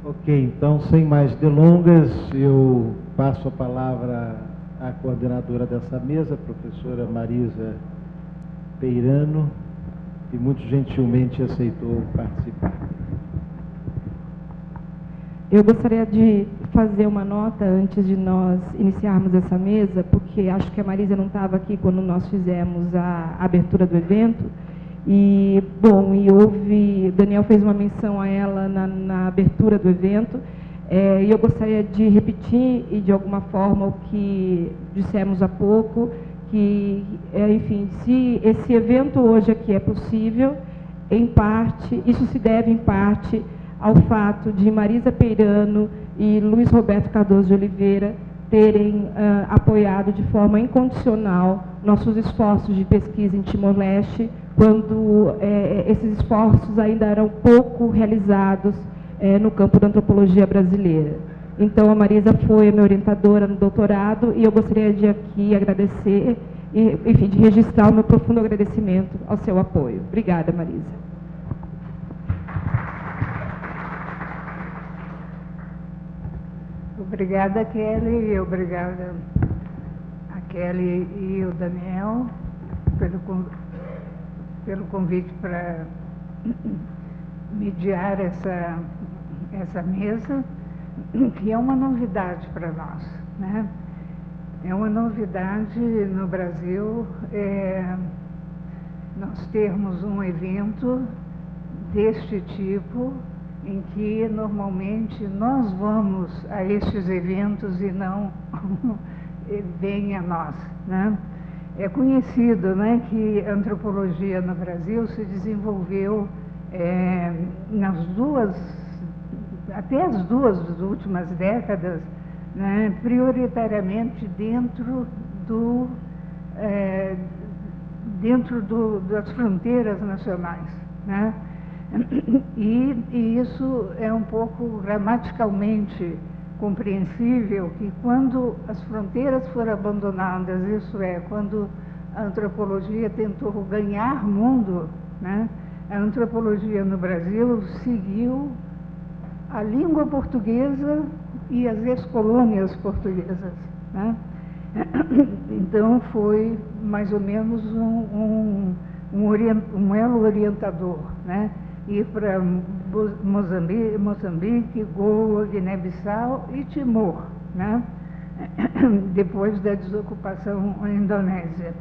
Ok, então, sem mais delongas, eu passo a palavra à coordenadora dessa mesa, professora Marisa Peirano, que muito gentilmente aceitou participar. Eu gostaria de fazer uma nota antes de nós iniciarmos essa mesa, porque acho que a Marisa não estava aqui quando nós fizemos a abertura do evento. E, bom, Daniel fez uma menção a ela na abertura do evento, e eu gostaria de repetir, e de alguma forma, o que dissemos há pouco, que, enfim, se esse evento hoje aqui é possível, em parte, isso se deve, em parte, ao fato de Marisa Peirano e Luiz Roberto Cardoso de Oliveira terem apoiado de forma incondicional nossos esforços de pesquisa em Timor-Leste, quando esses esforços ainda eram pouco realizados no campo da antropologia brasileira. Então, a Marisa foi a minha orientadora no doutorado, e eu gostaria de aqui agradecer, enfim, de registrar o meu profundo agradecimento ao seu apoio. Obrigada, Marisa. Obrigada, Kelly, obrigada a Kelly e o Daniel pelo convite para mediar essa mesa, que é uma novidade para nós, né? É uma novidade no Brasil nós termos um evento deste tipo, em que normalmente nós vamos a estes eventos e não vem a nós, né? É conhecido, né, que a antropologia no Brasil se desenvolveu até as duas últimas décadas, né, prioritariamente dentro das fronteiras nacionais, né? E isso é um pouco gramaticalmente compreensível, que quando as fronteiras foram abandonadas, isso é, quando a antropologia tentou ganhar mundo, né, a antropologia no Brasil seguiu a língua portuguesa e as ex-colônias portuguesas, né? Então foi mais ou menos um elo orientador, né? Ir para Moçambique, Goa, Guiné-Bissau e Timor, né? Depois da desocupação na Indonésia.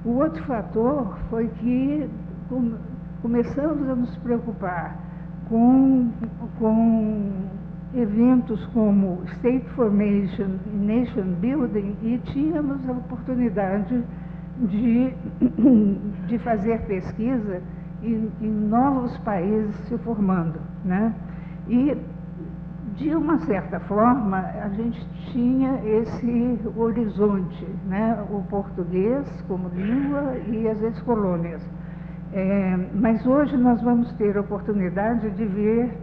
O outro fator foi que começamos a nos preocupar com eventos como State Formation e Nation Building, e tínhamos a oportunidade de fazer pesquisa em novos países se formando, né? E, de uma certa forma, a gente tinha esse horizonte, né? O português como língua e as ex-colônias. Mas hoje nós vamos ter a oportunidade de ver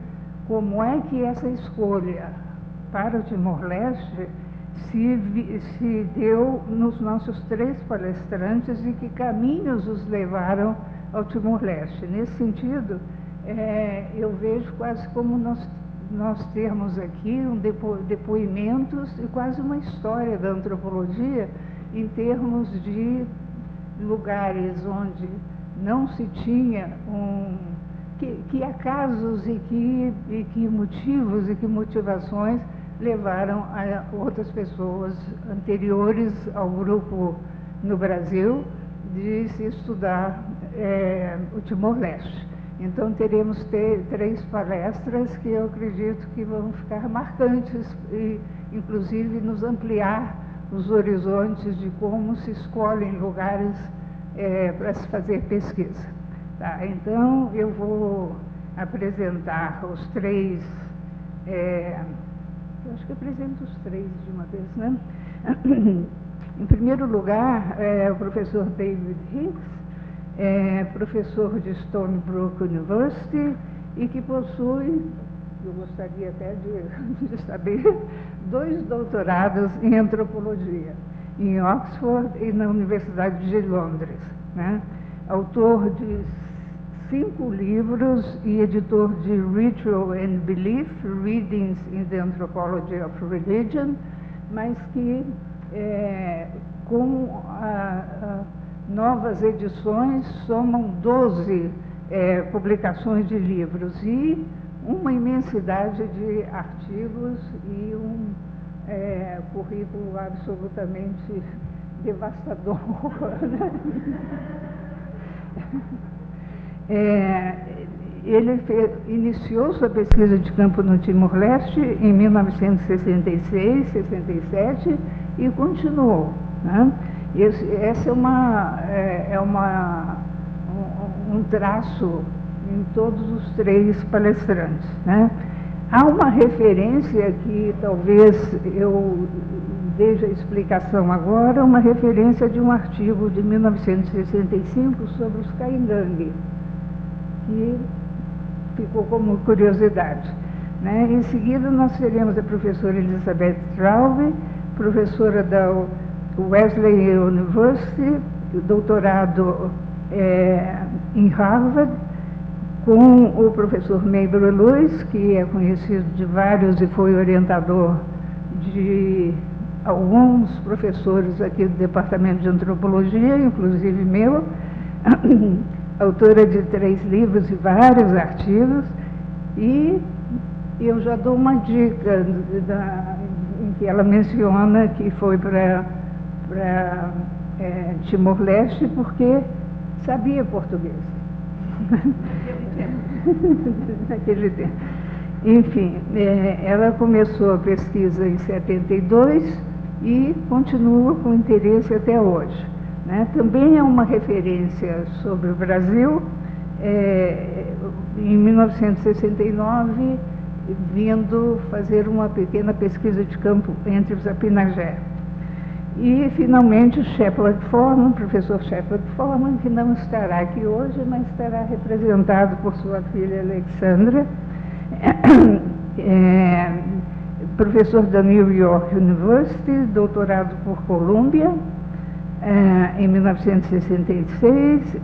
como é que essa escolha para o Timor-Leste se deu nos nossos três palestrantes e que caminhos os levaram ao Timor-Leste. Nesse sentido, eu vejo quase como nós termos aqui depoimentos e quase uma história da antropologia em termos de lugares onde não se tinha que acasos e que motivos e que motivações levaram a outras pessoas anteriores ao grupo no Brasil de se estudar o Timor-Leste. Então teremos três palestras que eu acredito que vão ficar marcantes e inclusive nos ampliar os horizontes de como se escolhem lugares para se fazer pesquisa. Tá? Então eu vou apresentar os três, eu acho que apresento os três de uma vez, né? Em primeiro lugar, o professor David Hicks, professor de Stony Brook University e que possui eu gostaria até de saber, 2 doutorados em antropologia, em Oxford e na Universidade de Londres, né? Autor de 5 livros e editor de Ritual and Belief, Readings in the Anthropology of Religion, mas que com novas edições somam 12 publicações de livros e uma imensidade de artigos e um currículo absolutamente devastador. Ele iniciou sua pesquisa de campo no Timor-Leste em 1966, 67 e continuou, né? Esse é um traço em todos os 3 palestrantes, né? Há uma referência que talvez eu veja a explicação agora, uma referência de um artigo de 1965 sobre os Caingangue, que ficou como curiosidade, né? Em seguida, nós teremos a professora Elizabeth Traube, professora da Wesleyan University, doutorado em Harvard, com o professor Mabel Lewis, que é conhecido de vários e foi orientador de alguns professores aqui do Departamento de Antropologia, inclusive meu, autora de 3 livros e vários artigos, e eu já dou uma dica em que ela menciona que foi para Timor-Leste porque sabia português. Naquele tempo. Enfim, ela começou a pesquisa em 72 e continua com interesse até hoje, né? Também é uma referência sobre o Brasil, em 1969, vindo fazer uma pequena pesquisa de campo entre os Apinagé. E, finalmente, o Shepard Forman, o professor Shepard Forman, que não estará aqui hoje, mas estará representado por sua filha Alexandra, professor da New York University, doutorado por Columbia, em 1966,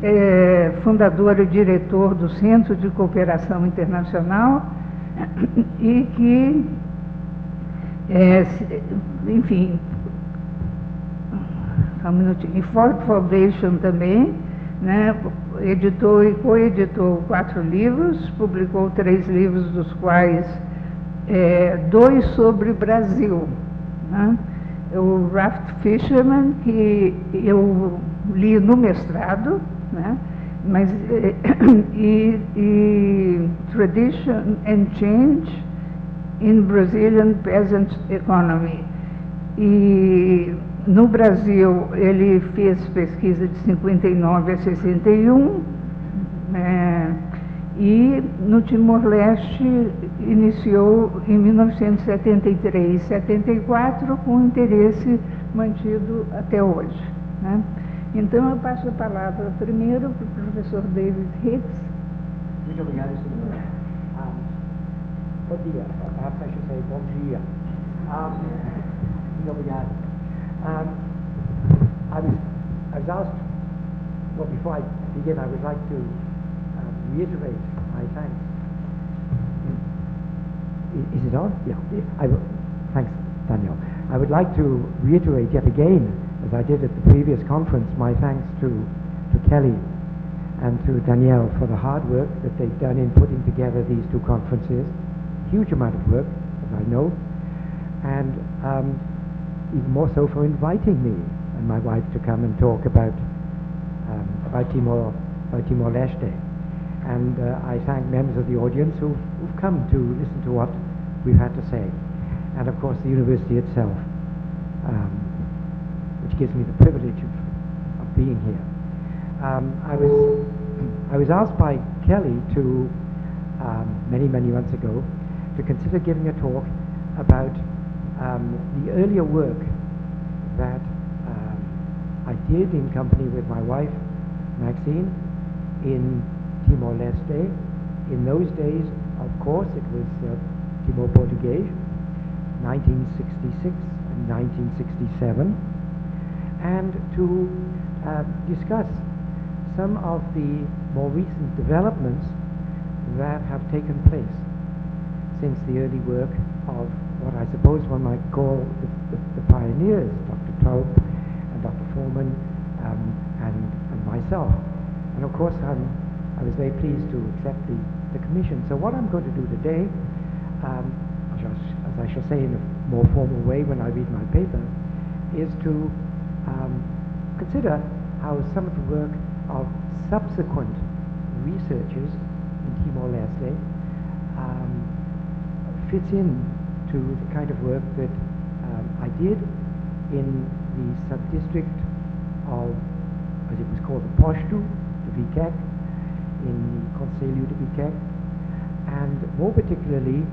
fundador e diretor do Centro de Cooperação Internacional, e que, enfim, um minutinho, e Ford Foundation também, né? Editou e coeditou 4 livros, publicou 3 livros, dos quais 2 sobre Brasil, né? O Raft Fisherman, que eu li no mestrado, né? Mas, e Tradition and Change in Brazilian Peasant Economy. E no Brasil, ele fez pesquisa de 59 a 61, e no Timor-Leste iniciou em 1973 e 74, com interesse mantido até hoje, né? Então, eu passo a palavra primeiro para o professor David Hicks. Muito obrigado, senhora. Bom dia. Perhaps I should say bom dia. Muito obrigado. I was asked, well, before I begin, I would like to reiterate my thanks. Is it on? Yeah. Thanks, Daniel. I would like to reiterate yet again, as I did at the previous conference, my thanks to Kelly and to Danielle for the hard work that they've done in putting together these 2 conferences. Huge amount of work, as I know, and even more so for inviting me and my wife to come and talk about Timor-Leste. And I thank members of the audience who've come to listen to what we've had to say. And of course the university itself, which gives me the privilege of being here. I was asked by Kelly to, many months ago, to consider giving a talk about the earlier work that I did in company with my wife, Maxine, in Timor-Leste, in those days of course, it was Timor Portuguese, 1966 and 1967, and to discuss some of the more recent developments that have taken place since the early work of what I suppose one might call the pioneers, Dr. Traube and Dr. Foreman and myself. And of course, I was very pleased to accept the commission. So what I'm going to do today, as I shall say in a more formal way when I read my paper, is to consider how some of the work of subsequent researchers in Timor-Leste fits in to the kind of work that I did in the sub-district of, as it was called, the Poshtu, the Vikek, in the Conselho de Vikek, and more particularly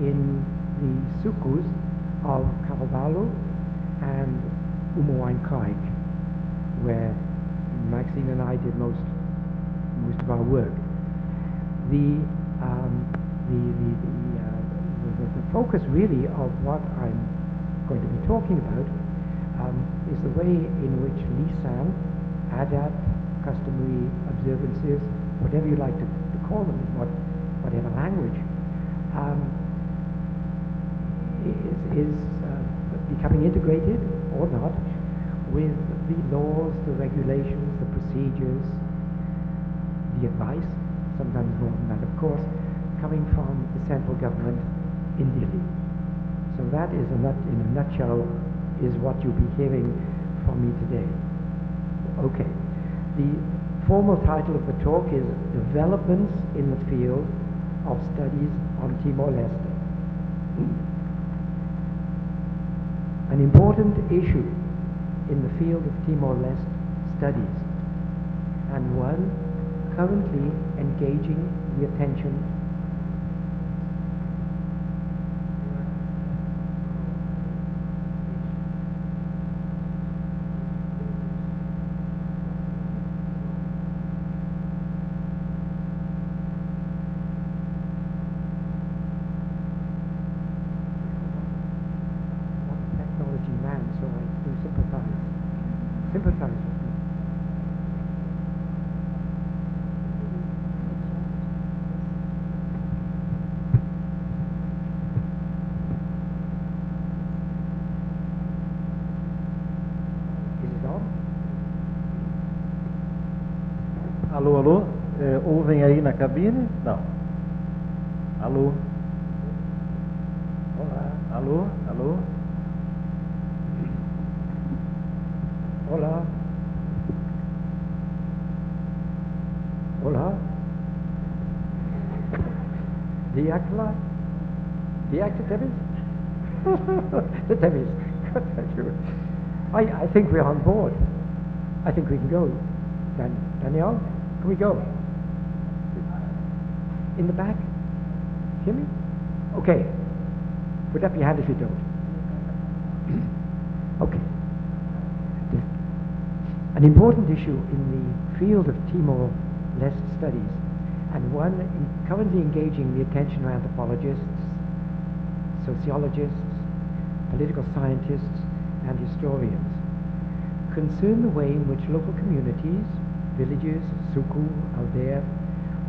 in the sukus of Carvalho and Umuainkaik, where Maxine and I did most of our work. The focus really of what I'm going to be talking about is the way in which lisan, adat, customary observances, whatever you like to call them, whatever language, is becoming integrated or not with the laws, the regulations, the procedures, the advice, sometimes more than that, of course, coming from the central government in Delhi. So that is, in a nutshell, is what you'll be hearing from me today. Okay. The formal title of the talk is Developments in the Field of Studies on Timor-Leste. An important issue in the field of Timor-Leste studies, and one currently engaging the attention sympathize with me. Is it on? Alô, alô? Ouvem aí na cabine? Não. Alô? Olá. Alô? Alô? Hola. Hola. Diakla. Deactivities? The Tevis. Thank you. I think we're on board. I think we can go. Danielle, can we go? In the back? Hear me? Okay. Put up your hand if you don't. Okay. An important issue in the field of Timor-Leste studies, and one currently engaging the attention of anthropologists, sociologists, political scientists, and historians, concern the way in which local communities, villages, suku, aldeia,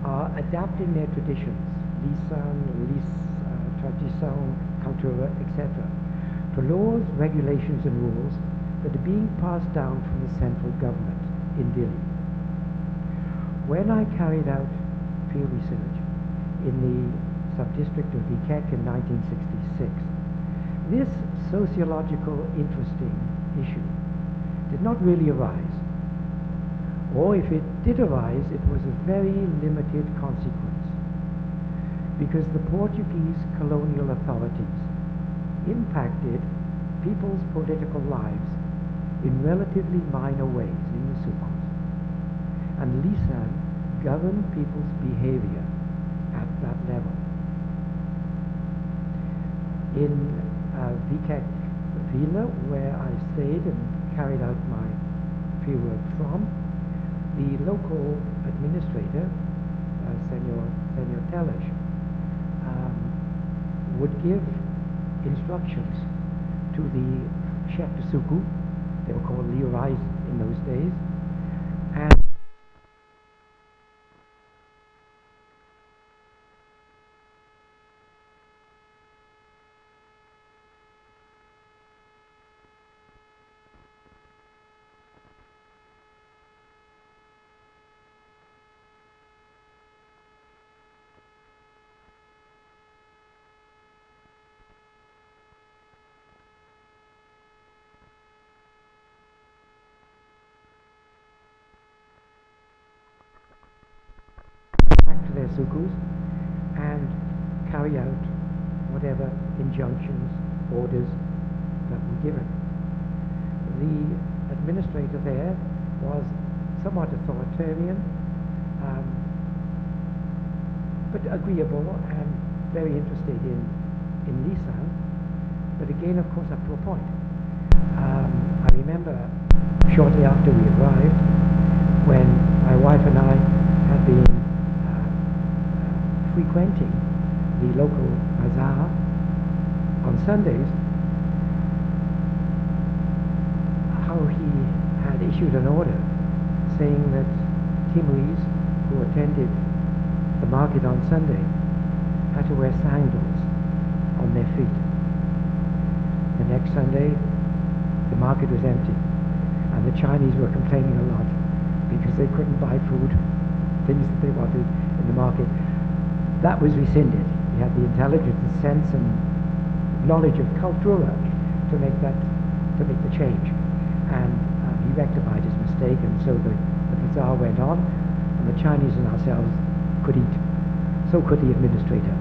are adapting their traditions, lisan, tradição, cultura, etc., to laws, regulations, and rules that are being passed down from the central government in Delhi. When I carried out field research in the sub-district of Vikek in 1966, this sociological interesting issue did not really arise. Or if it did arise, it was a very limited consequence, because the Portuguese colonial authorities impacted people's political lives in relatively minor ways in the sukus, and lisan governed people's behavior at that level. In Vikek Villa, where I stayed and carried out my fieldwork from, the local administrator, Senor Teles, would give instructions to the chef de suku, they were called liurais in those days, and to their sukus and carry out whatever injunctions, orders that were given. The administrator there was somewhat authoritarian, but agreeable and very interested in lisan, but again, of course, up to a point. I remember shortly after we arrived, when my wife and I had been frequenting the local bazaar on Sundays, how he had issued an order saying that Timorese who attended the market on Sunday had to wear sandals on their feet. The next Sunday, the market was empty, and the Chinese were complaining a lot because they couldn't buy food, things that they wanted in the market. That was rescinded. He had the intelligence and sense and knowledge of cultura to make the change, and he rectified his mistake, and so the bazaar went on, and the Chinese and ourselves could eat. So could the administrator.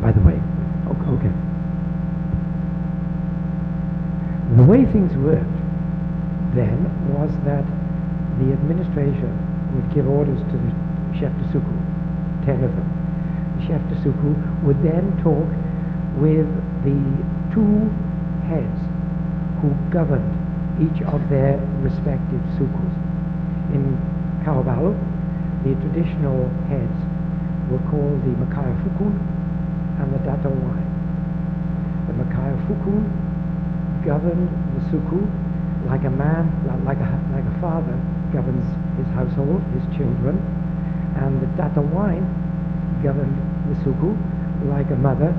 By the way, okay. The way things worked then was that the administrator would give orders to the chef de suku, 10 of them. The chef de suku would then talk with the two heads who governed each of their respective sukus. In Kaobalo, the traditional heads were called the Makassae Fukun and the Datawai. The Makassae Fukun governed the suku like a man, like a father governs his household, his children, and the Datawai governed the suku like a mother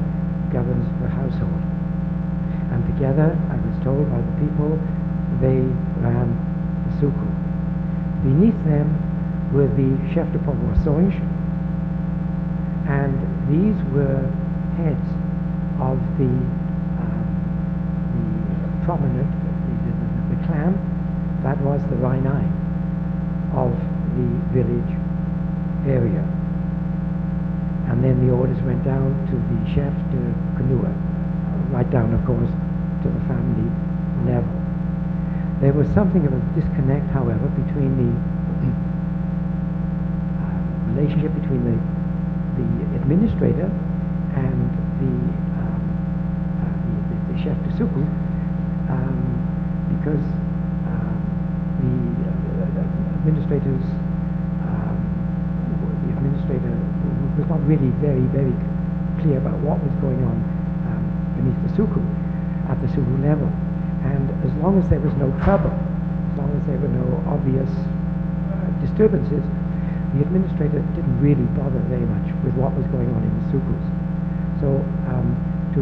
governs the household. And together, I was told by the people, they ran the suku. Beneath them were the chef de povoações, and these were heads of the prominent, the clan that was the Rainai of the village area. And then the orders went down to the chef de Kanua, right down, of course, to the family level. There was something of a disconnect, however, between the relationship between the administrator and the chef de suku, because the administrator was not really very clear about what was going on beneath the suku, at the suku level. And as long as there was no trouble, as long as there were no obvious disturbances, the administrator didn't really bother very much with what was going on in the sukus. So to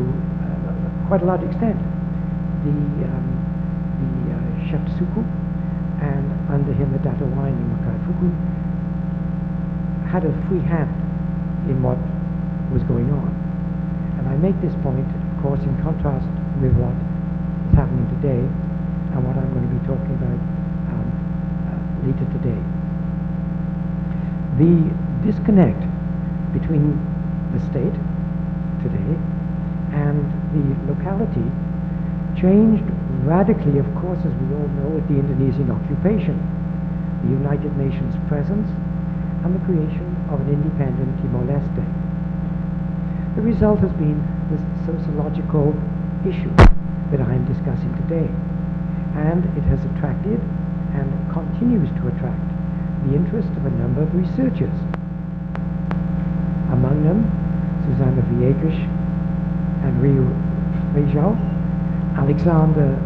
quite a large extent, the chef de suku and under him the Datawai and Makassae Fukun had a free hand in what was going on. And I make this point, of course, in contrast with what is happening today and what I'm going to be talking about later today. The disconnect between the state today and the locality changed radically, of course, as we all know, with the Indonesian occupation, the United Nations presence, and the creation of an independent Timor-Leste. The result has been this sociological issue that I am discussing today, and it has attracted and continues to attract the interest of a number of researchers. among them Susanna Viegrish and Rio Feijão, Alexander,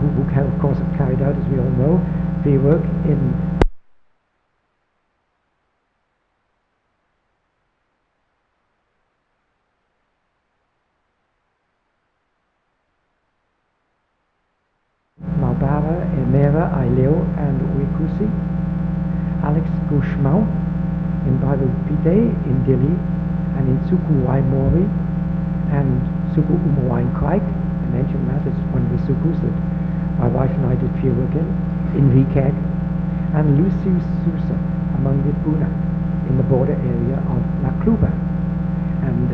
who of course have carried out, as we all know, their work in Malbara, Emera, Aileo, and Uekusi, Alex Gauchemont in Barupide in Dili, and in Suku Waimori, and Suku Umuwain Kraik. I mentioned that as one of the Sukus that my wife and I did field work in Vikeg, and Lucius Sousa among the Buna in the border area of La Cluba. And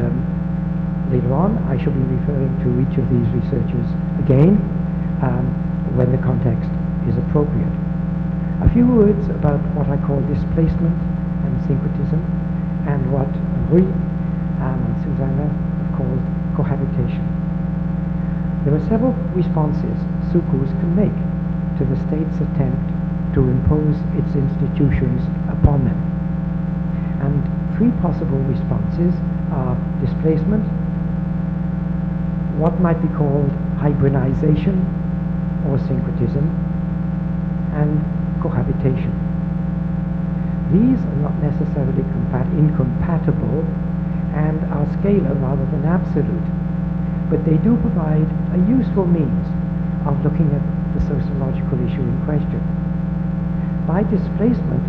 later on I shall be referring to each of these researchers again when the context is appropriate. A few words about what I call displacement and syncretism, and what Rui and Susanna have called cohabitation. There are several responses Sukus can make to the state's attempt to impose its institutions upon them. And three possible responses are displacement, what might be called hybridization or syncretism, and cohabitation. These are not necessarily incompatible and are scalar rather than absolute, but they do provide a useful means of looking at the sociological issue in question. By displacement,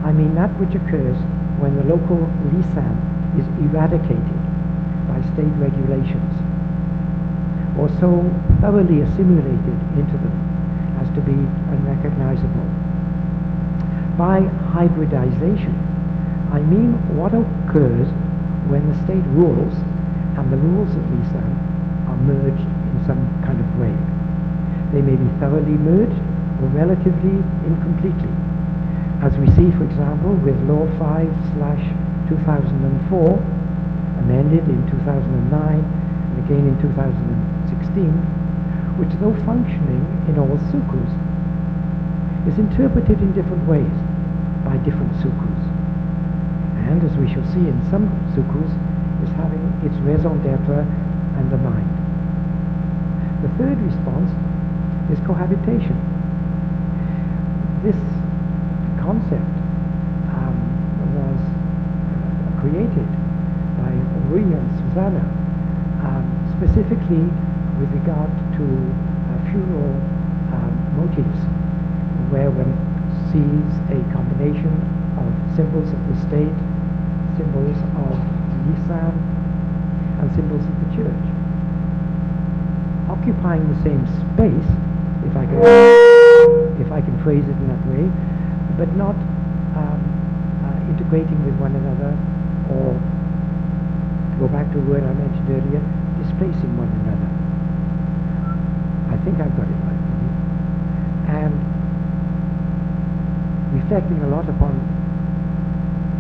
I mean that which occurs when the local lisan is eradicated by state regulations, or so thoroughly assimilated into them as to be unrecognizable. By hybridization, I mean what occurs when the state rules and the rules of lisan are merged in some kind of way. They may be thoroughly merged or relatively incompletely, as we see, for example, with Law 5/2004, amended in 2009 and again in 2016, which, though functioning in all sukus, is interpreted in different ways by different sukus, and, as we shall see in some sukus, is having its raison d'etre undermined. The third response is cohabitation. This concept was created by Rui and Susanna specifically with regard to funeral motifs, where one sees a combination of symbols of the state, symbols of lisan, and symbols of the church, occupying the same space, if I can phrase it in that way, but not integrating with one another, or, to go back to a word I mentioned earlier, displacing one another. I think I've got it right. And reflecting a lot upon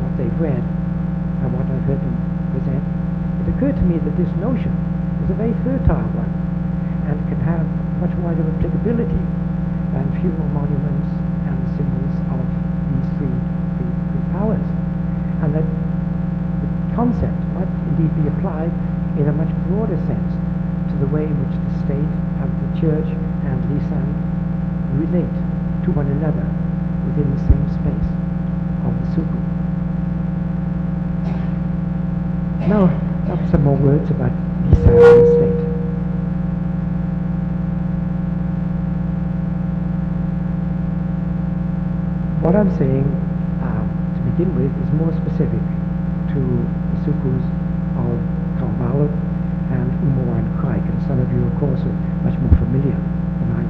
what they've read and what I've heard them present, it occurred to me that this notion is a very fertile one and can have much wider applicability than funeral monuments and the symbols of these three powers, and that the concept might indeed be applied in a much broader sense to the way in which the state and the church and lisan relate to one another within the same space of the suku. Now, some more words about lisan and the state. What I'm saying, to begin with, is more specific to the sukus of Kalmalo and Umuwan Kraik, and some of you, of course, are much more familiar than I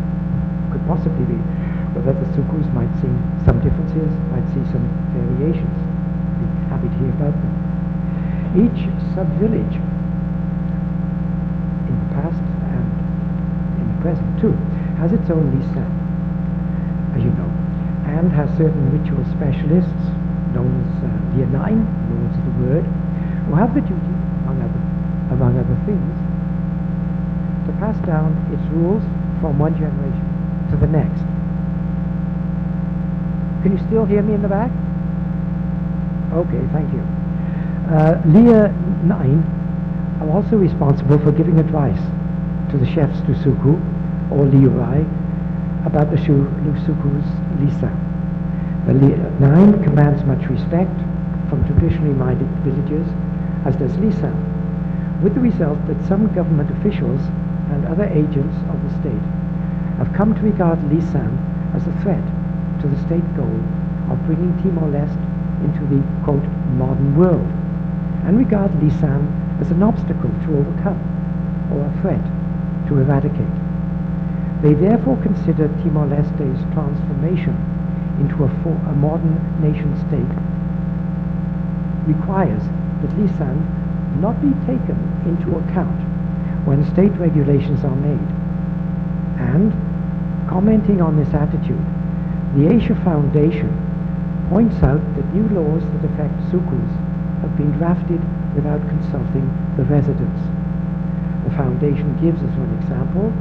could possibly be, but that the sukus might see some differences, might see some variations. Be happy to hear about them. Each sub-village, in the past and in the present too, has its own lisan, as you know, and has certain ritual specialists, known as Lianain, lords of the word, who have the duty, among other things, to pass down its rules from one generation to the next. Can you still hear me in the back? Okay, thank you. Leah 9 are also responsible for giving advice to the chefs du suku, or liurai, about the suku's lisa. The Leah 9 commands much respect from traditionally minded villagers, as does lisa, with the result that some government officials and other agents of the state have come to regard lisan as a threat to the state goal of bringing Timor-Leste into the, quote, modern world, and regard lisan as an obstacle to overcome or a threat to eradicate. They therefore consider Timor-Leste's transformation into a modern nation-state requires that lisan not be taken into account when state regulations are made. And, commenting on this attitude, the Asia Foundation points out that new laws that affect sukus have been drafted without consulting the residents. The Foundation gives as one example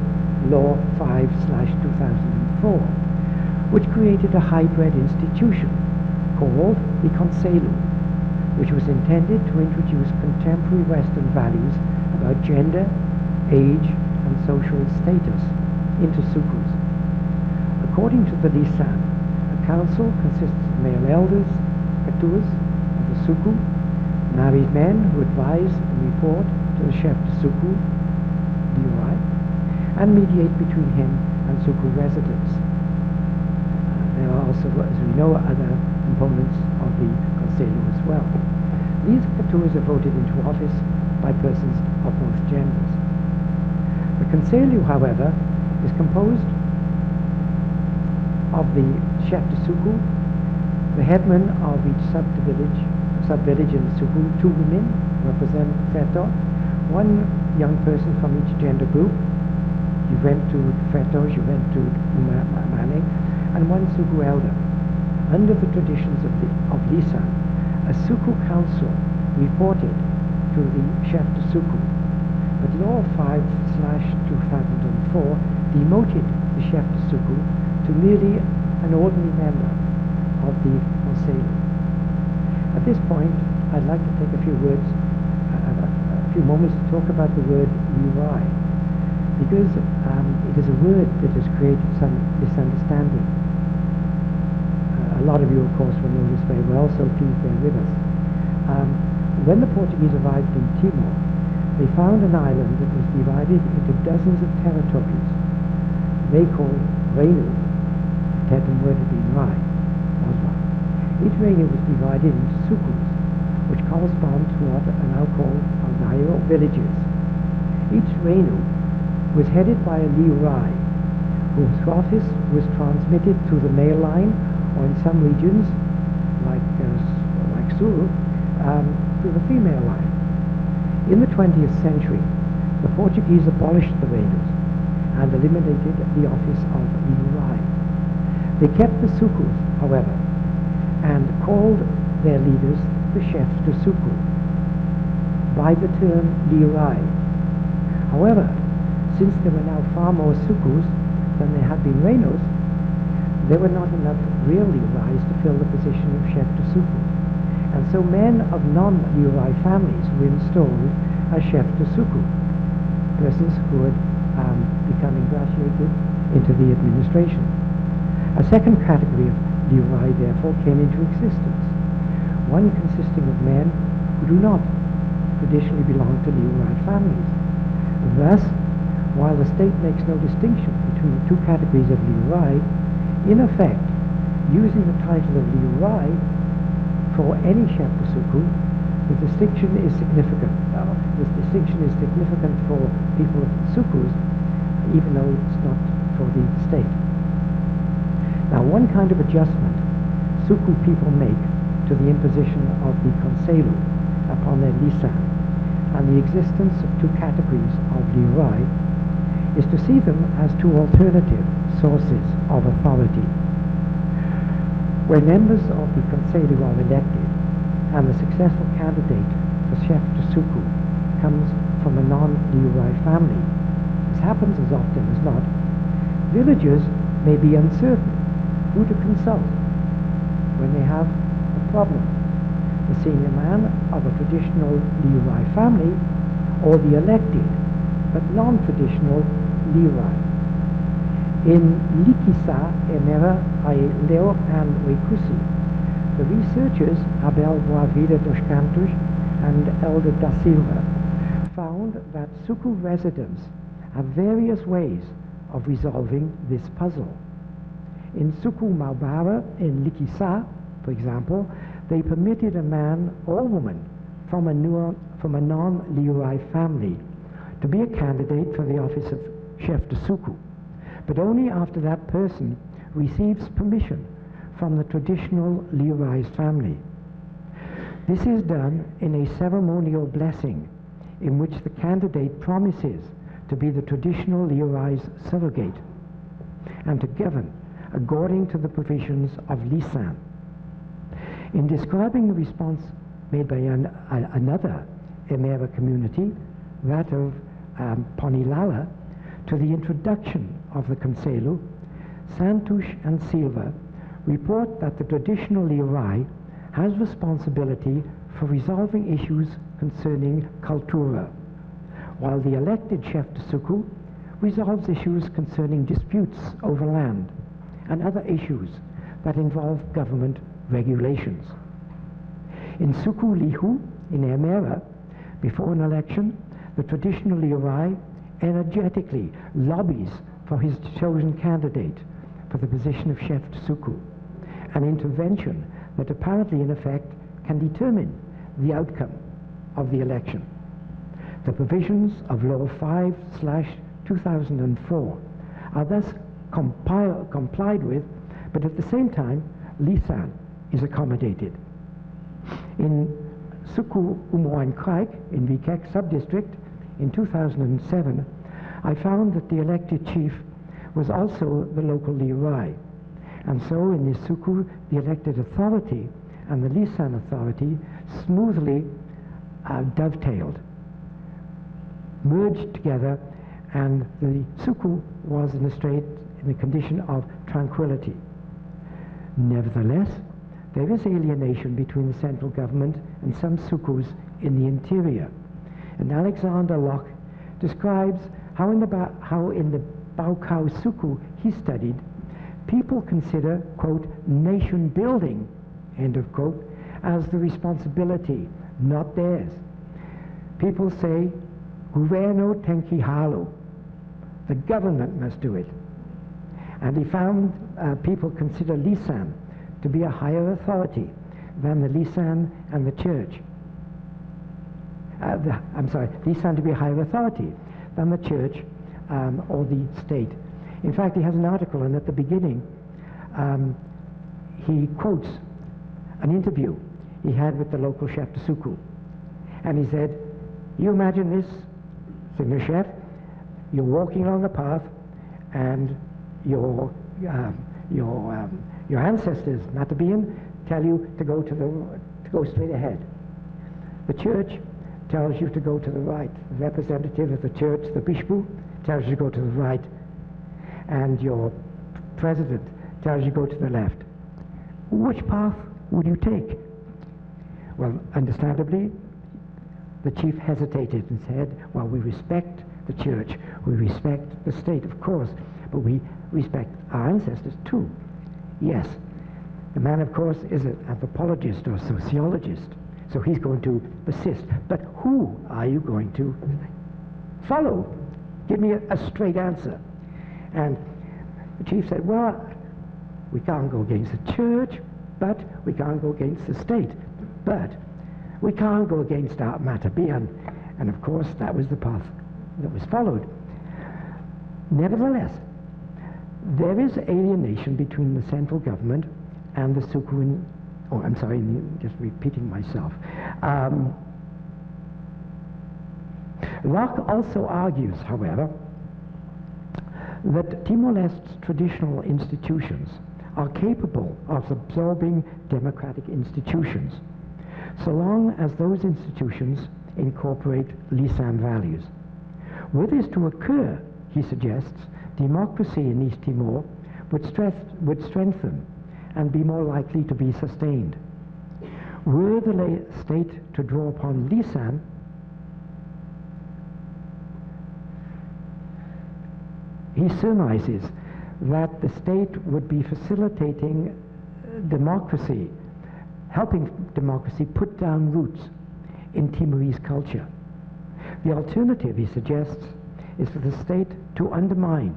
Law 5/2004, which created a hybrid institution called the Conselho, which was intended to introduce contemporary Western values about gender, age, and social status into sukus. According to the lisan, a council consists of male elders, ketuas of the suku, married men who advise and report to the chef de suku, liurai, and mediate between him and suku residents. There are also, as we know, other components of the Conselho as well. These ketuas are voted into office by persons of both genders. The Conselho, however, is composed of the chef de suku, the headman of each sub-village in the suku, 2 women represent feto, 1 young person from each gender group, juventud feto, juventud umane, and 1 suku elder. Under the traditions of lisan, a suku council reported to the chef de suku, but Law 5/2004 demoted the chef de suku to merely an ordinary member of the Conselho. At this point, I'd like to take a few moments to talk about the word liurai, because it is a word that has created some misunderstanding. A lot of you, of course, will know this very well, so please bear with us. When the Portuguese arrived in Timor, they found an island that was divided into dozens of territories. They called reino. The Tetum word had been rai, was one. Each reino was divided into sukus, which correspond to what are now called aldaio villages. Each reino was headed by a liurai, whose office was transmitted through the male line, or in some regions, like Suru, through the female line. In the 20th century, the Portuguese abolished the reinos and eliminated the office of liurai. They kept the sukus, however, and called their leaders the chefs de suku by the term liurai. However, since there were now far more sukus than there had been reinos, there were not enough real liurais to fill the position of chef de suku, and so men of non-liurai families were installed as chef de suku, persons who had become ingratiated into the administration. A second category of liurai therefore came into existence, one consisting of men who do not traditionally belong to liurai families. Thus, while the state makes no distinction between the two categories of liurai, in effect, using the title of liurai for any chef de suku, the distinction is significant. This distinction is significant for people of sukus, even though it's not for the state. Now, one kind of adjustment suku people make to the imposition of the Conselho upon their lisan and the existence of two categories of liurai is to see them as two alternative sources of authority. When members of the Conselho are elected and the successful candidate for chef de suku comes from a non-liurai family, as happens as often as not, villagers may be uncertain who to consult when they have a problem. the senior man of a traditional Levi family, or the elected but non-traditional Levi. In Likisa Emera ai Leo and Wekusi, the researchers Abel Boavida dos Cantos and Elder da Silva found that Suku residents have various ways of resolving this puzzle. In Suku Maubara in Likisa, for example, they permitted a man or woman from a non-Levi family to be a candidate for the office of chef de suku, but only after that person receives permission from the traditional Levi's family. This is done in a ceremonial blessing in which the candidate promises to be the traditional Levi's surrogate and to govern according to the provisions of Lisan. In describing the response made by another Emera community, that of Ponilala, to the introduction of the Conselho, Santush and Silva report that the traditional Levi has responsibility for resolving issues concerning cultura, while the elected chef de suku resolves issues concerning disputes over land and other issues that involve government regulations. In Suku Lihu, in Emera, before an election, the traditional Levi energetically lobbies for his chosen candidate for the position of chef de suku, an intervention that apparently in effect can determine the outcome of the election. The provisions of Law 5/2004 are thus complied with, but at the same time Lisan is accommodated. In Suku Umuan Kraik in Vikek sub-district in 2007, I found that the elected chief was also the local Levi, and so in this Suku the elected authority and the Lisan authority smoothly dovetailed, merged together, and the Suku was in a condition of tranquility. Nevertheless, there is alienation between the central government and some Sukus in the interior. And Alexander Locke describes how in the Baukau Suku he studied, people consider, quote, nation building, end of quote, as the responsibility, not theirs. People say, governo tem que halo, the government must do it. And he found people consider Lisan to be a higher authority than the Lisan and the church. Lisan to be a higher authority than the church or the state. In fact, he has an article, and at the beginning he quotes an interview he had with the local chef de suku. And he said, you imagine this, senior chef, you're walking along a path and your ancestors, Matabean, tell you to go straight ahead. The church tells you to go to the right. The representative of the church, the bishpu, tells you to go to the right, and your president tells you to go to the left. Which path would you take? Well, understandably, the chief hesitated and said, well, we respect the church, we respect the state, of course, but we respect our ancestors too. Yes, the man, of course, is an anthropologist or sociologist, so he's going to persist. But who are you going to follow? Give me a straight answer. And the chief said, well, we can't go against the church, but we can't go against the state, but we can't go against our Matabean. And of course, that was the path that was followed. Nevertheless, there is alienation between the central government and the Suku. Oh, I'm sorry, just repeating myself. Locke also argues, however, that Timor-Leste's traditional institutions are capable of absorbing democratic institutions, so long as those institutions incorporate Lisan values. Were this to occur, he suggests, democracy in East Timor would strengthen and be more likely to be sustained. Were the state to draw upon lisan, he surmises that the state would be facilitating democracy, helping democracy put down roots in Timorese culture. The alternative, he suggests, is for the state to undermine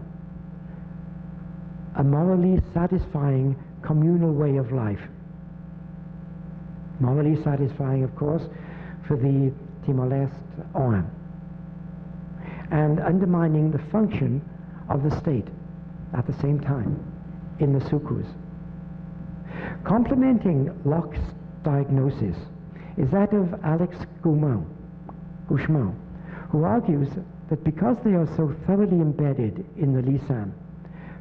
a morally satisfying communal way of life. Morally satisfying, of course, for the Timor-Leste Oan, and undermining the function of the state at the same time in the sukus. Complementing Locke's diagnosis is that of Alex Guzman, who argues that because they are so thoroughly embedded in the lisan,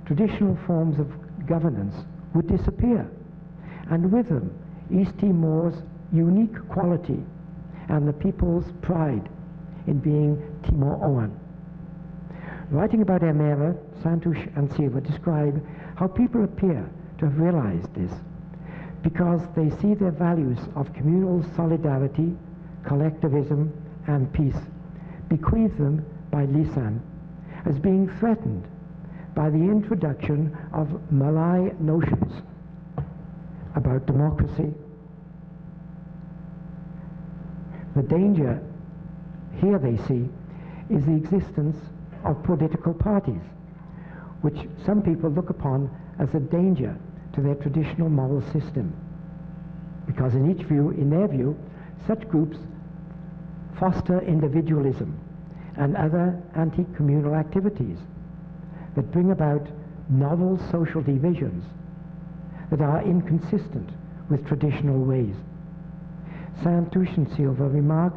traditional forms of governance would disappear, and with them East Timor's unique quality and the people's pride in being Timor-Oan. Writing about Emera, Santush and Silva describe how people appear to have realized this, because they see their values of communal solidarity, collectivism and peace bequeathed them by lisan as being threatened by the introduction of Malay notions about democracy. The danger here, they see, is the existence of political parties, which some people look upon as a danger to their traditional moral system, because in their view, such groups foster individualism and other anti-communal activities that bring about novel social divisions that are inconsistent with traditional ways. Santush and Silva remark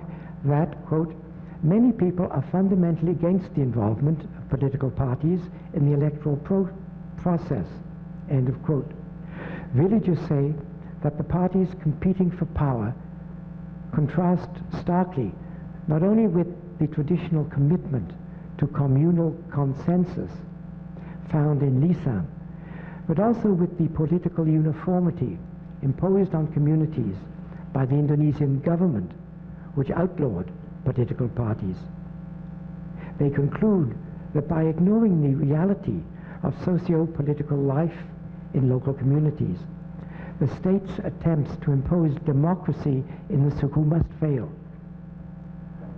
that, quote, many people are fundamentally against the involvement of political parties in the electoral process, end of quote. Villagers say that the parties competing for power contrast starkly not only with the traditional commitment to communal consensus found in lisan, but also with the political uniformity imposed on communities by the Indonesian government, which outlawed political parties. They conclude that by ignoring the reality of socio-political life in local communities, the state's attempts to impose democracy in the suku must fail.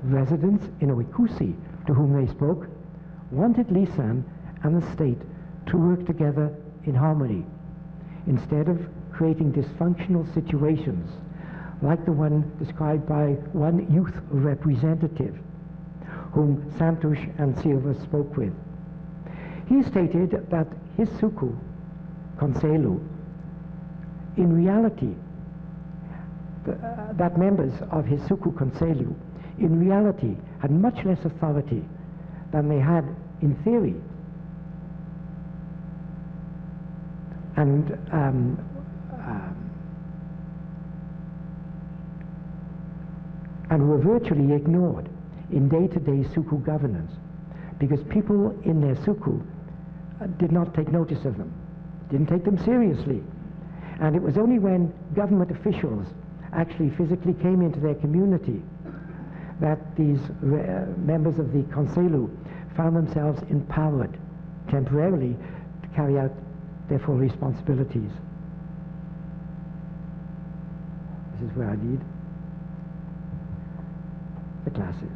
Residents in Owikusi, to whom they spoke, wanted lisan and the state to work together in harmony, instead of creating dysfunctional situations like the one described by one youth representative whom Santush and Silva spoke with. He stated that his suku, Konselu, in reality, that members of his suku Konselu in reality had much less authority than they had in theory, and were virtually ignored in day-to-day suku governance, because people in their suku did not take notice of them, didn't take them seriously. And it was only when government officials actually physically came into their community that these members of the Konselu found themselves empowered temporarily to carry out their full responsibilities. This is where I need the classes.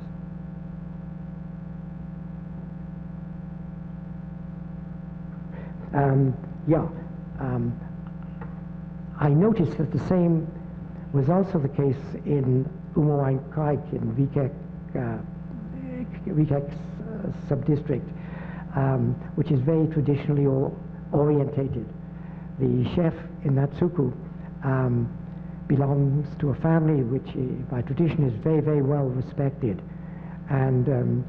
I noticed that the same was also the case in Umoain Kraik in Wikek's sub-district, which is very traditionally orientated. The chef in that suku belongs to a family which by tradition is very, very well respected, and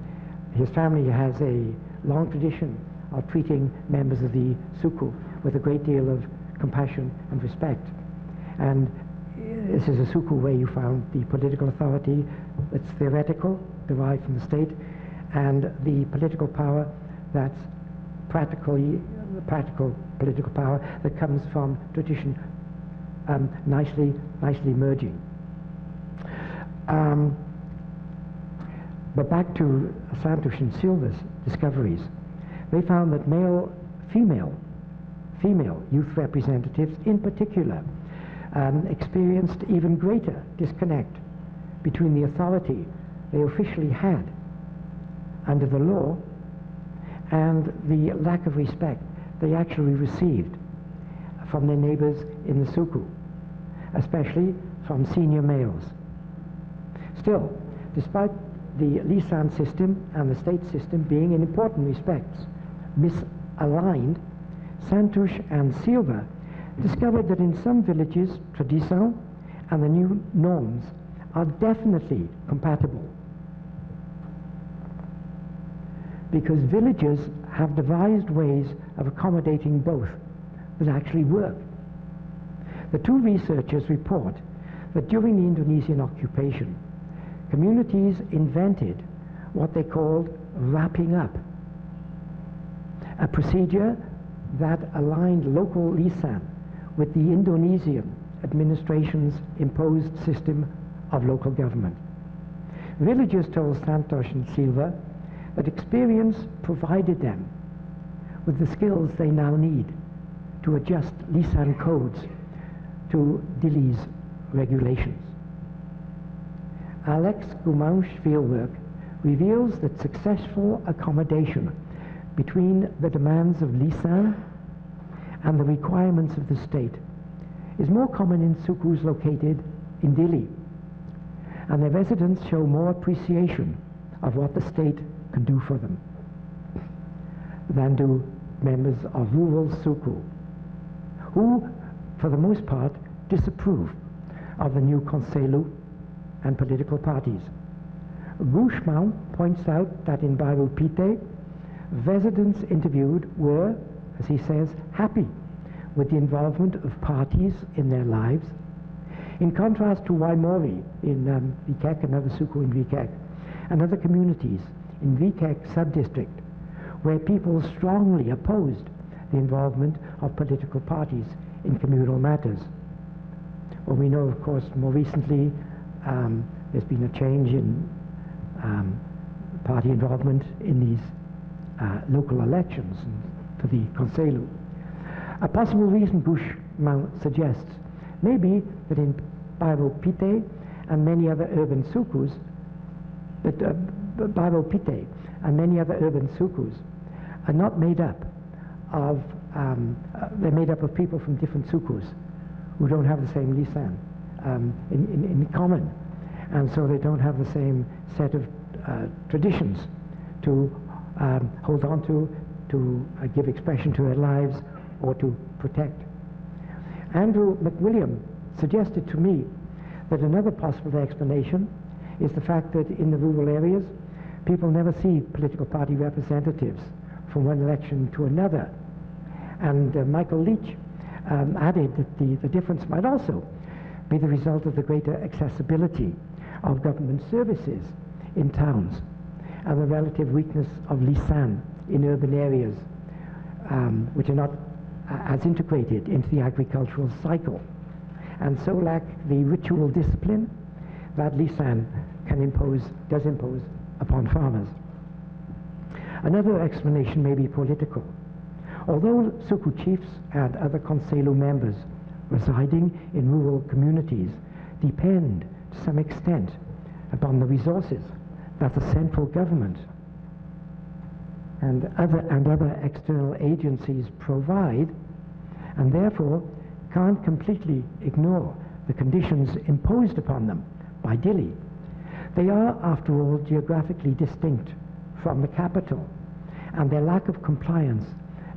his family has a long tradition of treating members of the suku with a great deal of compassion and respect. And this is a suku where you found the political authority that's theoretical, derived from the state, and the political power that's practical political power that comes from tradition nicely merging. But back to Santosh and Silva's discoveries. They found that female youth representatives in particular experienced even greater disconnect between the authority they officially had under the law and the lack of respect they actually received from their neighbors in the suku, especially from senior males. Still, despite the Lisan system and the state system being in important respects misaligned, Santosh and Silva discovered that in some villages, tradition and the new norms are definitely compatible, because villagers have devised ways of accommodating both that actually work. The two researchers report that during the Indonesian occupation, communities invented what they called wrapping up, a procedure that aligned local lisan with the Indonesian administration's imposed system of local government. Villagers told Santosh and Silva that experience provided them with the skills they now need to adjust lisan codes to Dili's regulations. Alex Gumau's fieldwork reveals that successful accommodation between the demands of lisan and the requirements of the state is more common in sukus located in Dili, and their residents show more appreciation of what the state can do for them than do members of rural suku, who, for the most part, disapprove of the new Konselu and political parties. Gushmau points out that in Baru Pite, residents interviewed were, as he says, happy with the involvement of parties in their lives, in contrast to Waimori in Vikek, another suku in Vikek, and other communities in Vikek sub-district, where people strongly opposed the involvement of political parties in communal matters. Well, we know, of course, more recently there's been a change in party involvement in these local elections for the Konselu. A possible reason Gushmau suggests may be that in Bairo Pite and many other urban sukus, that Bairo Pite and many other urban sukus are not made up of, they're made up of people from different sukus who don't have the same lisan in common, and so they don't have the same set of traditions to hold on to give expression to their lives, or to protect. Andrew McWilliam suggested to me that another possible explanation is the fact that in the rural areas, people never see political party representatives from one election to another. And Michael Leach added that the difference might also be the result of the greater accessibility of government services in towns and the relative weakness of lisan in urban areas, which are not as integrated into the agricultural cycle, and so lack the ritual discipline that lisan does impose upon farmers. Another explanation may be political. Although suku chiefs and other Konselu members residing in rural communities depend to some extent upon the resources that the central government and other external agencies provide, and therefore can't completely ignore the conditions imposed upon them by Dili. They are, after all, geographically distinct from the capital, and their lack of compliance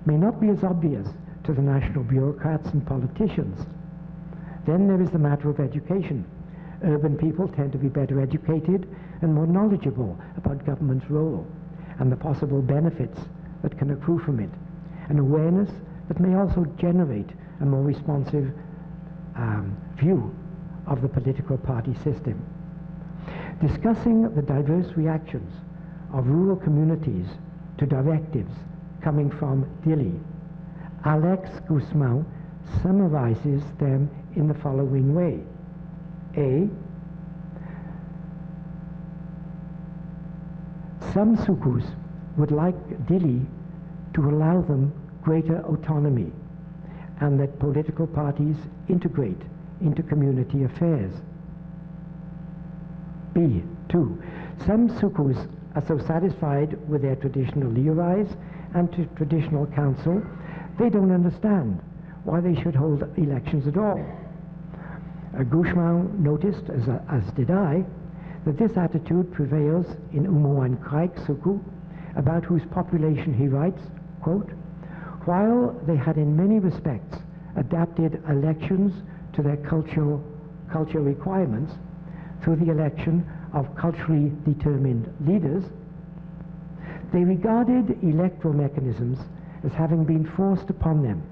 may not be as obvious to the national bureaucrats and politicians. Then there is the matter of education. Urban people tend to be better educated and more knowledgeable about government's role and the possible benefits that can accrue from it, an awareness that may also generate a more responsive view of the political party system. Discussing the diverse reactions of rural communities to directives coming from Dili, Alex Gusmau summarizes them in the following way. A, some sukus would like Dili to allow them greater autonomy and that political parties integrate into community affairs. B, 2. Some sukus are so satisfied with their traditional liurais and traditional council, they don't understand why they should hold elections at all. Gushman noticed, as did I, that this attitude prevails in Umuan Kraik Suku, about whose population he writes, quote, while they had in many respects adapted elections to their cultural requirements through the election of culturally determined leaders, they regarded electoral mechanisms as having been forced upon them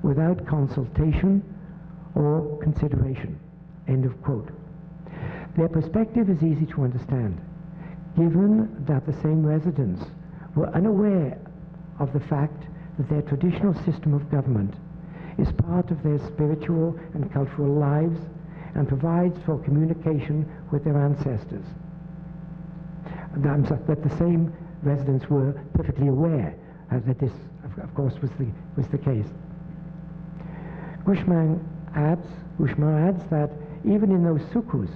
without consultation or consideration, end of quote. Their perspective is easy to understand, given that the same residents were unaware of the fact that their traditional system of government is part of their spiritual and cultural lives and provides for communication with their ancestors. That the same residents were perfectly aware that this, of course, was the case. Gushman adds that even in those sukus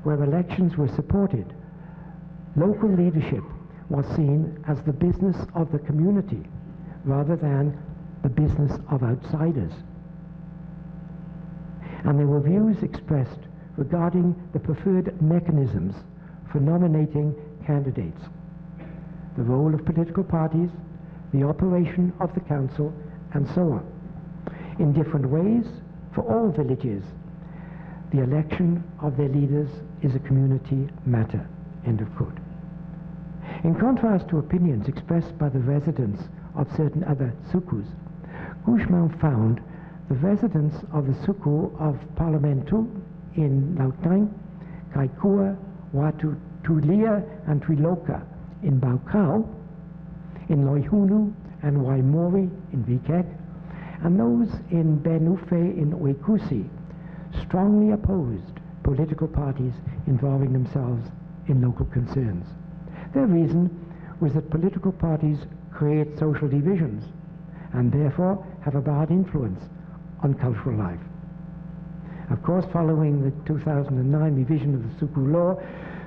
where elections were supported, local leadership was seen as the business of the community rather than the business of outsiders. And there were views expressed regarding the preferred mechanisms for nominating candidates, the role of political parties, the operation of the council, and so on. In different ways, for all villages, the election of their leaders is a community matter, end of quote. In contrast to opinions expressed by the residents of certain other sukus, Gushman found the residents of the suku of Parlamentu in Lautang, Kaikua, Watu Tulia, and Twiloka in Baukau, in Loihunu and Waimori in Vikek, and those in Benufe in Oikusi strongly opposed political parties involving themselves in local concerns. Their reason was that political parties create social divisions and therefore have a bad influence on cultural life. Of course, following the 2009 revision of the Suku law,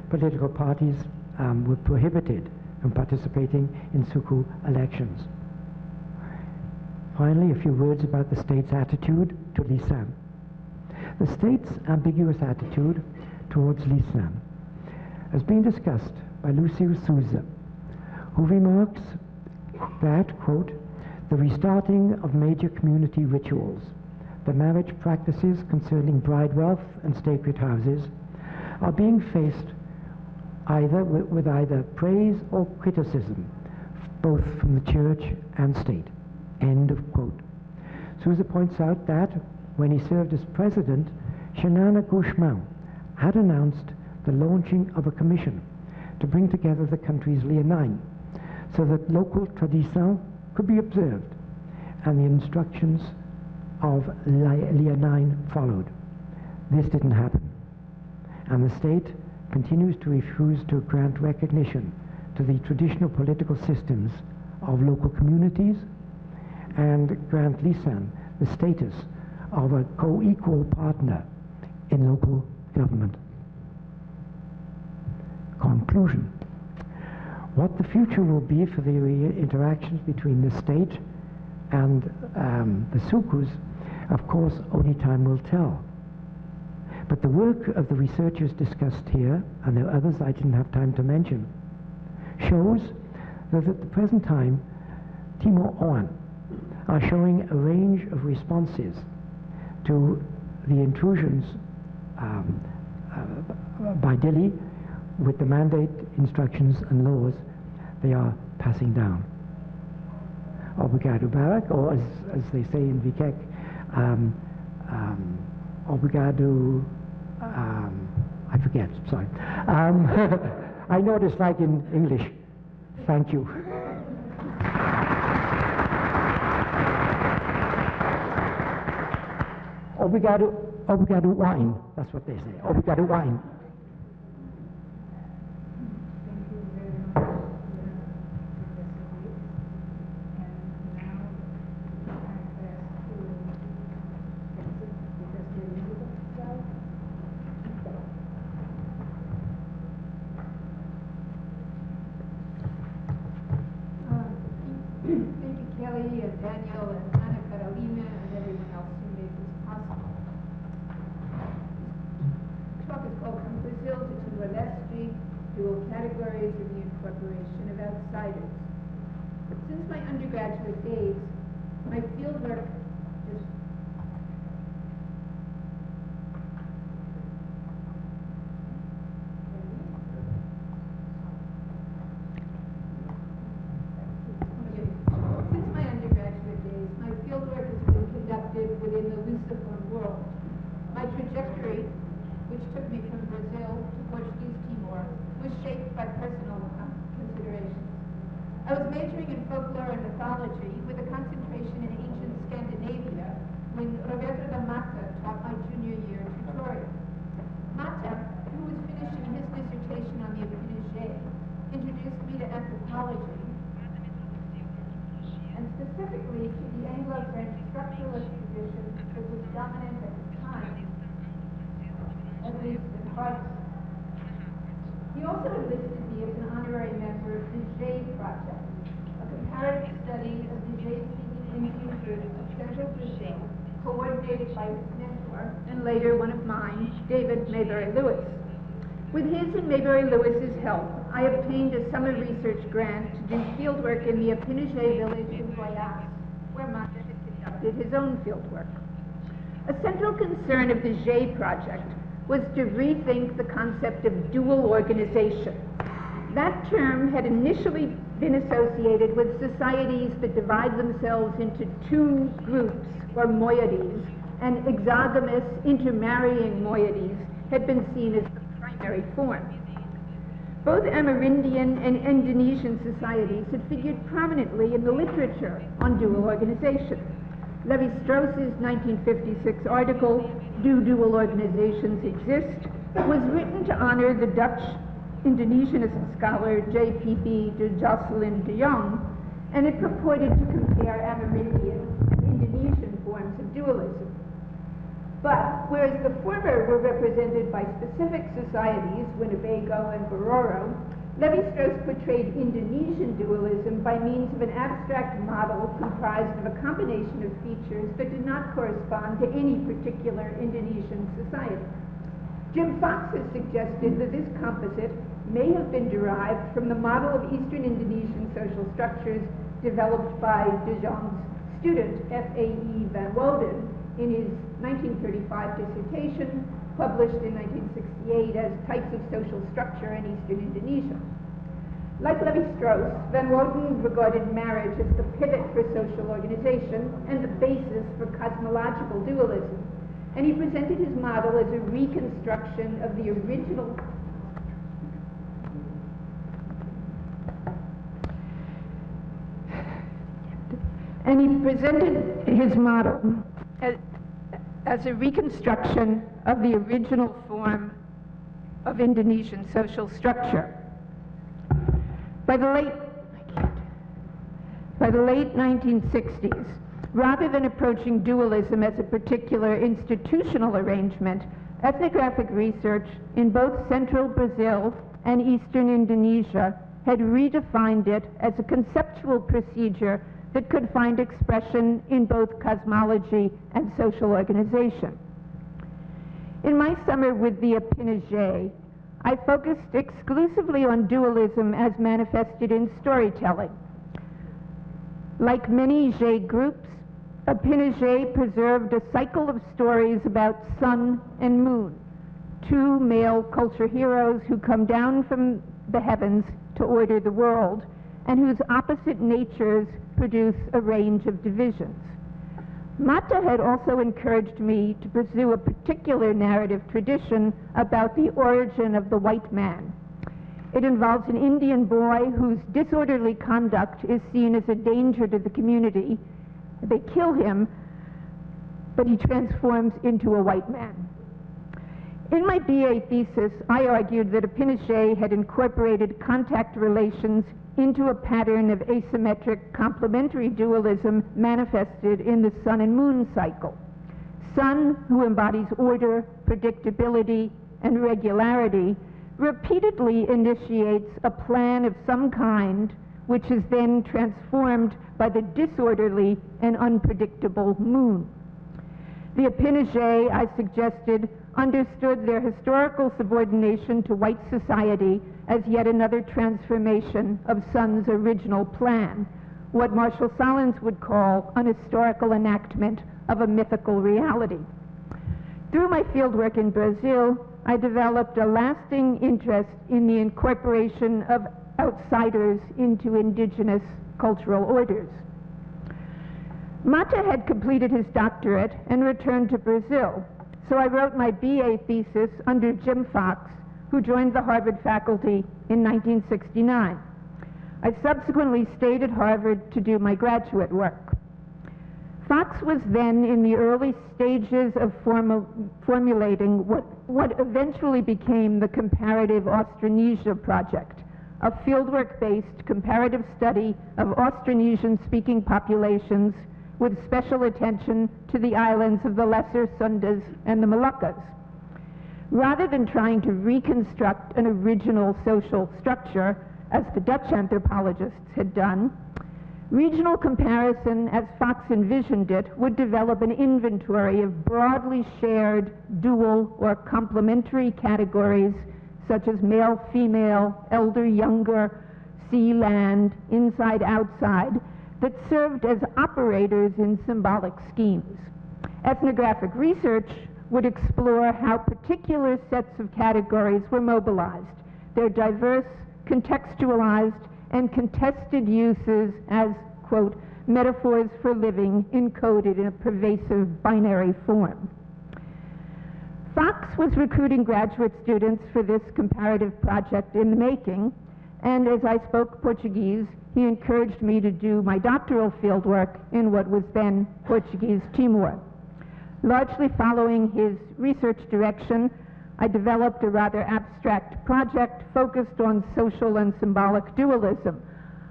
political parties were prohibited from participating in Suku elections. Finally, a few words about the state's attitude to Lisan. The state's ambiguous attitude towards Lisan has been discussed by Lucio Souza, who remarks that, quote, the restarting of major community rituals, the marriage practices concerning bride wealth and sacred houses, are being faced with either praise or criticism, both from the church and state, end of quote. Souza points out that when he served as president, Shanana Gushman had announced the launching of a commission to bring together the country's Lianine so that local tradition could be observed and the instructions of Lianine followed. This didn't happen, and the state continues to refuse to grant recognition to the traditional political systems of local communities and grant Lisan the status of a co-equal partner in local government. Conclusion. What the future will be for the interactions between the state and the sukus, of course, only time will tell. But the work of the researchers discussed here, and there are others I didn't have time to mention, shows that at the present time, Timor-Leste are showing a range of responses to the intrusions by Delhi with the mandate, instructions, and laws they are passing down. Obrigado, Barak, or as they say in Vikek, obrigado, I forget, sorry. I know what it's like in English. Thank you. obrigado wine. That's what they say, obrigado wine. And Daniel and Ana Carolina and everyone else who made this possible. The talk is called From Brazil to Timor-Leste, Dual Categories of the Incorporation of Outsiders. Since my undergraduate days, my fieldwork just within the luciform world. My trajectory, which took me from Brazil to Portuguese Timor, was shaped by personal considerations. I was majoring in folklore and mythology with a concentration in ancient Scandinavia when Roberto da Mata taught my junior year tutorial. Mata, who was finishing his dissertation on the Epinage, introduced me to anthropology, and specifically to the Anglo-French structuralist tradition that was dominant at the time, at least in parts. He also enlisted me as an honorary member of the J Project, a comparative study of the J-speaking Indian groups of central Brazil, coordinated by his mentor, and later one of mine, David Maybury Lewis. With his and Maybury Lewis's help, I obtained a summer research grant to do fieldwork in the Epinage village in Goiás, where Mata had conducted his own fieldwork. A central concern of the J Project was to rethink the concept of dual organization. That term had initially been associated with societies that divide themselves into two groups, or moieties, and exogamous intermarrying moieties had been seen as the primary form. Both Amerindian and Indonesian societies had figured prominently in the literature on dual organization. Levi-Strauss's 1956 article, Do Dual Organizations Exist?, was written to honor the Dutch Indonesianist scholar J.P.B. de Jocelyn de Jong, and it purported to compare Amerindian and Indonesian forms of dualism. But whereas the former were represented by specific societies, Winnebago and Bororo, Levi-Strauss portrayed Indonesian dualism by means of an abstract model comprised of a combination of features that did not correspond to any particular Indonesian society. Jim Fox has suggested that this composite may have been derived from the model of Eastern Indonesian social structures developed by de Jong's student, F.A.E. van Woden, in his 1935 dissertation, published in 1968 as Types of Social Structure in Eastern Indonesia. Like Levi-Strauss, van Woden regarded marriage as the pivot for social organization and the basis for cosmological dualism, and he presented his model as a reconstruction of the original as a reconstruction of the original form of Indonesian social structure. By the late 1960s, rather than approaching dualism as a particular institutional arrangement, ethnographic research in both central Brazil and eastern Indonesia had redefined it as a conceptual procedure that could find expression in both cosmology and social organization. In my summer with the Epinage, I focused exclusively on dualism as manifested in storytelling. Like many J groups, Epinage preserved a cycle of stories about sun and moon, two male culture heroes who come down from the heavens to order the world, and whose opposite natures produce a range of divisions. Mata had also encouraged me to pursue a particular narrative tradition about the origin of the white man. It involves an Indian boy whose disorderly conduct is seen as a danger to the community. They kill him, but he transforms into a white man. In my BA thesis, I argued that a Pinochet had incorporated contact relations into a pattern of asymmetric complementary dualism manifested in the sun and moon cycle. Sun, who embodies order, predictability, and regularity, repeatedly initiates a plan of some kind which is then transformed by the disorderly and unpredictable moon. The Pinochet, I suggested, understood their historical subordination to white society as yet another transformation of Sun's original plan, what Marshall Sahlins would call an historical enactment of a mythical reality. Through my fieldwork in Brazil, I developed a lasting interest in the incorporation of outsiders into indigenous cultural orders. Mata had completed his doctorate and returned to Brazil, so I wrote my BA thesis under Jim Fox, who joined the Harvard faculty in 1969. I subsequently stayed at Harvard to do my graduate work. Fox was then in the early stages of formulating what eventually became the Comparative Austronesia Project, a fieldwork-based comparative study of Austronesian-speaking populations with special attention to the islands of the Lesser Sundas and the Moluccas. Rather than trying to reconstruct an original social structure, as the Dutch anthropologists had done, regional comparison, as Fox envisioned it, would develop an inventory of broadly shared dual or complementary categories such as male-female, elder-younger, sea-land, inside-outside, that served as operators in symbolic schemes. Ethnographic research would explore how particular sets of categories were mobilized, their diverse, contextualized, and contested uses as, quote, metaphors for living encoded in a pervasive binary form. Fox was recruiting graduate students for this comparative project in the making, and as I spoke Portuguese, he encouraged me to do my doctoral fieldwork in what was then Portuguese Timor. Largely following his research direction, I developed a rather abstract project focused on social and symbolic dualism.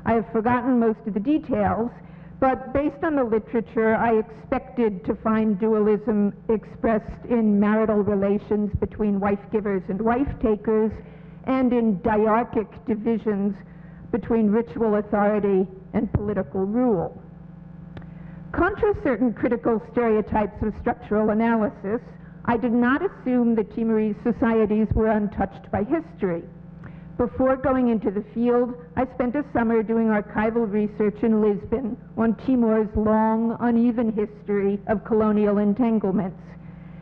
I have forgotten most of the details, but based on the literature, I expected to find dualism expressed in marital relations between wife-givers and wife-takers, and in diarchic divisions between ritual authority and political rule. Contra certain critical stereotypes of structural analysis, I did not assume that Timorese societies were untouched by history. Before going into the field, I spent a summer doing archival research in Lisbon on Timor's long, uneven history of colonial entanglements.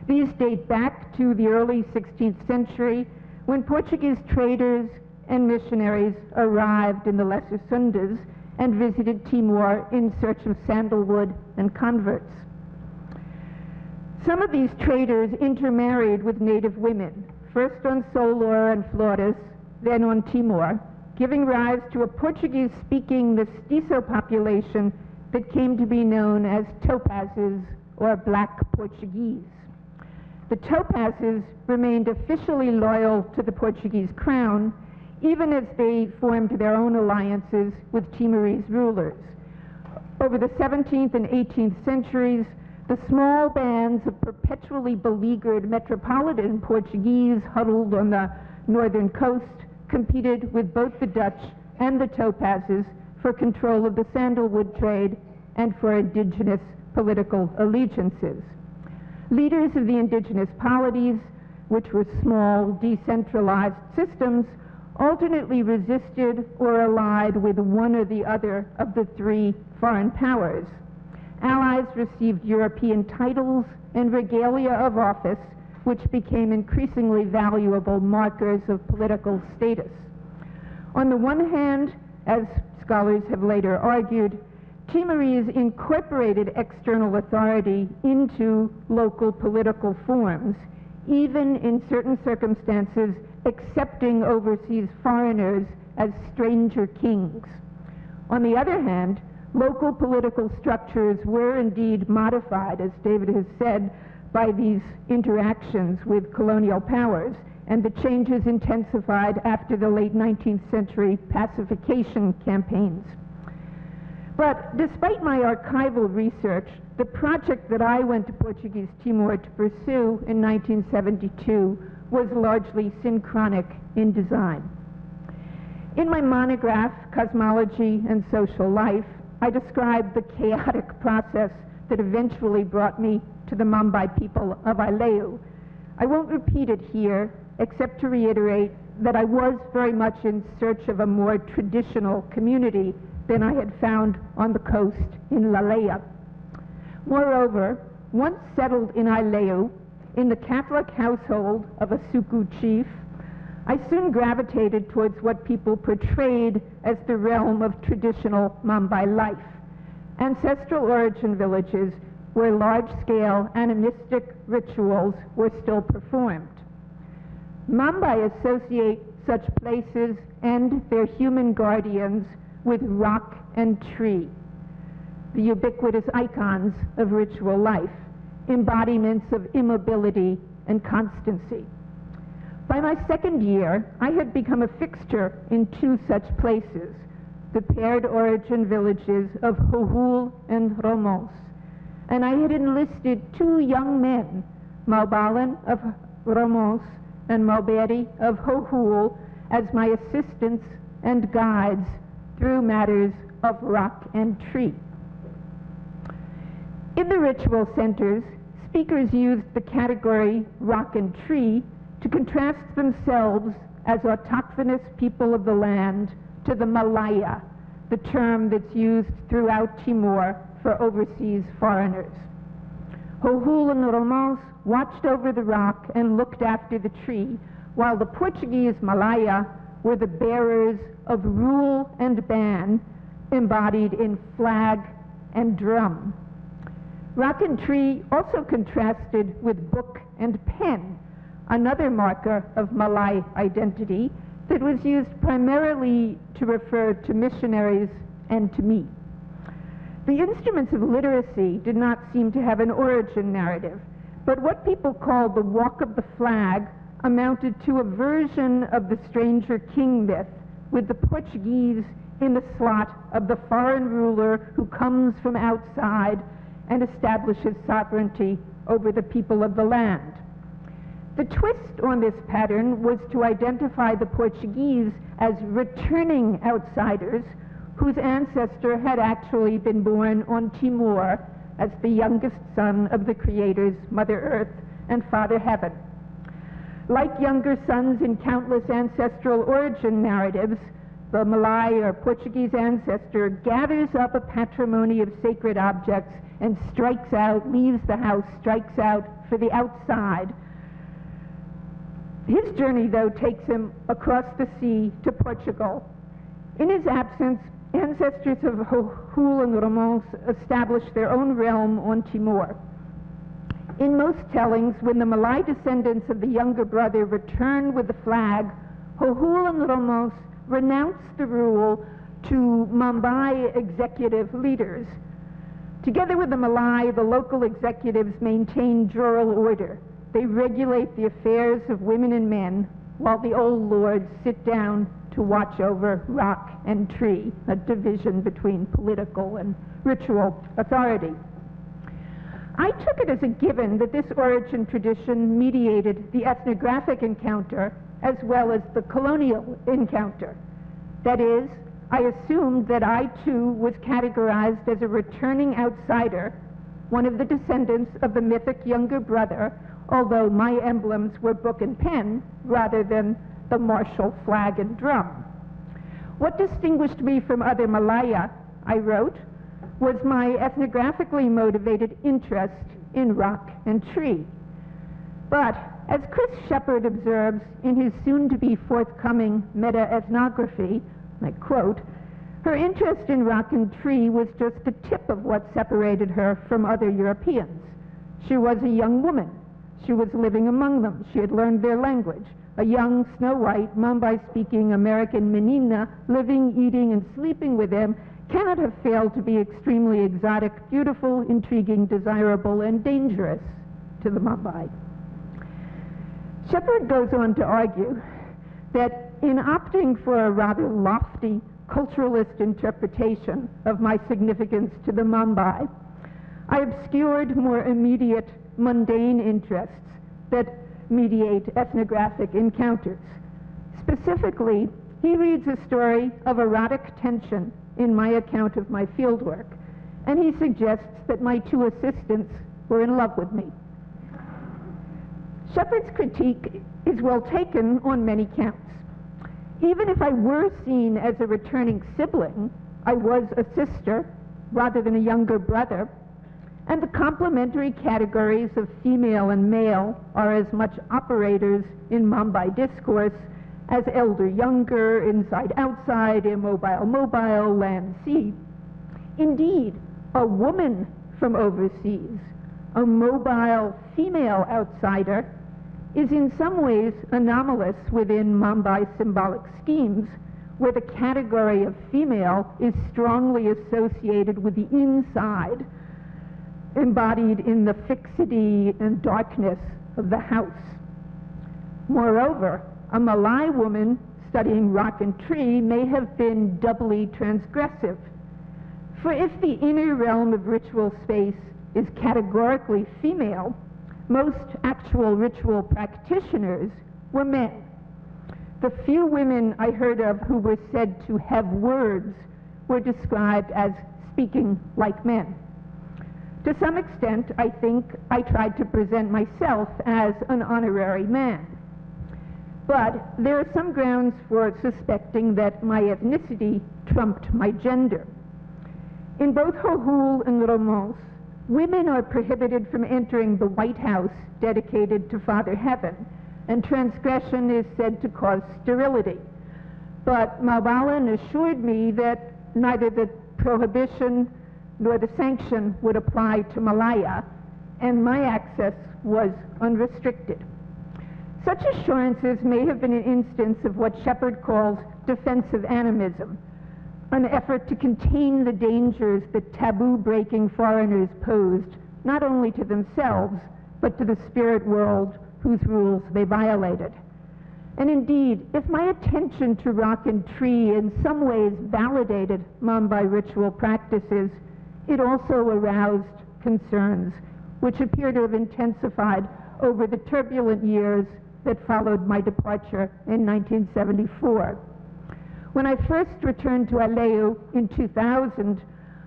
These date back to the early 16th century, when Portuguese traders and missionaries arrived in the Lesser Sundas and visited Timor in search of sandalwood and converts. Some of these traders intermarried with native women, first on Solor and Flores, then on Timor, giving rise to a Portuguese-speaking mestizo population that came to be known as Topazes or Black Portuguese. The Topazes remained officially loyal to the Portuguese crown, even as they formed their own alliances with Timorese rulers. Over the 17th and 18th centuries, the small bands of perpetually beleaguered metropolitan Portuguese huddled on the northern coast competed with both the Dutch and the Topazes for control of the sandalwood trade and for indigenous political allegiances. Leaders of the indigenous polities, which were small, decentralized systems, alternately resisted or allied with one or the other of the three foreign powers. Allies received European titles and regalia of office, which became increasingly valuable markers of political status. On the one hand, as scholars have later argued, Timorese incorporated external authority into local political forms, even in certain circumstances accepting overseas foreigners as stranger kings. On the other hand, Local political structures were indeed modified, as David has said, by these interactions with colonial powers, and the changes intensified after the late 19th century pacification campaigns. But despite my archival research, the project that I went to Portuguese Timor to pursue in 1972 was largely synchronic in design. In my monograph, Cosmology and Social Life, I described the chaotic process that eventually brought me to the Mambai people of Aileu. I won't repeat it here, except to reiterate that I was very much in search of a more traditional community than I had found on the coast in Lalea. Moreover, once settled in Aileu, in the Catholic household of a Suku chief, I soon gravitated towards what people portrayed as the realm of traditional Mambai life, ancestral origin villages where large-scale animistic rituals were still performed. Mambai associate such places and their human guardians with rock and tree, the ubiquitous icons of ritual life, embodiments of immobility and constancy. By my second year, I had become a fixture in two such places, the paired origin villages of Hohul and Romos, and I had enlisted two young men, Maubalan of Romos and Mauberi of Hohul, as my assistants and guides through matters of rock and tree. In the ritual centers, speakers used the category rock and tree to contrast themselves as autochthonous people of the land to the Malaya, the term that's used throughout Timor for overseas foreigners. Hohul and Romos watched over the rock and looked after the tree, while the Portuguese Malaya were the bearers of rule and ban embodied in flag and drum. Rock and tree also contrasted with book and pen, another marker of Malay identity that was used primarily to refer to missionaries and to me. The instruments of literacy did not seem to have an origin narrative, but what people called the walk of the flag amounted to a version of the stranger king myth, with the Portuguese in the slot of the foreign ruler who comes from outside and establishes sovereignty over the people of the land. The twist on this pattern was to identify the Portuguese as returning outsiders whose ancestor had actually been born on Timor as the youngest son of the Creator's Mother Earth and Father Heaven. Like younger sons in countless ancestral origin narratives, the Malay or Portuguese ancestor gathers up a patrimony of sacred objects and strikes out, leaves the house, strikes out for the outside. His journey, though, takes him across the sea to Portugal. In his absence, ancestors of Hohul and Romos established their own realm on Timor. In most tellings, when the Malay descendants of the younger brother return with the flag, Hohul and Romos renounce the rule to Mambai executive leaders. Together with the Malay, the local executives maintain jural order. They regulate the affairs of women and men, while the old lords sit down to watch over rock and tree, a division between political and ritual authority. I took it as a given that this origin tradition mediated the ethnographic encounter as well as the colonial encounter. That is, I assumed that I too was categorized as a returning outsider, one of the descendants of the mythic younger brother, although my emblems were book and pen rather than the martial flag and drum. What distinguished me from other Malaya, I wrote, was my ethnographically motivated interest in rock and tree. But, as Chris Shepard observes in his soon-to-be forthcoming meta-ethnography, I quote, her interest in rock and tree was just the tip of what separated her from other Europeans. She was a young woman. She was living among them. She had learned their language. A young, snow-white, Mambai-speaking American menina living, eating, and sleeping with them, cannot have failed to be extremely exotic, beautiful, intriguing, desirable, and dangerous to the Mambai. Shepard goes on to argue that in opting for a rather lofty culturalist interpretation of my significance to the Mambai, I obscured more immediate, mundane interests that mediate ethnographic encounters. Specifically, he reads a story of erotic tension in my account of my fieldwork, and he suggests that my two assistants were in love with me. Shepard's critique is well taken on many counts. Even if I were seen as a returning sibling, I was a sister rather than a younger brother, and the complementary categories of female and male are as much operators in Mambai discourse as elder-younger, inside-outside, immobile-mobile, land-sea. Indeed, a woman from overseas, a mobile female outsider, is in some ways anomalous within Mambai symbolic schemes, where the category of female is strongly associated with the inside, embodied in the fixity and darkness of the house. Moreover, a Malay woman studying rock and tree may have been doubly transgressive. For if the inner realm of ritual space is categorically female, most actual ritual practitioners were men. The few women I heard of who were said to have words were described as speaking like men. To some extent, I think I tried to present myself as an honorary man. But there are some grounds for suspecting that my ethnicity trumped my gender. In both Hohul and Romance, women are prohibited from entering the White House dedicated to Father Heaven, and transgression is said to cause sterility. But Maubalan assured me that neither the prohibition nor the sanction would apply to Malaya, and my access was unrestricted. Such assurances may have been an instance of what Shepard calls defensive animism, an effort to contain the dangers that taboo-breaking foreigners posed, not only to themselves, but to the spirit world whose rules they violated. And indeed, if my attention to rock and tree in some ways validated Mambai ritual practices, it also aroused concerns, which appear to have intensified over the turbulent years that followed my departure in 1974. When I first returned to Aleu in 2000,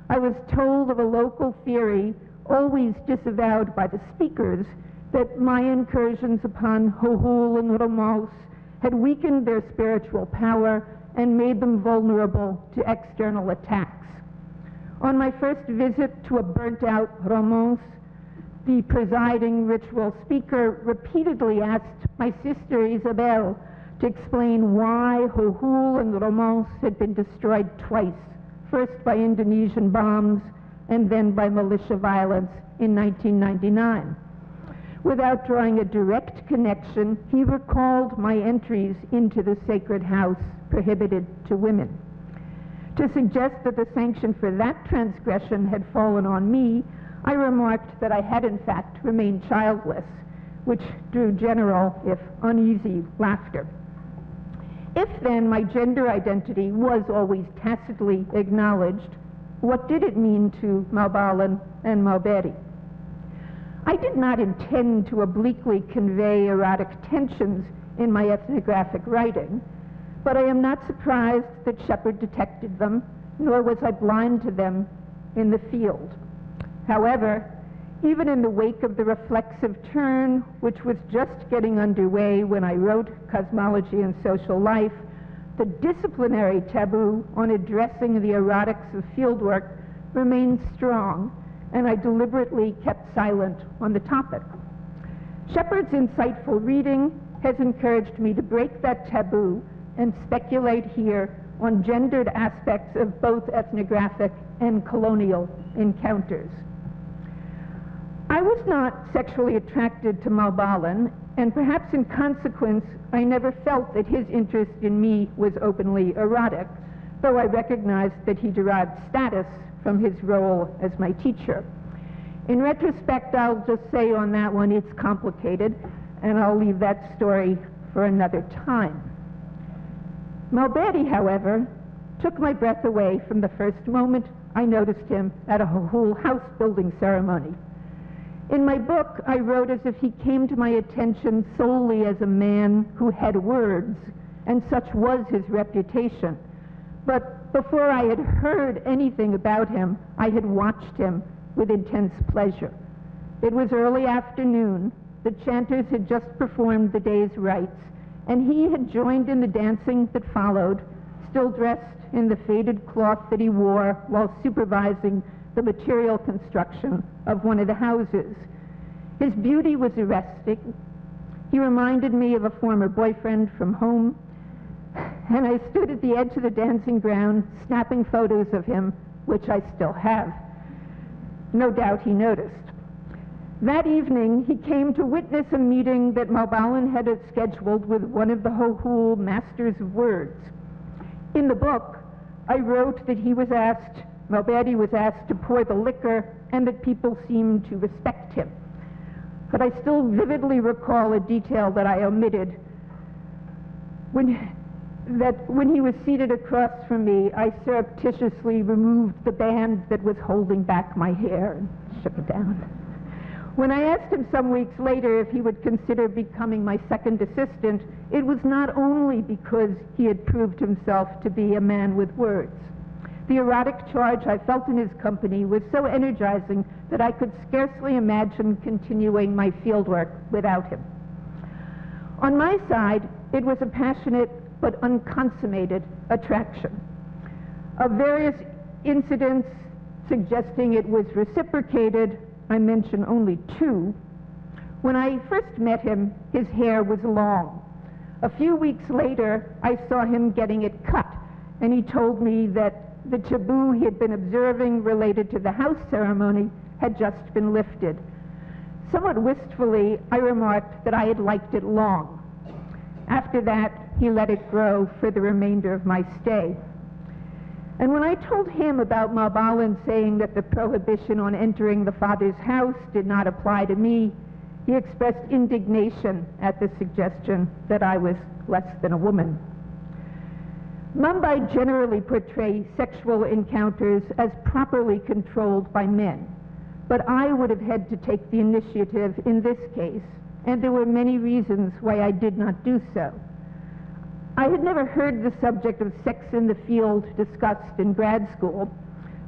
I was told of a local theory, always disavowed by the speakers, that my incursions upon Hohul and Romance had weakened their spiritual power and made them vulnerable to external attacks. On my first visit to a burnt-out Romance, the presiding ritual speaker repeatedly asked my sister Isabel to explain why Hohul and Romance had been destroyed twice, first by Indonesian bombs and then by militia violence in 1999. Without drawing a direct connection, he recalled my entries into the sacred house prohibited to women. To suggest that the sanction for that transgression had fallen on me, I remarked that I had in fact remained childless, which drew general, if uneasy, laughter. If then my gender identity was always tacitly acknowledged, what did it mean to Maubalan and Mauberi? I did not intend to obliquely convey erotic tensions in my ethnographic writing, but I am not surprised that Shepard detected them, nor was I blind to them in the field. However, even in the wake of the reflexive turn, which was just getting underway when I wrote Cosmology and Social Life, the disciplinary taboo on addressing the erotics of fieldwork remained strong, and I deliberately kept silent on the topic. Shepard's insightful reading has encouraged me to break that taboo and speculate here on gendered aspects of both ethnographic and colonial encounters. I was not sexually attracted to Maubalan, and perhaps in consequence, I never felt that his interest in me was openly erotic, though I recognized that he derived status from his role as my teacher. In retrospect, I'll just say on that one, it's complicated, and I'll leave that story for another time. Maubedi, however, took my breath away from the first moment I noticed him at a whole house-building ceremony. In my book, I wrote as if he came to my attention solely as a man who had words, and such was his reputation. But before I had heard anything about him, I had watched him with intense pleasure. It was early afternoon. The chanters had just performed the day's rites, and he had joined in the dancing that followed, still dressed in the faded cloth that he wore while supervising the material construction of one of the houses. His beauty was arresting. He reminded me of a former boyfriend from home, and I stood at the edge of the dancing ground snapping photos of him, which I still have. No doubt he noticed. That evening, he came to witness a meeting that Maubalin had scheduled with one of the Hohul Masters of Words. In the book, I wrote that Maubedi was asked to pour the liquor, and that people seemed to respect him. But I still vividly recall a detail that I omitted. When he was seated across from me, I surreptitiously removed the band that was holding back my hair and shook it down. When I asked him some weeks later if he would consider becoming my second assistant, it was not only because he had proved himself to be a man with words. The erotic charge I felt in his company was so energizing that I could scarcely imagine continuing my fieldwork without him. On my side, it was a passionate but unconsummated attraction. Of various incidents suggesting it was reciprocated, I mention only two. When I first met him, his hair was long. A few weeks later, I saw him getting it cut, and he told me that the taboo he had been observing related to the house ceremony had just been lifted. Somewhat wistfully, I remarked that I had liked it long. After that, he let it grow for the remainder of my stay. And when I told him about Maubalin saying that the prohibition on entering the father's house did not apply to me, he expressed indignation at the suggestion that I was less than a woman. Mumbai generally portray sexual encounters as properly controlled by men, but I would have had to take the initiative in this case, and there were many reasons why I did not do so. I had never heard the subject of sex in the field discussed in grad school,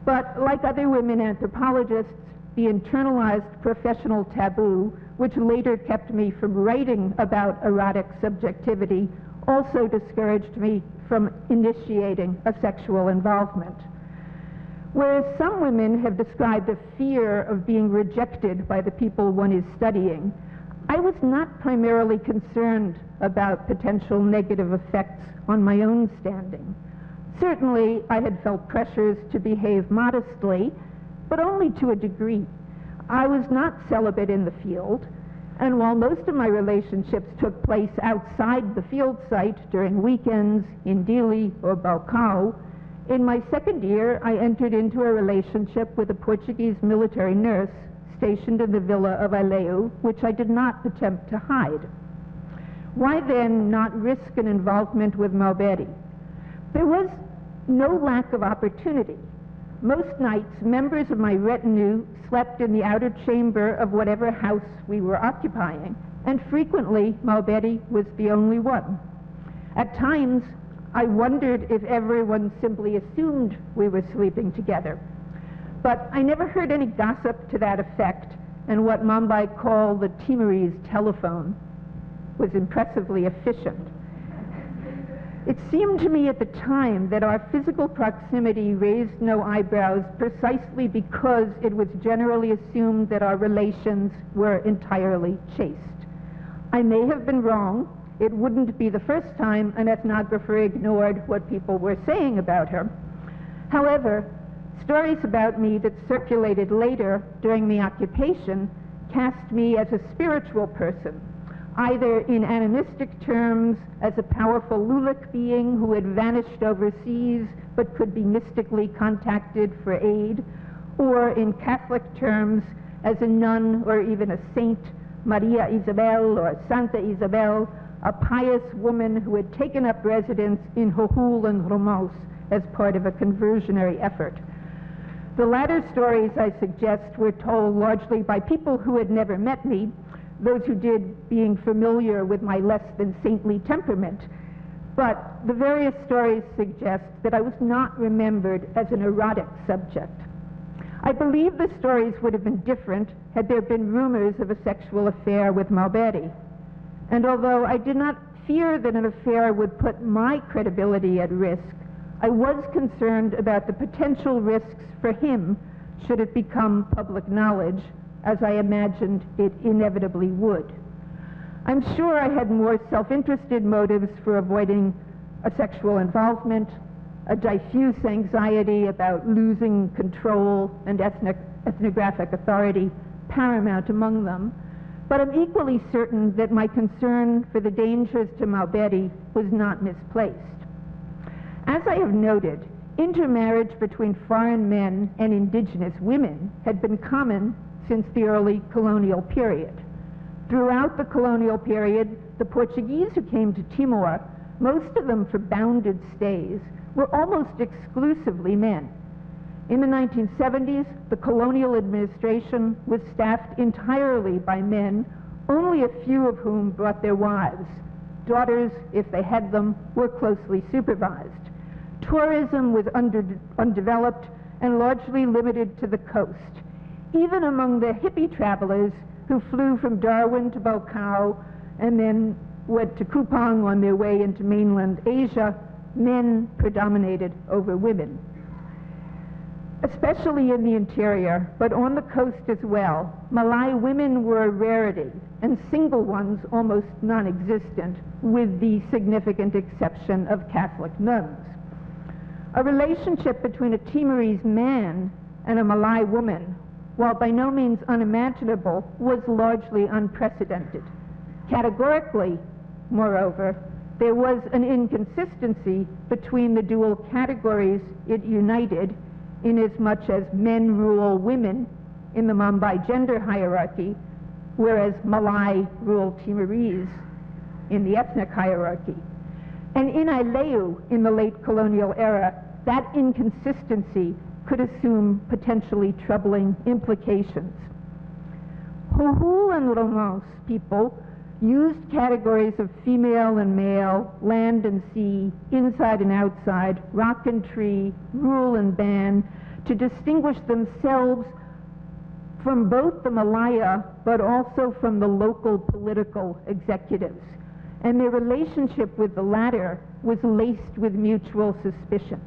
but like other women anthropologists, the internalized professional taboo, which later kept me from writing about erotic subjectivity, also discouraged me from initiating a sexual involvement. Whereas some women have described a fear of being rejected by the people one is studying, I was not primarily concerned about potential negative effects on my own standing. Certainly, I had felt pressures to behave modestly, but only to a degree. I was not celibate in the field, and while most of my relationships took place outside the field site during weekends in Dili or Balcão, in my second year, I entered into a relationship with a Portuguese military nurse stationed in the villa of Aleu, which I did not attempt to hide. Why then not risk an involvement with Maubedi? There was no lack of opportunity. Most nights, members of my retinue slept in the outer chamber of whatever house we were occupying, and frequently Maubedi was the only one. At times, I wondered if everyone simply assumed we were sleeping together. But I never heard any gossip to that effect, and what Mumbai called the Timorese telephone was impressively efficient. It seemed to me at the time that our physical proximity raised no eyebrows precisely because it was generally assumed that our relations were entirely chaste. I may have been wrong. It wouldn't be the first time an ethnographer ignored what people were saying about her. However, stories about me that circulated later during the occupation cast me as a spiritual person, either in animistic terms as a powerful Lulic being who had vanished overseas but could be mystically contacted for aid, or in Catholic terms as a nun or even a saint, Maria Isabel or Santa Isabel, a pious woman who had taken up residence in Hohul and Romos as part of a conversionary effort. The latter stories, I suggest, were told largely by people who had never met me, those who did being familiar with my less than saintly temperament. But the various stories suggest that I was not remembered as an erotic subject. I believe the stories would have been different had there been rumors of a sexual affair with Malberi. And although I did not fear that an affair would put my credibility at risk, I was concerned about the potential risks for him should it become public knowledge, as I imagined it inevitably would. I'm sure I had more self-interested motives for avoiding a sexual involvement, a diffuse anxiety about losing control and ethnographic authority paramount among them, but I'm equally certain that my concern for the dangers to Malberi was not misplaced. As I have noted, intermarriage between foreign men and indigenous women had been common since the early colonial period. Throughout the colonial period, the Portuguese who came to Timor, most of them for bounded stays, were almost exclusively men. In the 1970s, the colonial administration was staffed entirely by men, only a few of whom brought their wives. Daughters, if they had them, were closely supervised. Tourism was undeveloped and largely limited to the coast. Even among the hippie travelers who flew from Darwin to Bokau and then went to Kupang on their way into mainland Asia, men predominated over women. Especially in the interior, but on the coast as well, Malay women were a rarity, and single ones almost non-existent, with the significant exception of Catholic nuns. A relationship between a Timorese man and a Malay woman, while by no means unimaginable, was largely unprecedented. Categorically, moreover, there was an inconsistency between the dual categories it united, inasmuch as men rule women in the Mambai gender hierarchy, whereas Malay rule Timorese in the ethnic hierarchy. And in Aileu, in the late colonial era, that inconsistency could assume potentially troubling implications. Hohul and Romos people used categories of female and male, land and sea, inside and outside, rock and tree, rule and ban, to distinguish themselves from both the Malaya, but also from the local political executives. And their relationship with the latter was laced with mutual suspicion.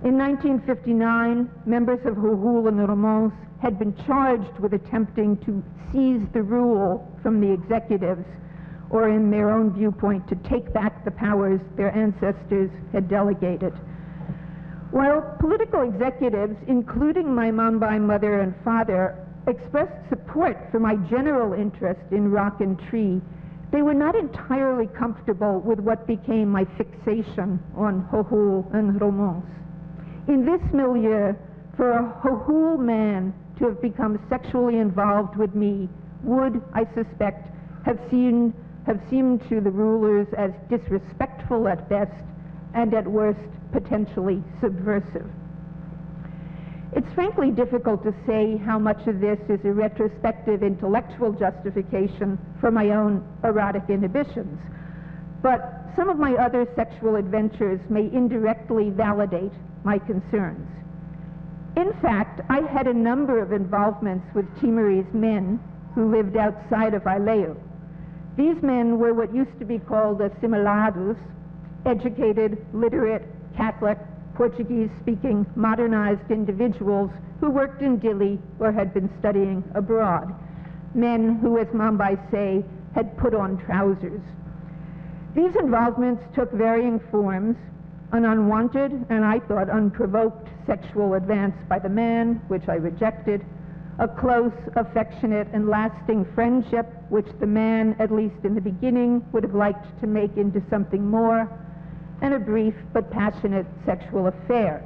In 1959, members of Hohul and Romos had been charged with attempting to seize the rule from the executives, or in their own viewpoint, to take back the powers their ancestors had delegated. While political executives, including my Mambai mother and father, expressed support for my general interest in rock and tree, they were not entirely comfortable with what became my fixation on Hohul and Romos. In this milieu, for a Hohul man to have become sexually involved with me would, I suspect, have seemed to the rulers as disrespectful at best and at worst potentially subversive. It's frankly difficult to say how much of this is a retrospective intellectual justification for my own erotic inhibitions, but some of my other sexual adventures may indirectly validate my concerns. In fact, I had a number of involvements with Timorese men who lived outside of Aileu. These men were what used to be called assimilados, educated, literate, Catholic, Portuguese-speaking, modernized individuals who worked in Dili or had been studying abroad. Men who, as Mambai say, had put on trousers. These involvements took varying forms: an unwanted and, I thought, unprovoked sexual advance by the man, which I rejected, a close, affectionate, and lasting friendship, which the man, at least in the beginning, would have liked to make into something more, and a brief but passionate sexual affair.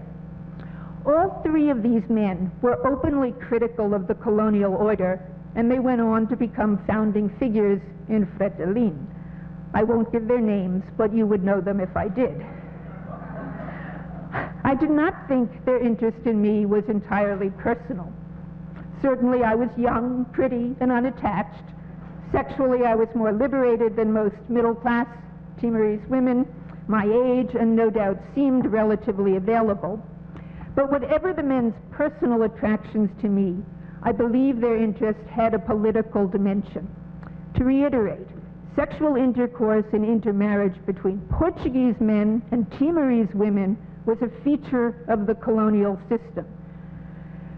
All three of these men were openly critical of the colonial order, and they went on to become founding figures in Fretilin. I won't give their names, but you would know them if I did. I did not think their interest in me was entirely personal. Certainly I was young, pretty, and unattached. Sexually, I was more liberated than most middle-class Timorese women, my age, and no doubt seemed relatively available. But whatever the men's personal attractions to me, I believe their interest had a political dimension. To reiterate, sexual intercourse and intermarriage between Portuguese men and Timorese women was a feature of the colonial system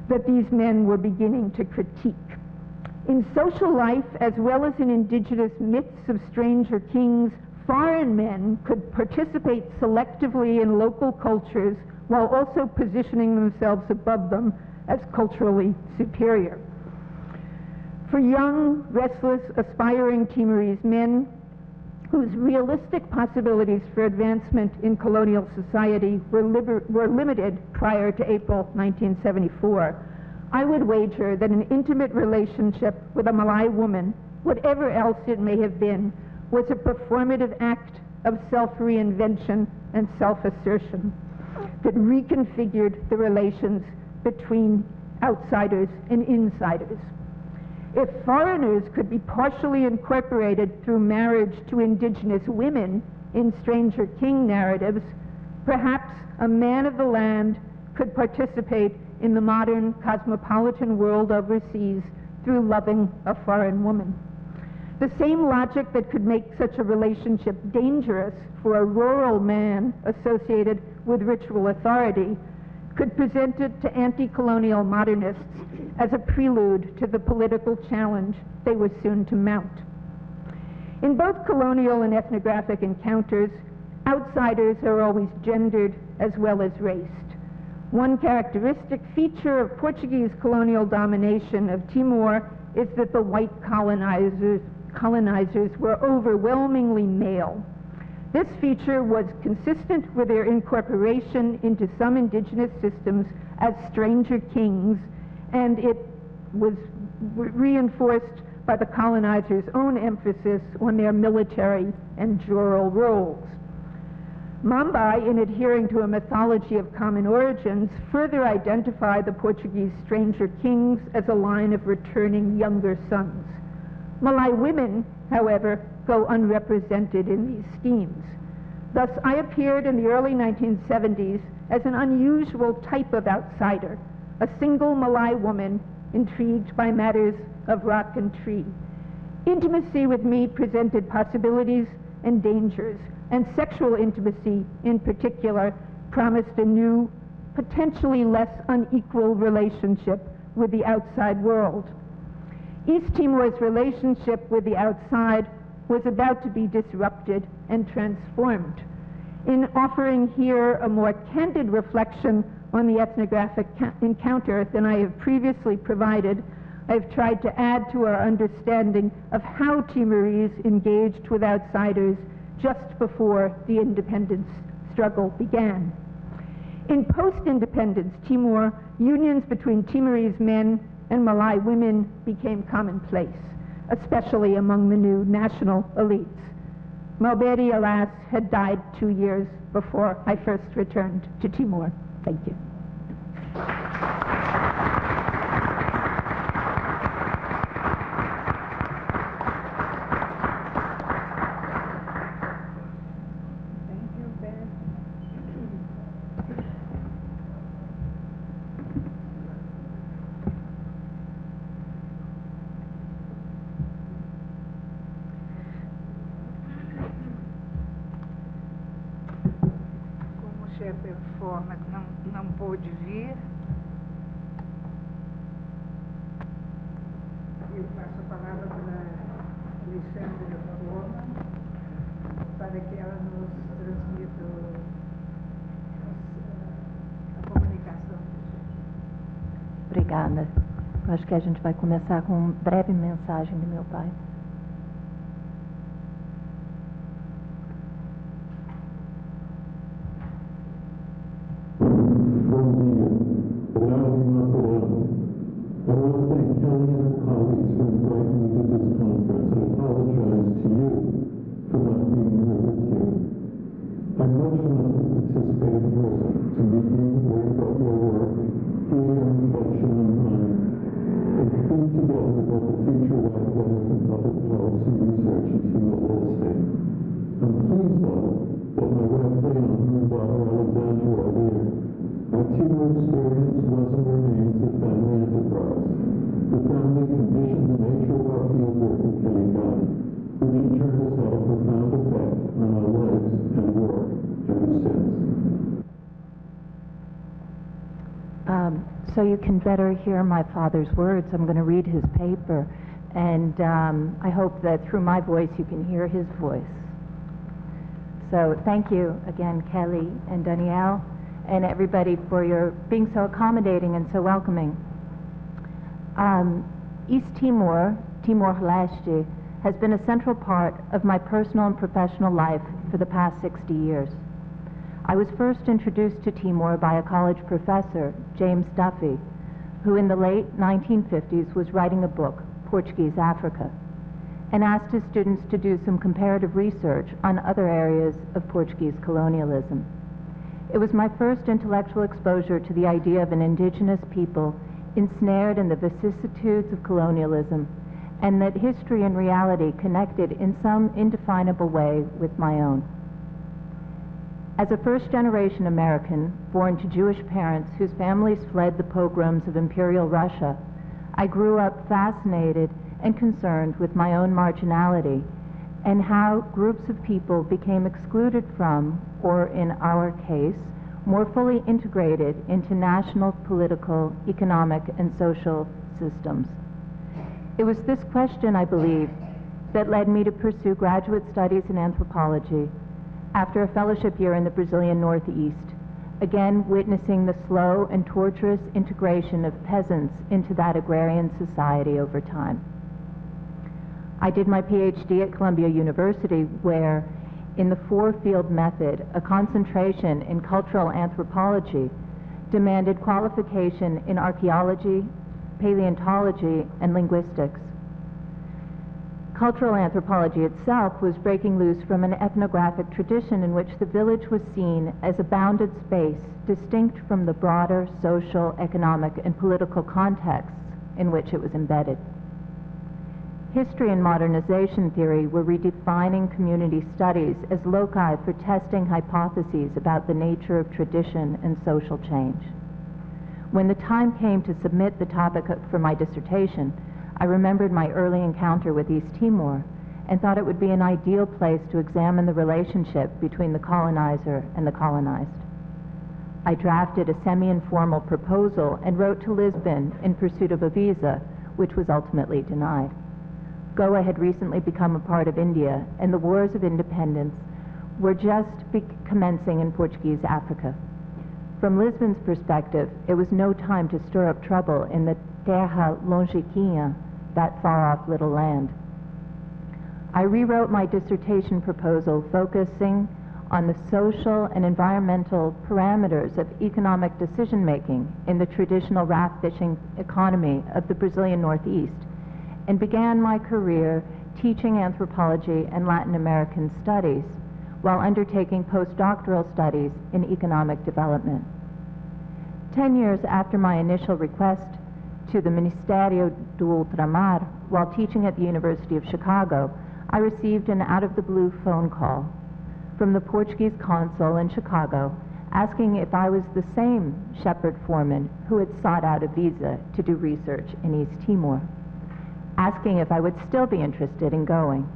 that these men were beginning to critique. In social life, as well as in indigenous myths of stranger kings, foreign men could participate selectively in local cultures while also positioning themselves above them as culturally superior. For young, restless, aspiring Timorese men, whose realistic possibilities for advancement in colonial society were limited prior to April 1974, I would wager that an intimate relationship with a Malay woman, whatever else it may have been, was a performative act of self-reinvention and self-assertion that reconfigured the relations between outsiders and insiders. If foreigners could be partially incorporated through marriage to indigenous women in stranger king narratives, perhaps a man of the land could participate in the modern cosmopolitan world overseas through loving a foreign woman. The same logic that could make such a relationship dangerous for a rural man associated with ritual authority could present it to anti-colonial modernists as a prelude to the political challenge they were soon to mount. In both colonial and ethnographic encounters, outsiders are always gendered as well as raced. One characteristic feature of Portuguese colonial domination of Timor is that the white colonizers were overwhelmingly male. This feature was consistent with their incorporation into some indigenous systems as stranger kings, and it was reinforced by the colonizers' own emphasis on their military and jural roles. Mambai, in adhering to a mythology of common origins, further identified the Portuguese stranger kings as a line of returning younger sons. Malay women, however, go unrepresented in these schemes. Thus, I appeared in the early 1970s as an unusual type of outsider, a single Malay woman intrigued by matters of rock and tree. Intimacy with me presented possibilities and dangers, and sexual intimacy in particular promised a new, potentially less unequal relationship with the outside world. East Timor's relationship with the outside was about to be disrupted and transformed. In offering here a more candid reflection on the ethnographic encounter than I have previously provided, I've tried to add to our understanding of how Timorese engaged with outsiders just before the independence struggle began. In post-independence Timor, unions between Timorese men and Malay women became commonplace, especially among the new national elites. Malberi, alas, had died 2 years before I first returned to Timor. Thank you. Não pôde vir. Eu passo a palavra para a Alexandra Forma para que ela nos transmita a comunicação. Obrigada. Eu acho que a gente vai começar com uma breve mensagem do meu pai. shortly about the future of academic and public policy research in Timor-Leste. I'm pleased, though, that my Wesleyan and daughter Alexandra are there. Our Timor experience was and remains a family enterprise. The family conditioned the nature of our fieldwork in Calicut, which in turn has had a profound effect on our lives and work ever since. So you can better hear my father's words. I'm going to read his paper, and I hope that through my voice you can hear his voice. So thank you again, Kelly and Danielle, and everybody for your being so accommodating and so welcoming. East Timor, Timor-Leste, has been a central part of my personal and professional life for the past 60 years. I was first introduced to Timor by a college professor, James Duffy, who in the late 1950s was writing a book, Portuguese Africa, and asked his students to do some comparative research on other areas of Portuguese colonialism. It was my first intellectual exposure to the idea of an indigenous people ensnared in the vicissitudes of colonialism, and that history and reality connected in some indefinable way with my own. As a first-generation American, born to Jewish parents whose families fled the pogroms of Imperial Russia, I grew up fascinated and concerned with my own marginality and how groups of people became excluded from, or in our case, more fully integrated into national, political, economic, and social systems. It was this question, I believe, that led me to pursue graduate studies in anthropology after a fellowship year in the Brazilian Northeast, again witnessing the slow and torturous integration of peasants into that agrarian society over time. I did my PhD at Columbia University, where, in the four-field method, a concentration in cultural anthropology demanded qualification in archaeology, paleontology, and linguistics. Cultural anthropology itself was breaking loose from an ethnographic tradition in which the village was seen as a bounded space distinct from the broader social, economic, and political contexts in which it was embedded. History and modernization theory were redefining community studies as loci for testing hypotheses about the nature of tradition and social change. When the time came to submit the topic for my dissertation, I remembered my early encounter with East Timor and thought it would be an ideal place to examine the relationship between the colonizer and the colonized. I drafted a semi-informal proposal and wrote to Lisbon in pursuit of a visa, which was ultimately denied. Goa had recently become a part of India, and the wars of independence were just commencing in Portuguese Africa. From Lisbon's perspective, it was no time to stir up trouble in the terra longiquinha, that far-off little land. I rewrote my dissertation proposal focusing on the social and environmental parameters of economic decision-making in the traditional raft fishing economy of the Brazilian Northeast, and began my career teaching anthropology and Latin American studies while undertaking postdoctoral studies in economic development. 10 years after my initial request to the Ministério do Ultramar, while teaching at the University of Chicago, I received an out-of-the-blue phone call from the Portuguese consul in Chicago asking if I was the same shepherd foreman who had sought out a visa to do research in East Timor, asking if I would still be interested in going.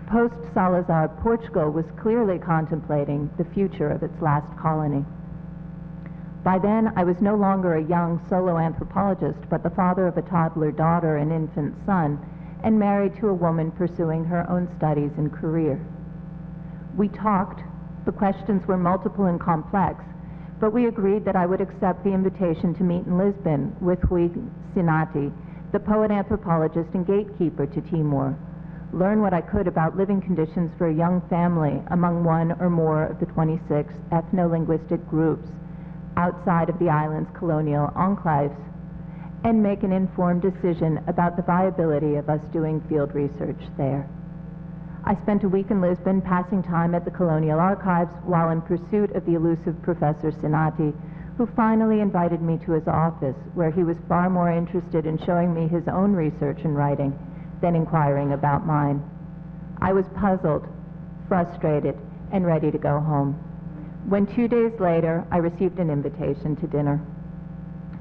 Post-Salazar, Portugal was clearly contemplating the future of its last colony. By then, I was no longer a young solo anthropologist, but the father of a toddler daughter and infant son, and married to a woman pursuing her own studies and career. We talked. The questions were multiple and complex, but we agreed that I would accept the invitation to meet in Lisbon with Rui Sinati, the poet anthropologist and gatekeeper to Timor, learn what I could about living conditions for a young family among one or more of the 26 ethno-linguistic groups outside of the island's colonial enclaves, and make an informed decision about the viability of us doing field research there. I spent a week in Lisbon passing time at the Colonial Archives while in pursuit of the elusive Professor Sinati, who finally invited me to his office, where he was far more interested in showing me his own research and writing than inquiring about mine. I was puzzled, frustrated, and ready to go home, when 2 days later I received an invitation to dinner.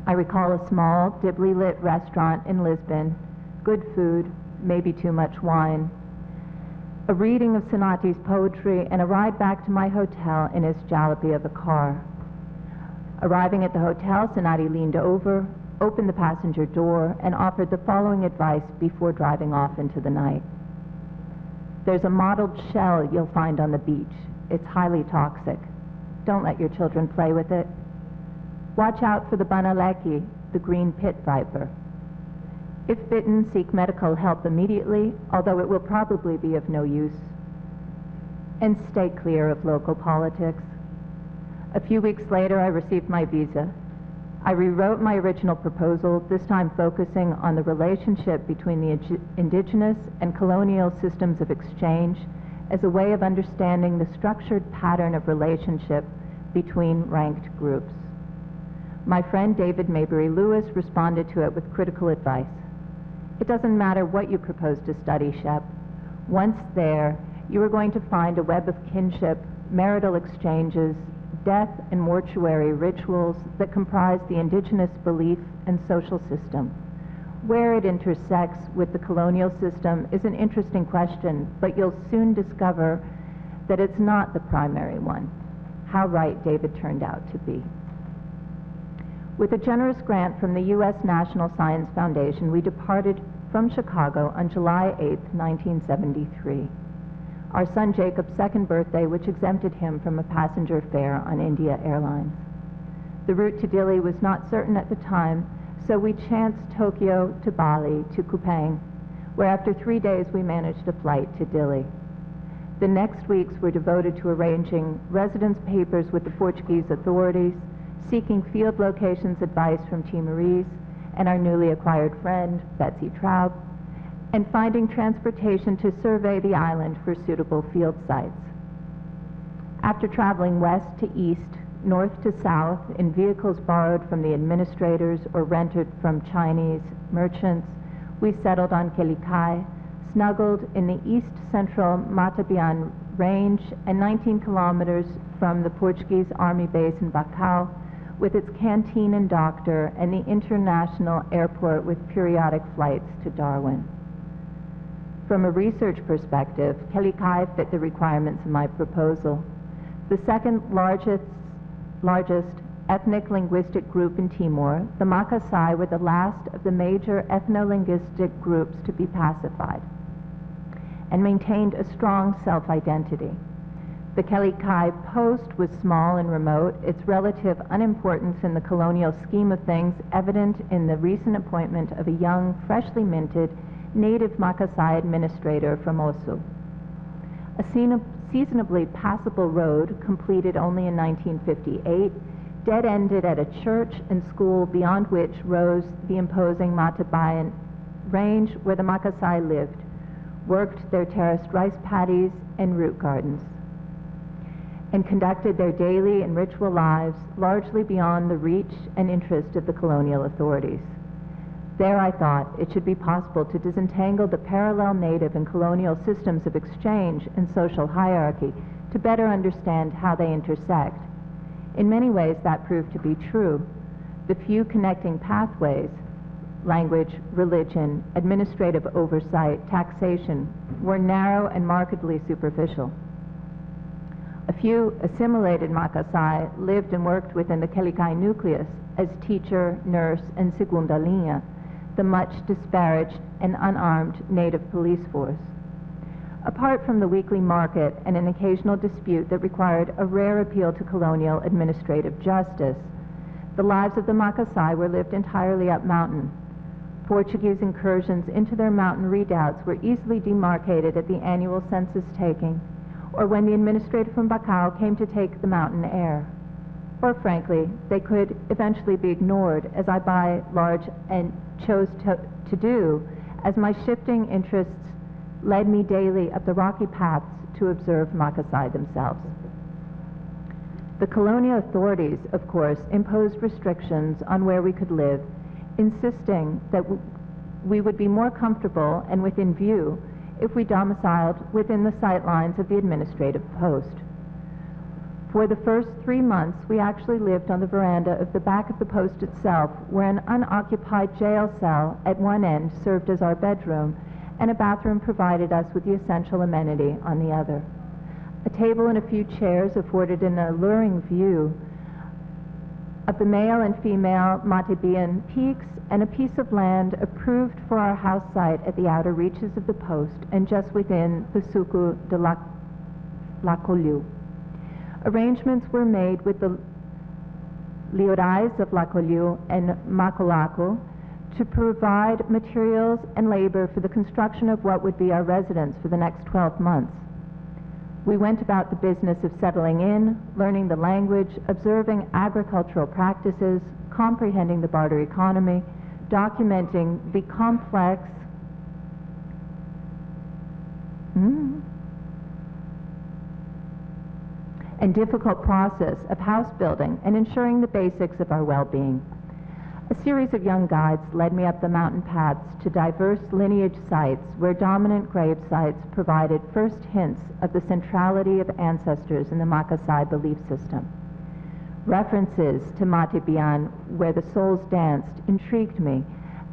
I recall a small, dimly lit restaurant in Lisbon, good food, maybe too much wine, a reading of Sonati's poetry, and a ride back to my hotel in his jalopy of a car. Arriving at the hotel, Sonati leaned over, opened the passenger door, and offered the following advice before driving off into the night. "There's a mottled shell you'll find on the beach. It's highly toxic. Don't let your children play with it. Watch out for the banaleki, the green pit viper. If bitten, seek medical help immediately, although it will probably be of no use. And stay clear of local politics." A few weeks later, I received my visa. I rewrote my original proposal, this time focusing on the relationship between the indigenous and colonial systems of exchange as a way of understanding the structured pattern of relationship between ranked groups. My friend David Maybury Lewis responded to it with critical advice. "It doesn't matter what you propose to study, Shep. Once there, you are going to find a web of kinship, marital exchanges, death and mortuary rituals that comprise the indigenous belief and social system. Where it intersects with the colonial system is an interesting question, but you'll soon discover that it's not the primary one." How right David turned out to be. With a generous grant from the U.S. National Science Foundation, we departed from Chicago on July 8, 1973. Our son Jacob's second birthday, which exempted him from a passenger fare on India Airlines. The route to Dili was not certain at the time, so we chanced Tokyo to Bali to Kupang, where after 3 days we managed a flight to Dili. The next weeks were devoted to arranging residence papers with the Portuguese authorities, seeking field locations advice from Timorese and our newly acquired friend, Betsy Traube, and finding transportation to survey the island for suitable field sites. After traveling west to east, north to south in vehicles borrowed from the administrators or rented from Chinese merchants, we settled on Kelikai, snuggled in the east-central Matabian range and 19 kilometers from the Portuguese Army base in Bacau, with its canteen and doctor and the international airport with periodic flights to Darwin. From a research perspective, Kelikai fit the requirements of my proposal. The second largest ethnic linguistic group in Timor, the Makassae were the last of the major ethno-linguistic groups to be pacified and maintained a strong self-identity. The Kelikai post was small and remote, its relative unimportance in the colonial scheme of things evident in the recent appointment of a young, freshly minted, native Makassae administrator from Osu. A seasonably passable road, completed only in 1958, dead-ended at a church and school beyond which rose the imposing Matabian range where the Makassae lived, worked their terraced rice paddies and root gardens, and conducted their daily and ritual lives largely beyond the reach and interest of the colonial authorities. There I thought it should be possible to disentangle the parallel native and colonial systems of exchange and social hierarchy to better understand how they intersect. In many ways that proved to be true. The few connecting pathways, language, religion, administrative oversight, taxation, were narrow and markedly superficial. A few assimilated Makassae lived and worked within the Kelikai nucleus as teacher, nurse, and segunda linha, the much disparaged and unarmed native police force. Apart from the weekly market and an occasional dispute that required a rare appeal to colonial administrative justice, the lives of the Makassae were lived entirely up mountain. Portuguese incursions into their mountain redoubts were easily demarcated at the annual census taking, or when the administrator from Bacau came to take the mountain air. Or frankly, they could eventually be ignored, as I by large and chose to do, as my shifting interests led me daily up the rocky paths to observe Makassae themselves. The colonial authorities, of course, imposed restrictions on where we could live, insisting that we would be more comfortable and within view if we domiciled within the sightlines of the administrative post. For the first 3 months, we actually lived on the veranda of the back of the post itself, where an unoccupied jail cell at one end served as our bedroom, and a bathroom provided us with the essential amenity on the other. A table and a few chairs afforded an alluring view of the male and female Matabean peaks and a piece of land approved for our house site at the outer reaches of the post and just within the Suku de Lakoliu. Arrangements were made with the Leorais of Lakoliu and Makolaku to provide materials and labor for the construction of what would be our residence for the next 12 months. We went about the business of settling in, learning the language, observing agricultural practices, comprehending the barter economy, documenting the complex and difficult process of house building and ensuring the basics of our well-being. A series of young guides led me up the mountain paths to diverse lineage sites where dominant grave sites provided first hints of the centrality of ancestors in the Makassae belief system. References to Matabean, where the souls danced, intrigued me,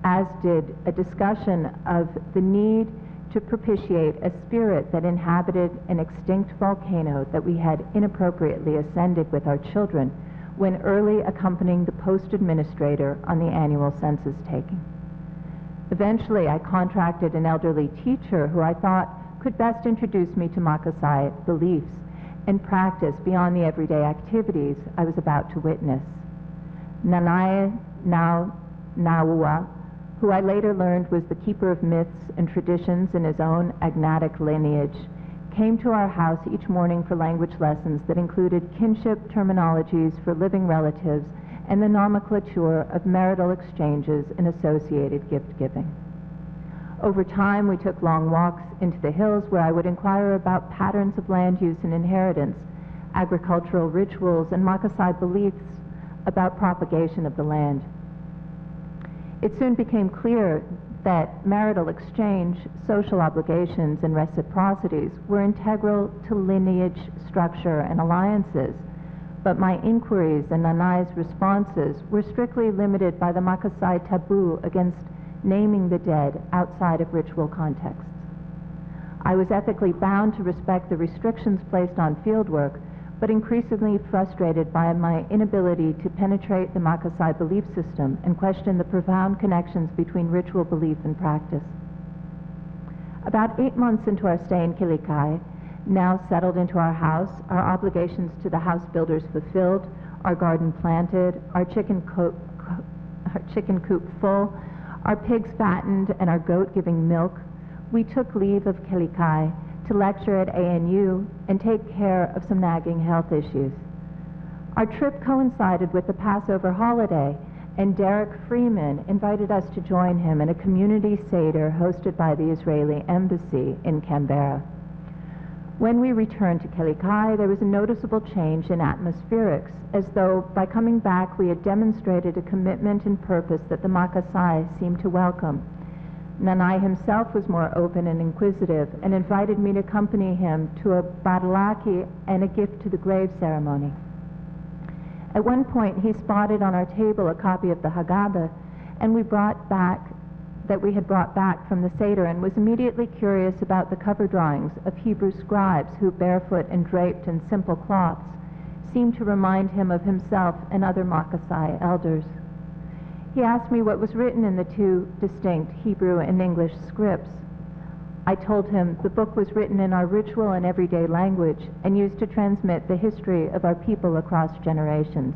as did a discussion of the need to propitiate a spirit that inhabited an extinct volcano that we had inappropriately ascended with our children when early accompanying the post administrator on the annual census taking. Eventually, I contracted an elderly teacher who I thought could best introduce me to Makassae beliefs and practice beyond the everyday activities I was about to witness. Nanai Naua, who I later learned was the keeper of myths and traditions in his own agnatic lineage, came to our house each morning for language lessons that included kinship terminologies for living relatives and the nomenclature of marital exchanges and associated gift-giving. Over time, we took long walks into the hills where I would inquire about patterns of land use and inheritance, agricultural rituals, and Makassae beliefs about propagation of the land. It soon became clear that marital exchange, social obligations, and reciprocities were integral to lineage structure and alliances, but my inquiries and Nanai's responses were strictly limited by the Makassae taboo against naming the dead outside of ritual contexts. I was ethically bound to respect the restrictions placed on fieldwork, but increasingly frustrated by my inability to penetrate the Makassae belief system and question the profound connections between ritual belief and practice. About 8 months into our stay in Kilikai, now settled into our house, our obligations to the house builders fulfilled, our garden planted, our chicken coop full, our pigs fattened, and our goat giving milk, we took leave of Kilikai to lecture at ANU and take care of some nagging health issues. Our trip coincided with the Passover holiday, and Derek Freeman invited us to join him in a community seder hosted by the Israeli Embassy in Canberra. When we returned to Kilikai, there was a noticeable change in atmospherics, as though by coming back we had demonstrated a commitment and purpose that the Makassae seemed to welcome. Nanai himself was more open and inquisitive and invited me to accompany him to a badalaki and a gift to the grave ceremony. At one point, he spotted on our table a copy of the Haggadah and we had brought back from the Seder, and was immediately curious about the cover drawings of Hebrew scribes who, barefoot and draped in simple cloths, seemed to remind him of himself and other Makassae elders. He asked me what was written in the two distinct Hebrew and English scripts. I told him the book was written in our ritual and everyday language and used to transmit the history of our people across generations.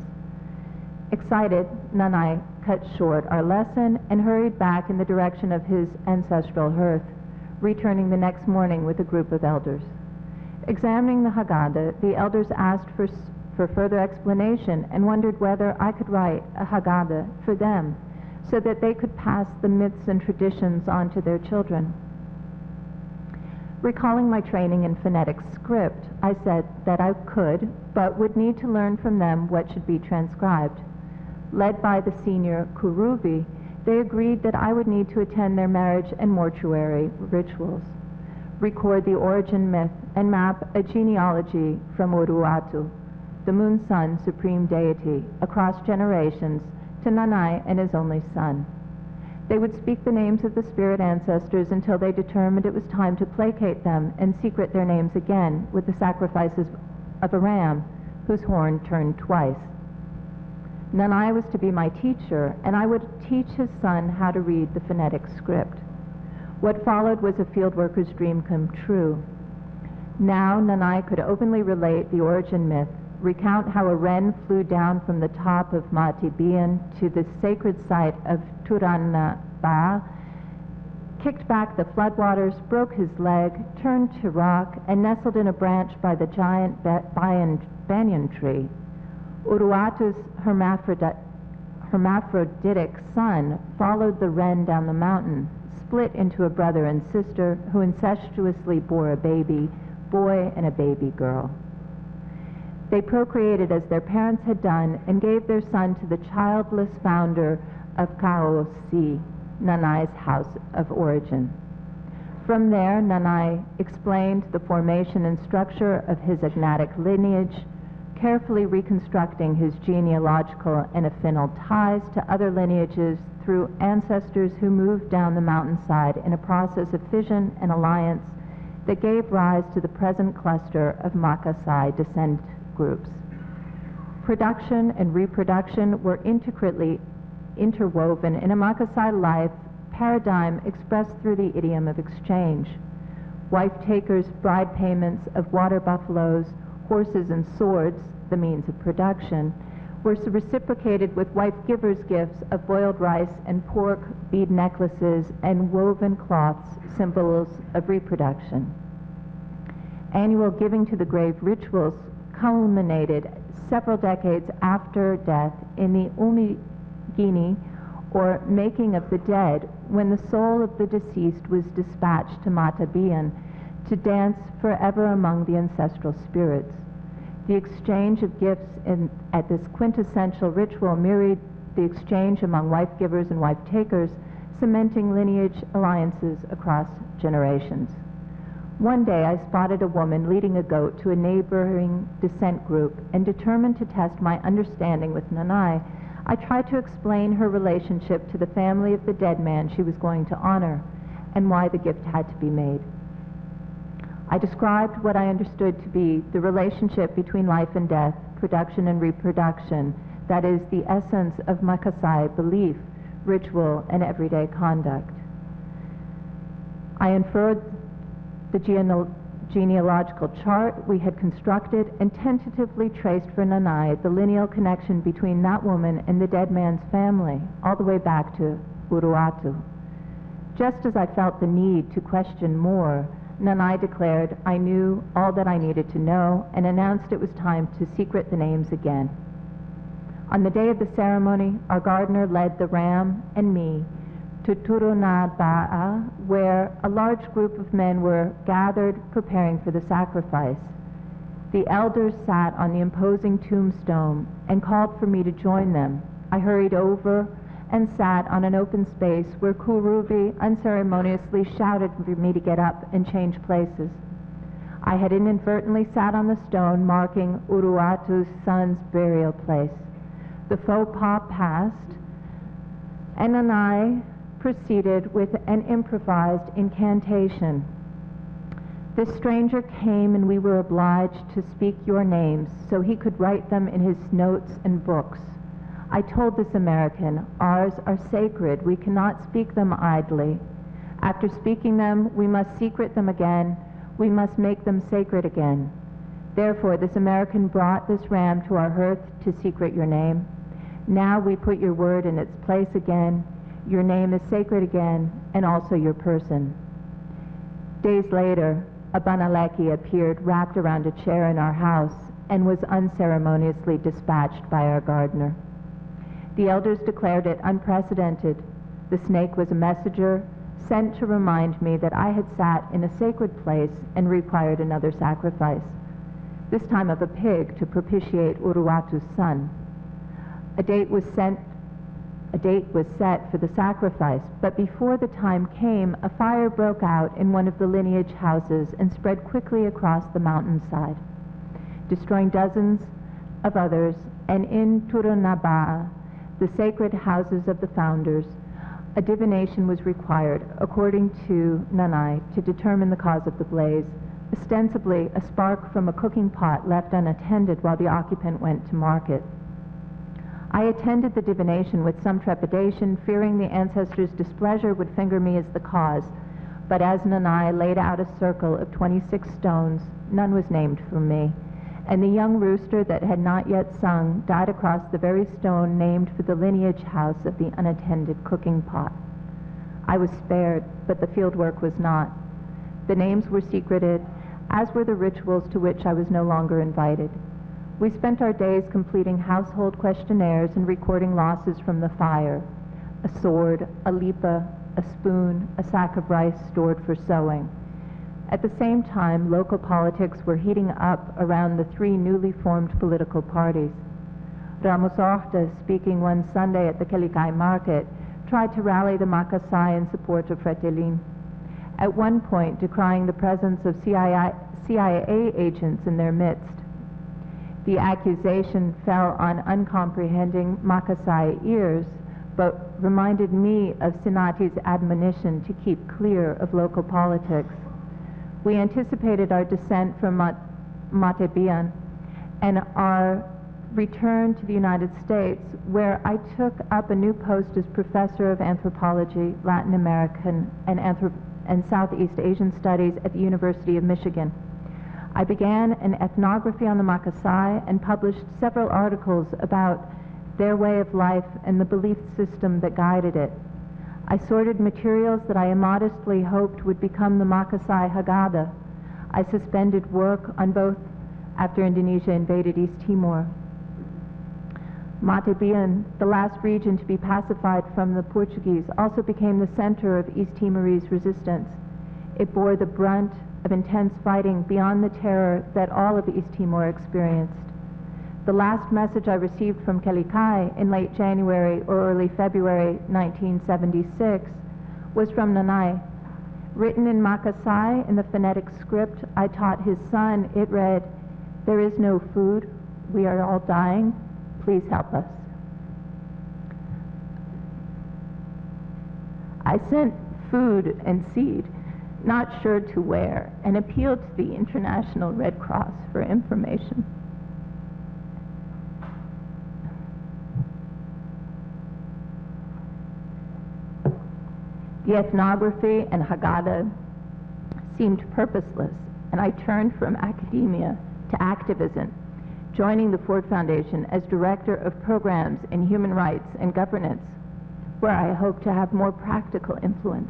Excited, Nanai cut short our lesson and hurried back in the direction of his ancestral hearth, returning the next morning with a group of elders. Examining the Haggadah, the elders asked for further explanation and wondered whether I could write a Haggadah for them so that they could pass the myths and traditions on to their children. Recalling my training in phonetic script, I said that I could, but would need to learn from them what should be transcribed. Led by the senior Kuruvi, they agreed that I would need to attend their marriage and mortuary rituals, record the origin myth, and map a genealogy from Uruatu, the moon sun supreme deity, across generations to Nanai and his only son. They would speak the names of the spirit ancestors until they determined it was time to placate them and secret their names again with the sacrifices of a ram whose horn turned twice. Nanai was to be my teacher, and I would teach his son how to read the phonetic script. What followed was a field worker's dream come true. Now Nanai could openly relate the origin myth, recount how a wren flew down from the top of Matibian to the sacred site of Turanaba, kicked back the floodwaters, broke his leg, turned to rock, and nestled in a branch by the giant banyan tree. Uruatu's hermaphroditic son followed the wren down the mountain, split into a brother and sister who incestuously bore a baby boy and a baby girl. They procreated as their parents had done and gave their son to the childless founder of Kaosi, Nanai's house of origin. From there, Nanai explained the formation and structure of his agnatic lineage, carefully reconstructing his genealogical and affinal ties to other lineages through ancestors who moved down the mountainside in a process of fission and alliance that gave rise to the present cluster of Makassae descent groups. Production and reproduction were intricately interwoven in a Makassae life paradigm expressed through the idiom of exchange. Wife-takers' bride payments of water buffaloes, horses, and swords, the means of production, were reciprocated with wife-givers' gifts of boiled rice and pork, bead necklaces, and woven cloths, symbols of reproduction. Annual giving to the grave rituals culminated several decades after death in the Umigini, or making of the dead, when the soul of the deceased was dispatched to Matabian to dance forever among the ancestral spirits. The exchange of gifts at this quintessential ritual mirrored the exchange among wife-givers and wife-takers, cementing lineage alliances across generations. One day I spotted a woman leading a goat to a neighboring descent group, and determined to test my understanding with Nanai, I tried to explain her relationship to the family of the dead man she was going to honor, and why the gift had to be made. I described what I understood to be the relationship between life and death, production and reproduction, that is, the essence of Makassae belief, ritual, and everyday conduct. I inferred the genealogical chart we had constructed and tentatively traced for Nanai the lineal connection between that woman and the dead man's family, all the way back to Uruatu. Just as I felt the need to question more, Nanai declared I knew all that I needed to know and announced it was time to secret the names again. On the day of the ceremony, our gardener led the ram and me to Turunaba'a, where a large group of men were gathered preparing for the sacrifice. The elders sat on the imposing tombstone and called for me to join them. I hurried over and sat on an open space where Kuruvi unceremoniously shouted for me to get up and change places. I had inadvertently sat on the stone marking Uruatu's son's burial place. The faux pas passed, and Nanai proceeded with an improvised incantation. This stranger came, and we were obliged to speak your names so he could write them in his notes and books. I told this American, ours are sacred. We cannot speak them idly. After speaking them, we must secret them again. We must make them sacred again. Therefore, this American brought this ram to our hearth to secret your name. Now we put your word in its place again. Your name is sacred again, and also your person. Days later, a Banaleki appeared wrapped around a chair in our house and was unceremoniously dispatched by our gardener. The elders declared it unprecedented. The snake was a messenger, sent to remind me that I had sat in a sacred place and required another sacrifice, this time of a pig to propitiate Uruwatu's son. A date was set for the sacrifice, but before the time came, a fire broke out in one of the lineage houses and spread quickly across the mountainside, destroying dozens of others, and in Turunaba, the sacred houses of the founders, a divination was required, according to Nanai, to determine the cause of the blaze, ostensibly a spark from a cooking pot left unattended while the occupant went to market. I attended the divination with some trepidation, fearing the ancestors' displeasure would finger me as the cause, but as Nanai laid out a circle of 26 stones, none was named for me, and the young rooster that had not yet sung died across the very stone named for the lineage house of the unattended cooking pot. I was spared, but the fieldwork was not. The names were secreted, as were the rituals to which I was no longer invited. We spent our days completing household questionnaires and recording losses from the fire: a sword, a lipa, a spoon, a sack of rice stored for sowing. At the same time, local politics were heating up around the three newly formed political parties. Ramos Horta, speaking one Sunday at the Kelikai market, tried to rally the Makassae in support of Fretilin, at one point decrying the presence of CIA agents in their midst. The accusation fell on uncomprehending Makassae ears, but reminded me of Sinati's admonition to keep clear of local politics. We anticipated our descent from Matebian and our return to the United States, where I took up a new post as professor of anthropology, Latin American, and Southeast Asian studies at the University of Michigan. I began an ethnography on the Makassae and published several articles about their way of life and the belief system that guided it. I sorted materials that I immodestly hoped would become the Makassae Haggadah. I suspended work on both after Indonesia invaded East Timor. Matebian, the last region to be pacified from the Portuguese, also became the center of East Timorese resistance. It bore the brunt of intense fighting beyond the terror that all of East Timor experienced. The last message I received from Kelikai in late January or early February 1976 was from Nanai. Written in Makassae in the phonetic script I taught his son, it read, "There is no food. We are all dying. Please help us." I sent food and seed, not sure to where, and appealed to the International Red Cross for information. The ethnography and Haggadah seemed purposeless, and I turned from academia to activism, joining the Ford Foundation as Director of Programs in Human Rights and Governance, where I hope to have more practical influence.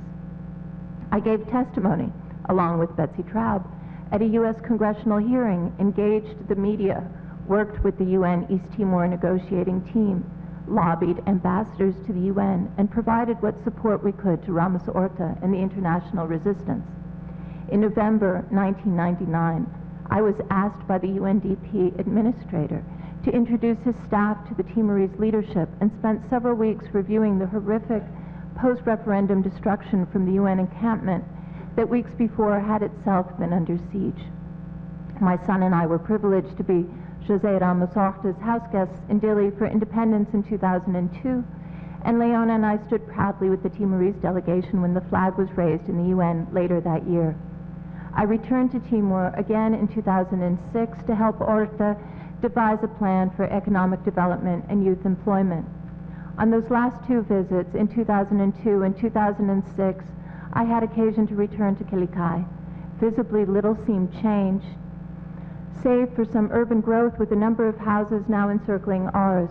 I gave testimony, along with Betsy Traube, at a U.S. congressional hearing, engaged the media, worked with the UN East Timor negotiating team, lobbied ambassadors to the UN, and provided what support we could to Ramos Horta and the international resistance. In November 1999, I was asked by the UNDP administrator to introduce his staff to the Timorese leadership and spent several weeks reviewing the horrific post-referendum destruction from the UN encampment that weeks before had itself been under siege. My son and I were privileged to be José Ramos Horta's house guests in Dili for independence in 2002, and Leona and I stood proudly with the Timorese delegation when the flag was raised in the UN later that year. I returned to Timor again in 2006 to help Horta devise a plan for economic development and youth employment. On those last two visits, in 2002 and 2006, I had occasion to return to Kelikai. Visibly little seemed changed, save for some urban growth with a number of houses now encircling ours.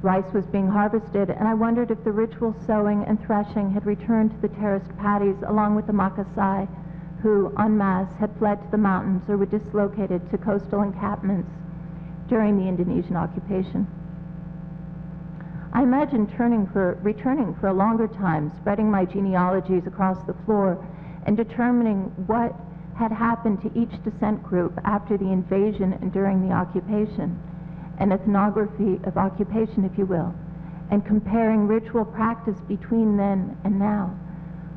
Rice was being harvested, and I wondered if the ritual sowing and threshing had returned to the terraced paddies along with the Makassae, who, en masse, had fled to the mountains or were dislocated to coastal encampments during the Indonesian occupation. I imagined returning for a longer time, spreading my genealogies across the floor, and determining what had happened to each descent group after the invasion and during the occupation, an ethnography of occupation, if you will, and comparing ritual practice between then and now.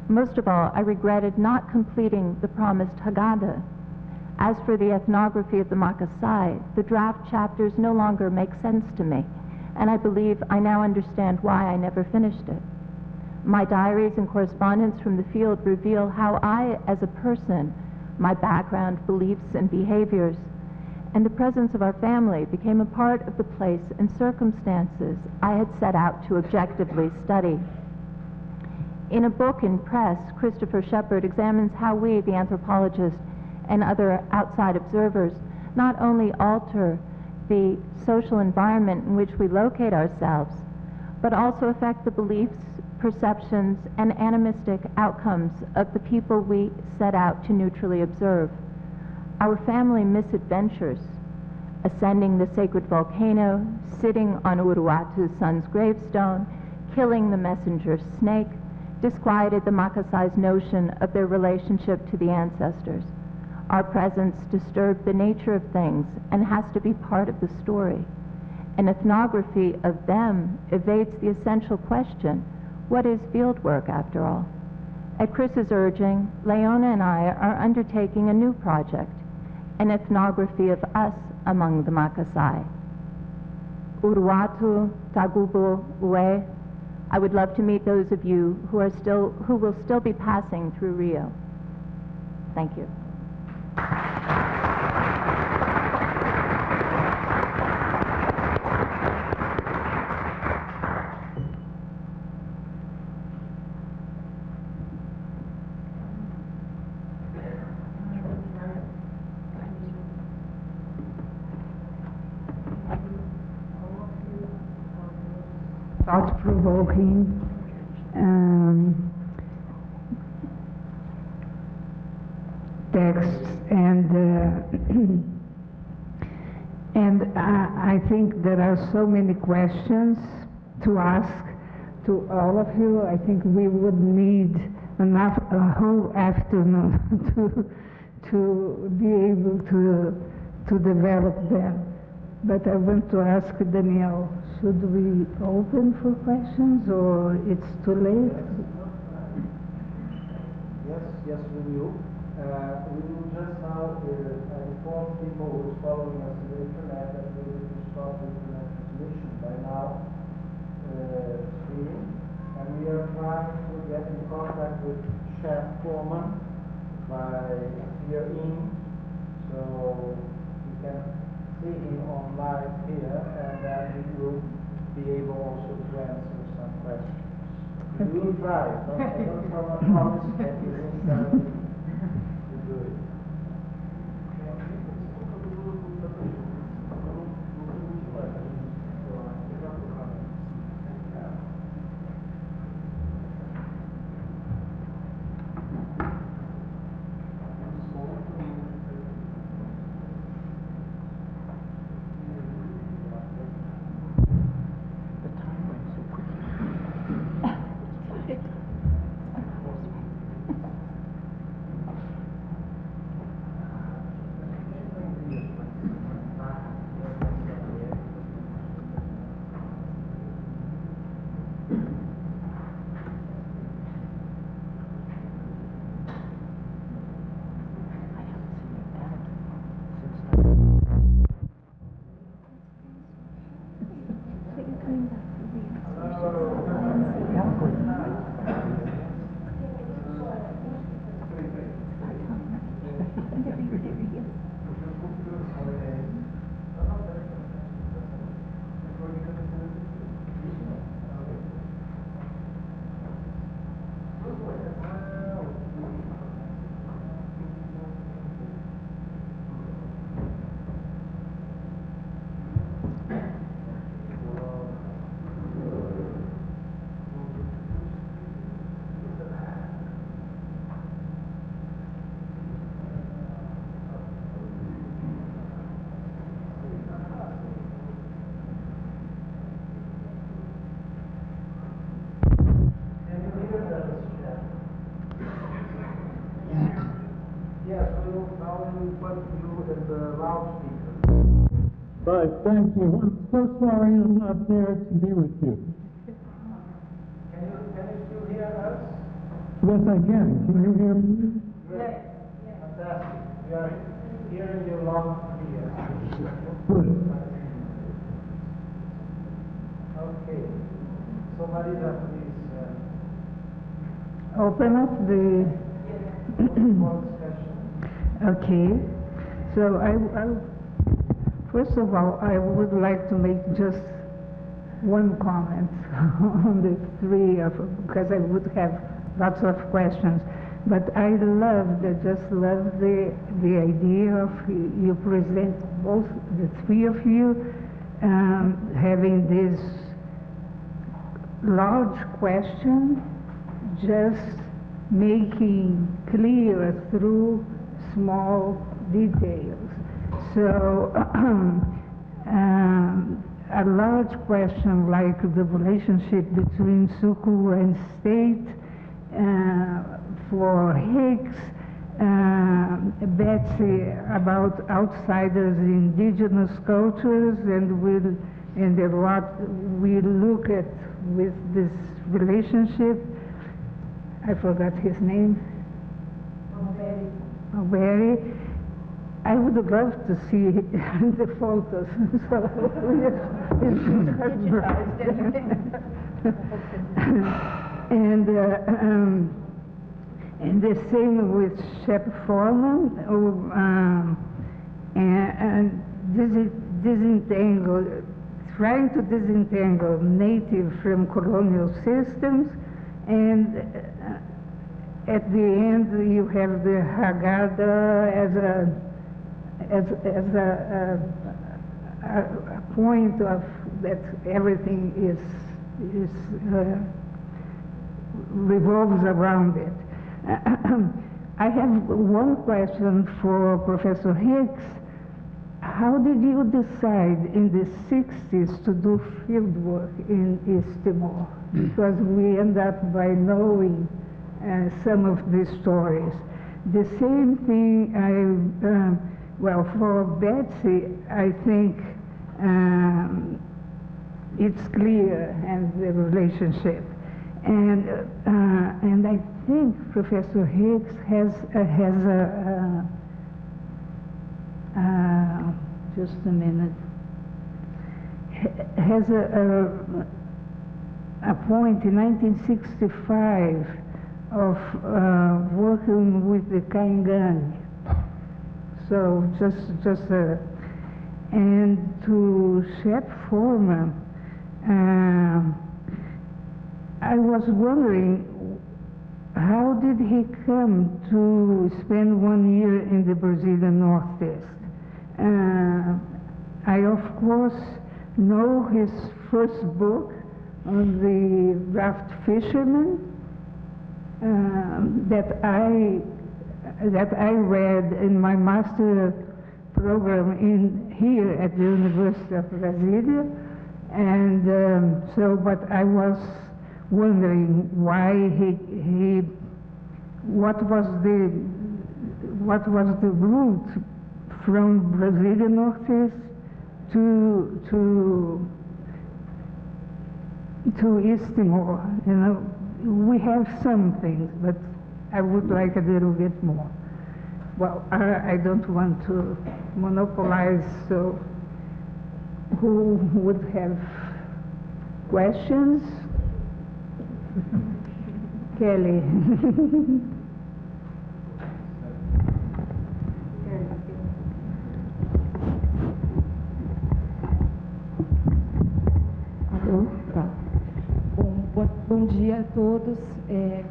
Most of all, I regretted not completing the promised Haggadah. As for the ethnography of the Makassae, the draft chapters no longer make sense to me, and I believe I now understand why I never finished it. My diaries and correspondence from the field reveal how I, as a person, my background, beliefs, and behaviors, and the presence of our family became a part of the place and circumstances I had set out to objectively study. In a book in press, Christopher Shepard examines how we, the anthropologists, and other outside observers, not only alter the social environment in which we locate ourselves, but also affect the beliefs, perceptions, and animistic outcomes of the people we set out to neutrally observe. Our family misadventures, ascending the sacred volcano, sitting on Uruatu's son's gravestone, killing the messenger snake, disquieted the Makassae's notion of their relationship to the ancestors. Our presence disturbed the nature of things and has to be part of the story. An ethnography of them evades the essential question, what is field work after all? At Chris's urging, Leona and I are undertaking a new project, an ethnography of us among the Makassae. Uruatu, Tagubo, Ue. I would love to meet those of you who will still be passing through Rio. Thank you. Thought-provoking texts, and I think there are so many questions to ask to all of you. I think we would need a whole afternoon to be able to develop them. But I want to ask Danielle, should we open for questions or it's too late? Yes, we will. We will just now inform people who are following us on the internet that we will stop the internet transmission by now, streaming, and we are trying to get in contact with Chef Foreman by here in, so we can see him on live here, and then we will be able also to answer some questions. We will try. I don't promise that we will do it. Now we put you in the loudspeaker. Right, thank you. I'm so sorry I'm not there to be with you. Can you still hear us? Yes, I can. Can you hear me? Yes. Fantastic. We are hearing you loud and clear. Good. Okay. So Marisa, please. Open up the... Okay. So first of all, I would like to make just one comment on the three of, because I would have lots of questions. But I just love the idea of you present both the three of you having this large question, just making clear through small details. So a large question like the relationship between suku and state for Hicks, Betsy about outsiders, indigenous cultures, and a lot we look at with this relationship. I forgot his name. Barry. I would love to see the photos. And the same with Shep Foreman, and trying to disentangle native from colonial systems, and at the end you have the Haggadah as a point of that everything revolves around it. I have one question for Professor Hicks. How did you decide in the 60s to do field work in East Timor? Because we end up by knowing some of these stories. The same thing, well, for Betsy, I think it's clear, and the relationship. And I think Professor Hicks has just a minute, has a point in 1965 of working with the Kaingang. So and to Shep Foreman, I was wondering, how did he come to spend 1 year in the Brazilian Northeast? I, of course, know his first book on the raft fishermen that I read in my master program here at the University of Brasilia, and but I was wondering why what was the route from Brazilian Northeast to East Timor. You know, we have some things, but I would like a little bit more. Well, I don't want to monopolize, so who would have questions? Kelly. Alô? Tá. Bom dia a todos.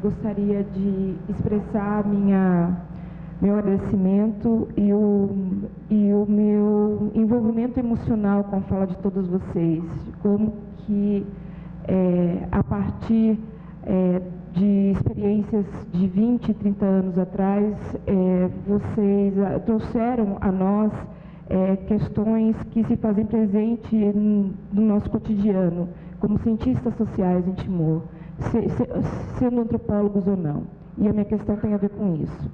Gostaria de expressar meu agradecimento e o meu envolvimento emocional com a fala de todos vocês. Como que, a partir de experiências de 20, 30 anos atrás, vocês trouxeram a nós questões que se fazem presente no nosso cotidiano, como cientistas sociais em Timor, sendo antropólogos ou não. E a minha questão tem a ver com isso.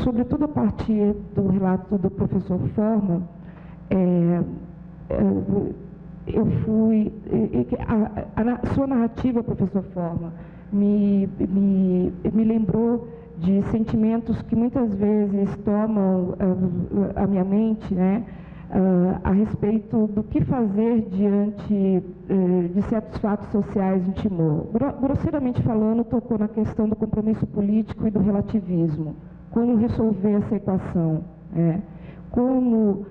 Sobretudo a partir do relato do professor Forma, eu fui... A sua narrativa, professor Forma, me lembrou de sentimentos que muitas vezes tomam a minha mente, né, a respeito do que fazer diante de certos fatos sociais em Timor. Grosseiramente falando, tocou na questão do compromisso político e do relativismo. Como resolver essa equação? Como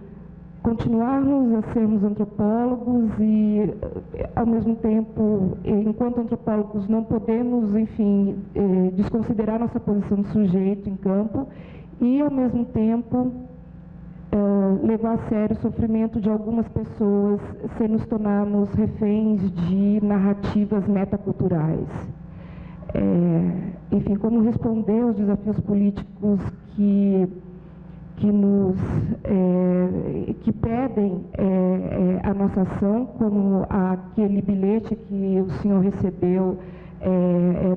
continuarmos a sermos antropólogos e, ao mesmo tempo, enquanto antropólogos, não podemos, enfim, desconsiderar nossa posição de sujeito em campo e, ao mesmo tempo, levar a sério o sofrimento de algumas pessoas sem nos tornarmos reféns de narrativas metaculturais. Enfim, como responder aos desafios políticos que pedem a nossa ação, como aquele bilhete que o senhor recebeu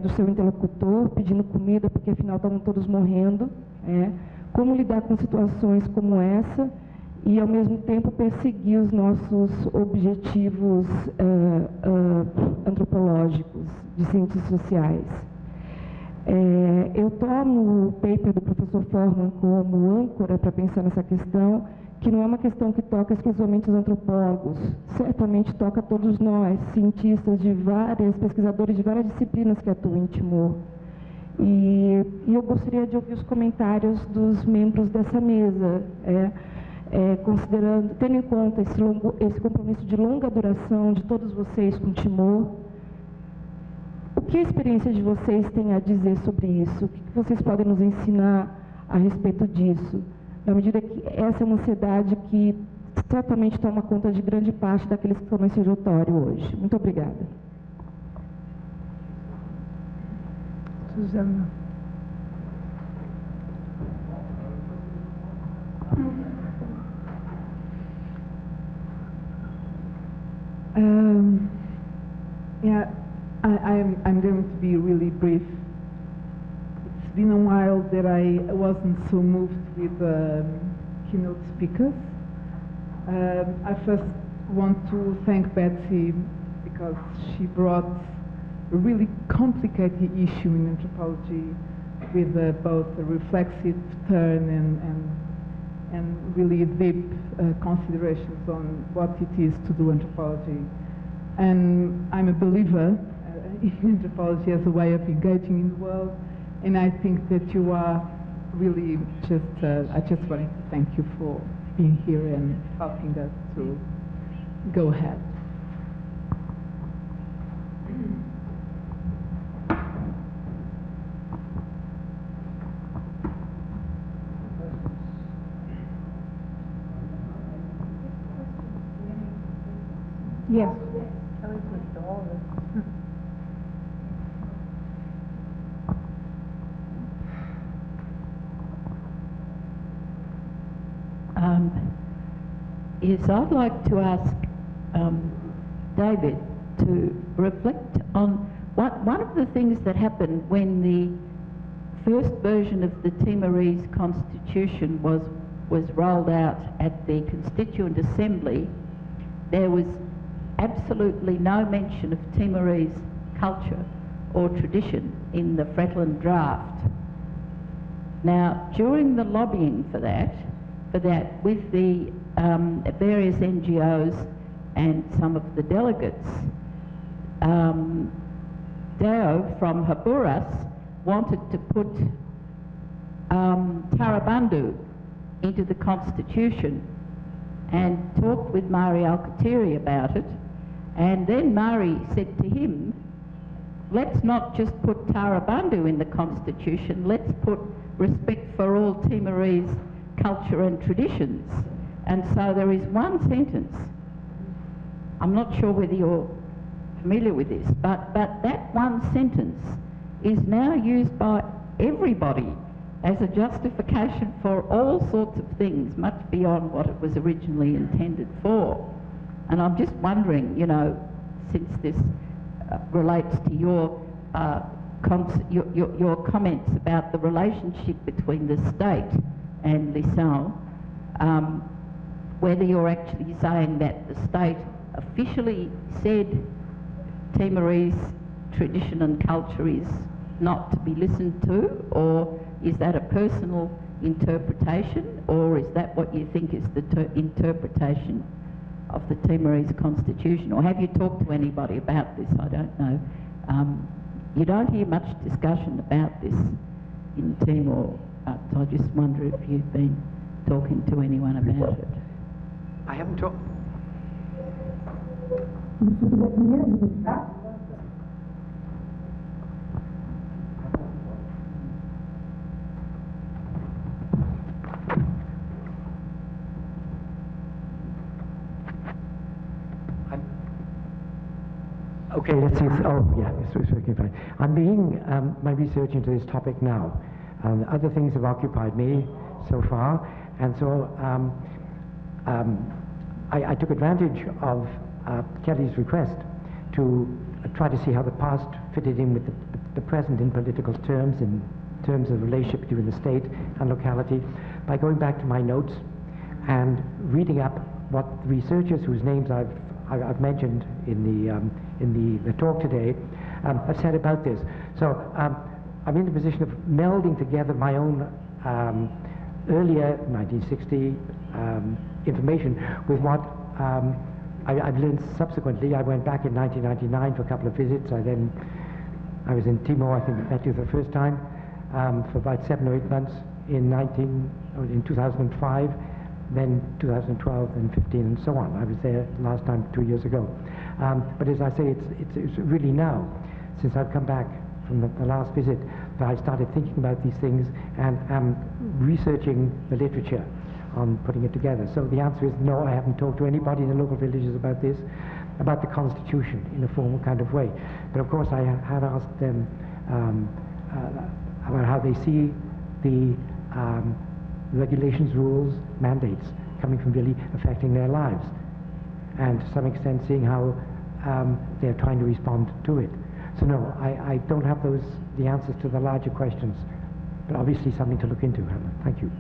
do seu interlocutor, pedindo comida, porque afinal estavam todos morrendo. Como lidar com situações como essa e, ao mesmo tempo, perseguir os nossos objetivos antropológicos, de ciências sociais. Eu tomo o paper do professor Forman como âncora para pensar nessa questão, que não é uma questão que toca exclusivamente os antropólogos, certamente toca a todos nós, cientistas pesquisadores de várias disciplinas que atuam em Timor. E eu gostaria de ouvir os comentários dos membros dessa mesa, tendo em conta esse compromisso de longa duração de todos vocês com Timor. O que a experiência de vocês tem a dizer sobre isso? O que vocês podem nos ensinar a respeito disso? Na medida que essa é uma ansiedade que certamente toma conta de grande parte daqueles que estão nesse auditório hoje. Muito obrigada. Susana. I'm going to be really brief. It's been a while that I wasn't so moved with keynote speakers. I first want to thank Betsy because she brought a really complicated issue in anthropology with both a reflexive turn and really deep considerations on what it is to do anthropology. And I'm a believer in anthropology as a way of engaging in the world, and I think that you are really I just wanted to thank you for being here and helping us to go ahead. Yes. Yes, I'd like to ask David to reflect on one of the things that happened when the first version of the Timorese constitution was rolled out at the Constituent Assembly. There was absolutely no mention of Timorese culture or tradition in the Fretland draft. Now, during the lobbying for that with the various NGOs and some of the delegates, Deo from Haburas wanted to put Tarabundu into the constitution and talked with Mari Alkatiri about it, and then Mari said to him, let's not just put Tarabundu in the constitution, let's put respect for all Timorese culture and traditions. And so there is one sentence, I'm not sure whether you're familiar with this, but that one sentence is now used by everybody as a justification for all sorts of things, much beyond what it was originally intended for. And I'm just wondering, you know, since this relates to your your comments about the relationship between the state and Lição, whether you're actually saying that the state officially said Timorese tradition and culture is not to be listened to, or is that a personal interpretation, or is that what you think is the interpretation of the Timorese constitution? Or have you talked to anybody about this? I don't know. You don't hear much discussion about this in Timor, but I just wonder if you've been talking to anyone about it. I haven't talked. Okay, let's see. Oh, yeah, it's working fine. I'm beginning my research into this topic now. Other things have occupied me so far, and so I took advantage of Kelly's request to try to see how the past fitted in with the present in political terms, in terms of the relationship between the state and locality, by going back to my notes and reading up what researchers whose names I've mentioned in the talk today have said about this. So I'm in the position of melding together my own earlier 1960 information with what I've learned subsequently. I went back in 1999 for a couple of visits. I was in Timor, I think I met you for the first time, for about 7 or 8 months in 2005, then 2012 and 15 and so on. I was there last time 2 years ago. But as I say, it's really now, since I've come back from the last visit, that I started thinking about these things and am researching the literature on putting it together. So the answer is no, I haven't talked to anybody in the local villages about this, about the Constitution in a formal kind of way. But of course I have asked them about how they see the regulations, rules, mandates coming from really affecting their lives, and to some extent seeing how they're trying to respond to it. So no, I don't have the answers to the larger questions, but obviously something to look into, Hannah. Thank you.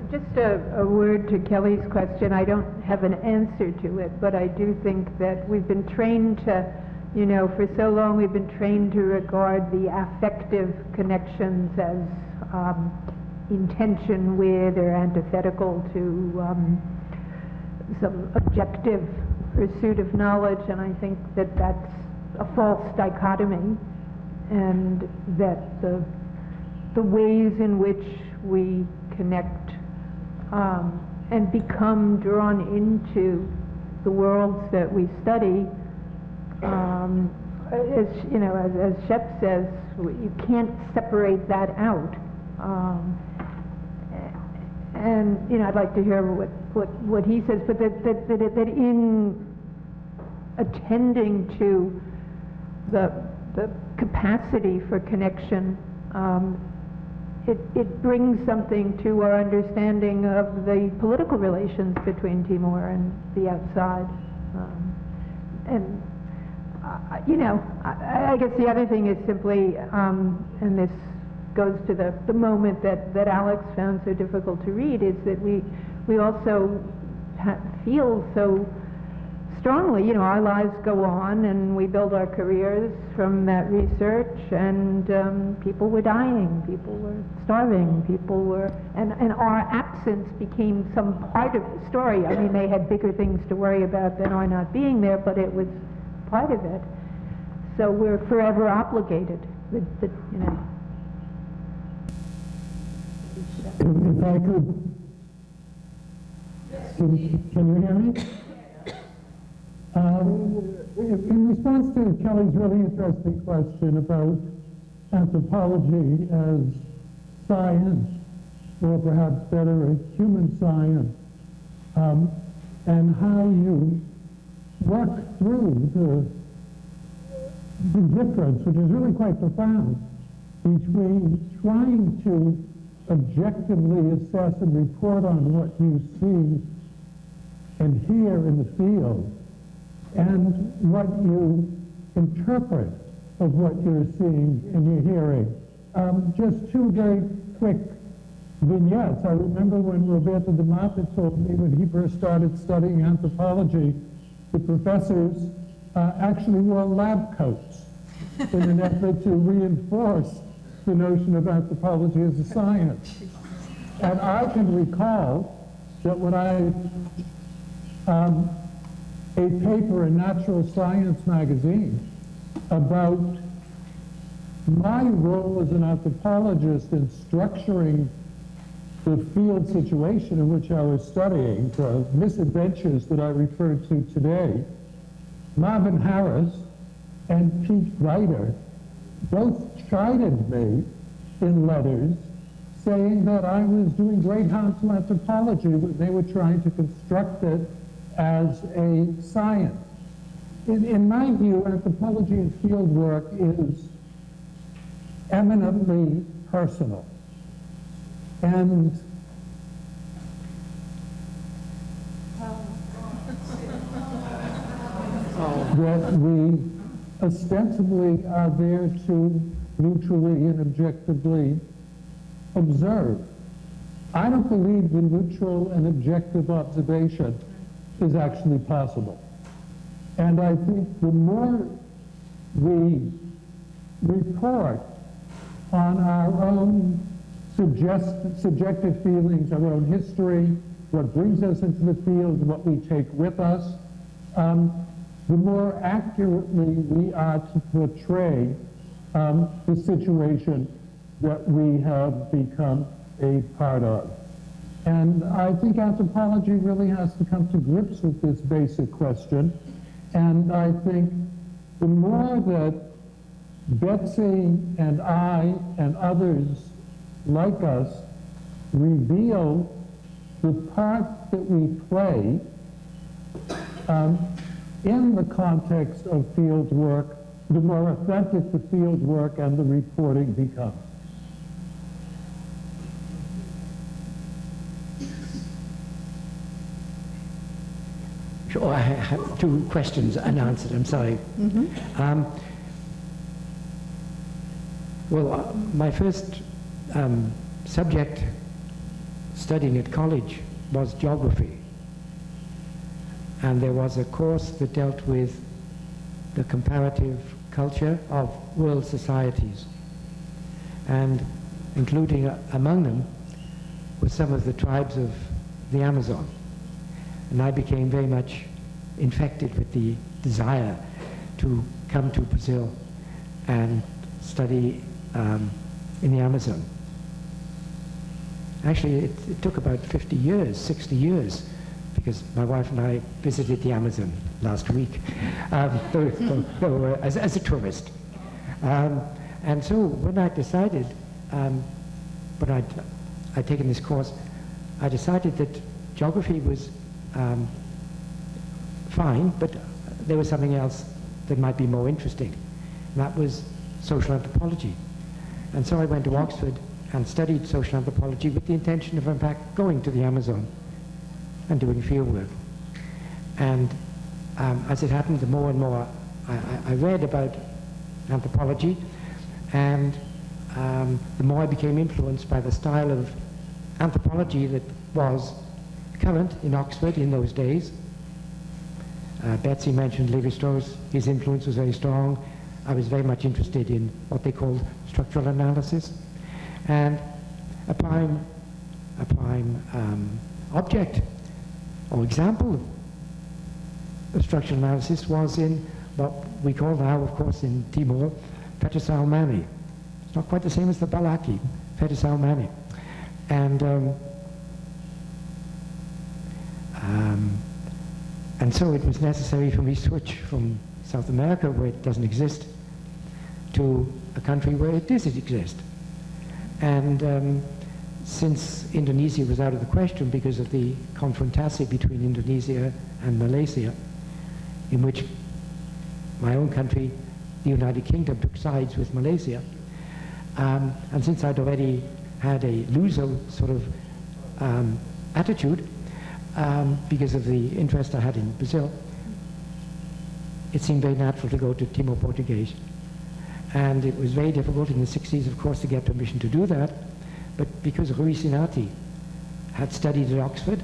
Just a word to Kelly's question. I don't have an answer to it, but I do think that we've been trained to, for so long we've been trained to regard the affective connections as in tension with or antithetical to some objective pursuit of knowledge, and I think that that's a false dichotomy, and that the ways in which we connect and become drawn into the worlds that we study, as Shep says, you can't separate that out. And I'd like to hear what he says, but that in attending to the capacity for connection, it brings something to our understanding of the political relations between Timor and the outside. I guess the other thing is simply, and this goes to the moment that Alex found so difficult to read, is that we also feel so strongly, our lives go on and we build our careers from that research, and people were dying, people were starving, people were, and our absence became some part of the story. I mean, they had bigger things to worry about than our not being there, but it was part of it. So we're forever obligated. If I could, can you hear me? In response to Kelly's really interesting question about anthropology as science, or perhaps better, as human science, and how you work through the difference, which is really quite profound, between trying to objectively assess and report on what you see and hear in the field, and what you interpret of what you're seeing and you're hearing. Just two very quick vignettes. I remember when Roberto de Mata told me when he first started studying anthropology, the professors actually wore lab coats in an effort to reinforce the notion of anthropology as a science. And I can recall that when I a paper in Natural Science magazine about my role as an anthropologist in structuring the field situation in which I was studying, the misadventures that I referred to today. Marvin Harris and Pete Ryder both chided me in letters saying that I was doing great harm to anthropology when they were trying to construct it as a science. In my view, anthropology and field work is eminently personal. And that we ostensibly are there to neutrally and objectively observe. I don't believe the neutral and objective observation is actually possible. And I think the more we report on our own subjective feelings, our own history, what brings us into the field, what we take with us, the more accurately we are to portray the situation that we have become a part of. And I think anthropology really has to come to grips with this basic question. And I think the more that Betsy and I and others like us reveal the part that we play in the context of field work, the more authentic the field work and the reporting becomes. Sure, I have two questions unanswered, I'm sorry. My first subject studying at college was geography. And there was a course that dealt with the comparative culture of world societies. And including among them were some of the tribes of the Amazon. And I became very much infected with the desire to come to Brazil and study in the Amazon. Actually, it took about 50 years, 60 years, because my wife and I visited the Amazon last week as a tourist. And so when I decided, when I'd taken this course, I decided that geography was fine, but there was something else that might be more interesting, and that was social anthropology. And so I went to Oxford and studied social anthropology with the intention of, in fact, going to the Amazon and doing field work. And as it happened, the more and more I read about anthropology, and the more I became influenced by the style of anthropology that was current in Oxford in those days. Betsy mentioned Lévi-Strauss. His influence was very strong. I was very much interested in what they called structural analysis. And a prime object or example of structural analysis was in what we call now, of course, in Timor, Fetisau Mani. It's not quite the same as the Balaki, Fetisau Mani. And so it was necessary for me to switch from South America, where it doesn't exist, to a country where it does exist. And since Indonesia was out of the question because of the confrontation between Indonesia and Malaysia, in which my own country, the United Kingdom, took sides with Malaysia, and since I'd already had a loser sort of attitude, because of the interest I had in Brazil, it seemed very natural to go to Timor-Portuguese. And it was very difficult in the 60s, of course, to get permission to do that. But because Rui Sinati had studied at Oxford,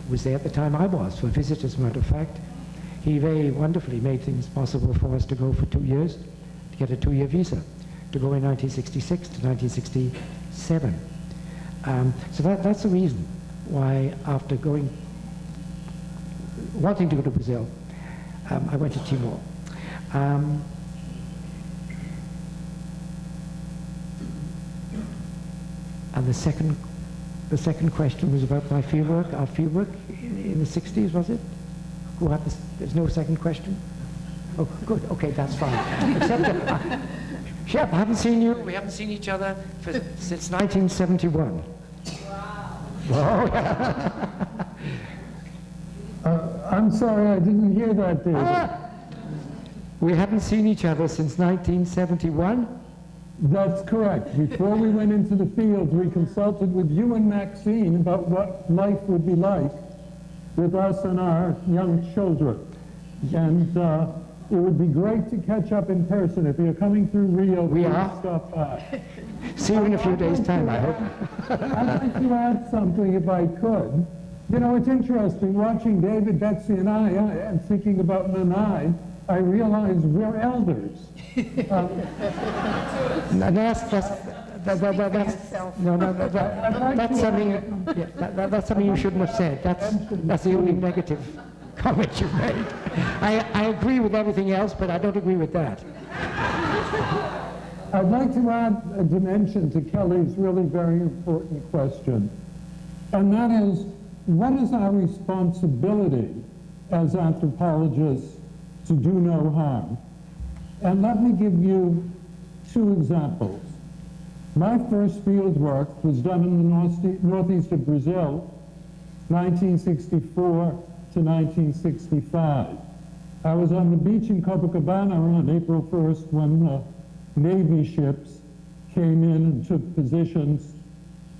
was there at the time I was, for a visit, as a matter of fact, he very wonderfully made things possible for us to go for 2 years, to get a 2-year visa, to go in 1966 to 1967. So that's the reason why, after wanting to go to Brazil, I went to Timor. And the second question was about my fieldwork, our fieldwork in the 60s, was it? Who had this? There's no second question? Oh, good. Okay, that's fine. Except that, Shep, I haven't seen you. We haven't seen each other since 1971. Wow. Oh, I'm sorry, I didn't hear that, David. We haven't seen each other since 1971? That's correct. Before we went into the field, we consulted with you and Maxine about what life would be like with us and our young children. And it would be great to catch up in person. If you're coming through Rio, we are. Stop by. See you in a few days' time, I hope. I'd like to add something if I could. You know, it's interesting, watching David, Betsy, and I, and thinking about Nanai, I realize we're elders. That's something you shouldn't have said. That's the only negative comment you made. I agree with everything else, but I don't agree with that. I'd like to add a dimension to Kelly's really very important question, and that is, what is our responsibility as anthropologists to do no harm? And let me give you 2 examples. My first field work was done in the northeast of Brazil, 1964 to 1965. I was on the beach in Copacabana on April 1st when Navy ships came in and took positions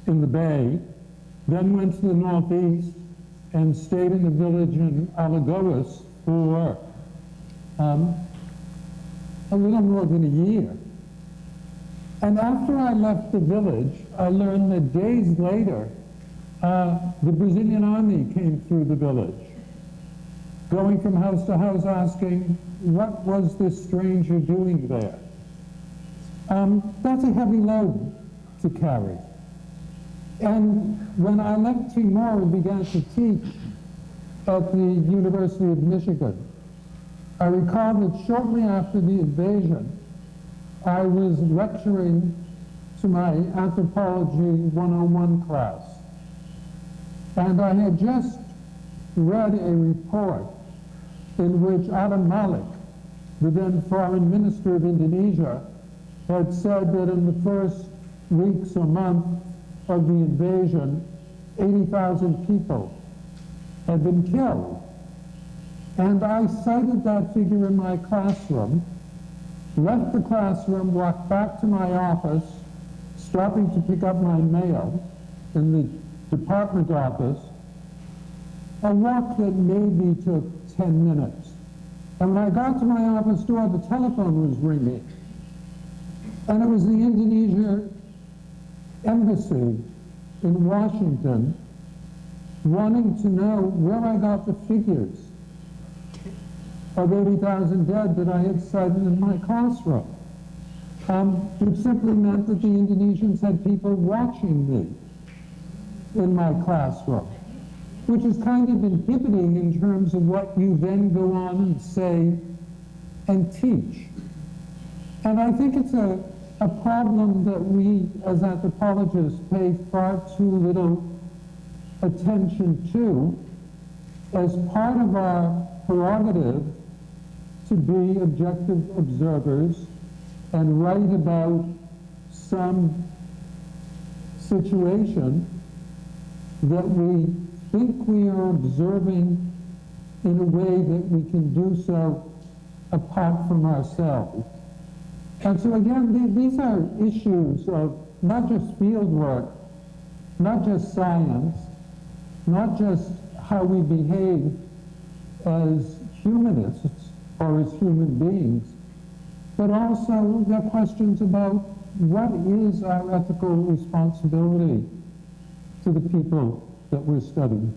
in the bay, then went to the northeast and stayed in the village in Alagoas for a little more than a year. And after I left the village, I learned that days later, the Brazilian army came through the village, going from house to house asking, what was this stranger doing there? That's a heavy load to carry. And when I left Timor and began to teach at the University of Michigan, I recall that shortly after the invasion, I was lecturing to my Anthropology 101 class. And I had just read a report in which Adam Malik, the then foreign minister of Indonesia, had said that in the first weeks or month of the invasion, 80,000 people had been killed. And I cited that figure in my classroom, left the classroom, walked back to my office, stopping to pick up my mail in the department office, a walk that maybe took 10 minutes. And when I got to my office door, the telephone was ringing. And it was the Indonesia embassy in Washington wanting to know where I got the figures of 80,000 dead that I had cited in my classroom. It simply meant that the Indonesians had people watching me in my classroom, which is kind of inhibiting in terms of what you then go on and say and teach. And I think it's a problem that we as anthropologists pay far too little attention to as part of our prerogative to be objective observers and write about some situation that we think we are observing in a way that we can do so apart from ourselves. And so again, these are issues of not just field work, not just science, not just how we behave as humanists or as human beings, but also there are questions about what is our ethical responsibility to the people that we're studying.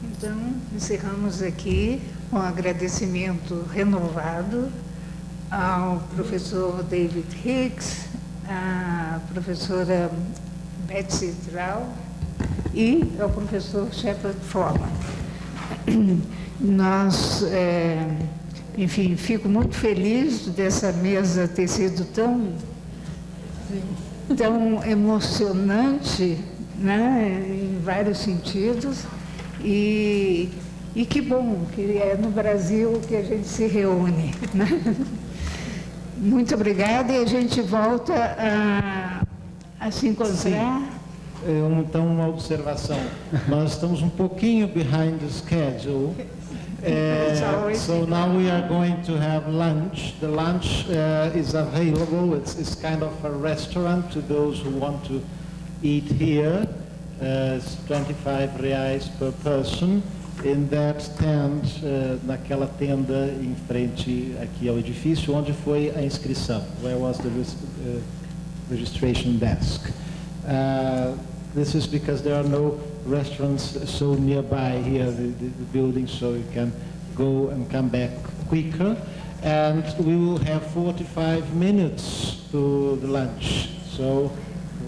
Então, encerramos aqui com agradecimento renovado ao professor David Hicks, à professora Betsy Traube e ao professor Shepard Foreman. Nós, enfim, fico muito feliz dessa mesa ter sido tão emocionante, né, em vários sentidos. E que bom que é no Brasil que a gente se reúne, né? Muito obrigada, e a gente volta a se encontrar. Então, uma observação. Nós estamos um pouquinho behind the schedule. So now we are going to have lunch. The lunch is available. It's kind of a restaurant to those who want to eat here. It's 25 reais per person. In that tent, naquela tenda em frente aqui ao edifício, onde foi a inscrição. Where was the registration desk? This is because there are no restaurants so nearby here, the building, so you can go and come back quicker. And we will have 45 minutes to the lunch. So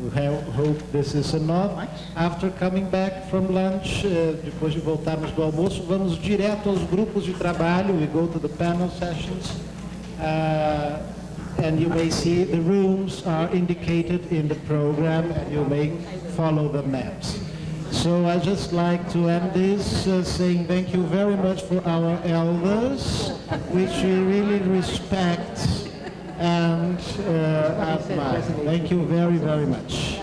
we hope this is enough. After coming back from lunch, depois de voltarmos do almoço, vamos direto aos grupos de trabalho. We go to the panel sessions. And you may see the rooms are indicated in the program, and you may follow the maps. So I just like to end this saying thank you very much for our elders, which we really respect and admire. Thank you very, very much.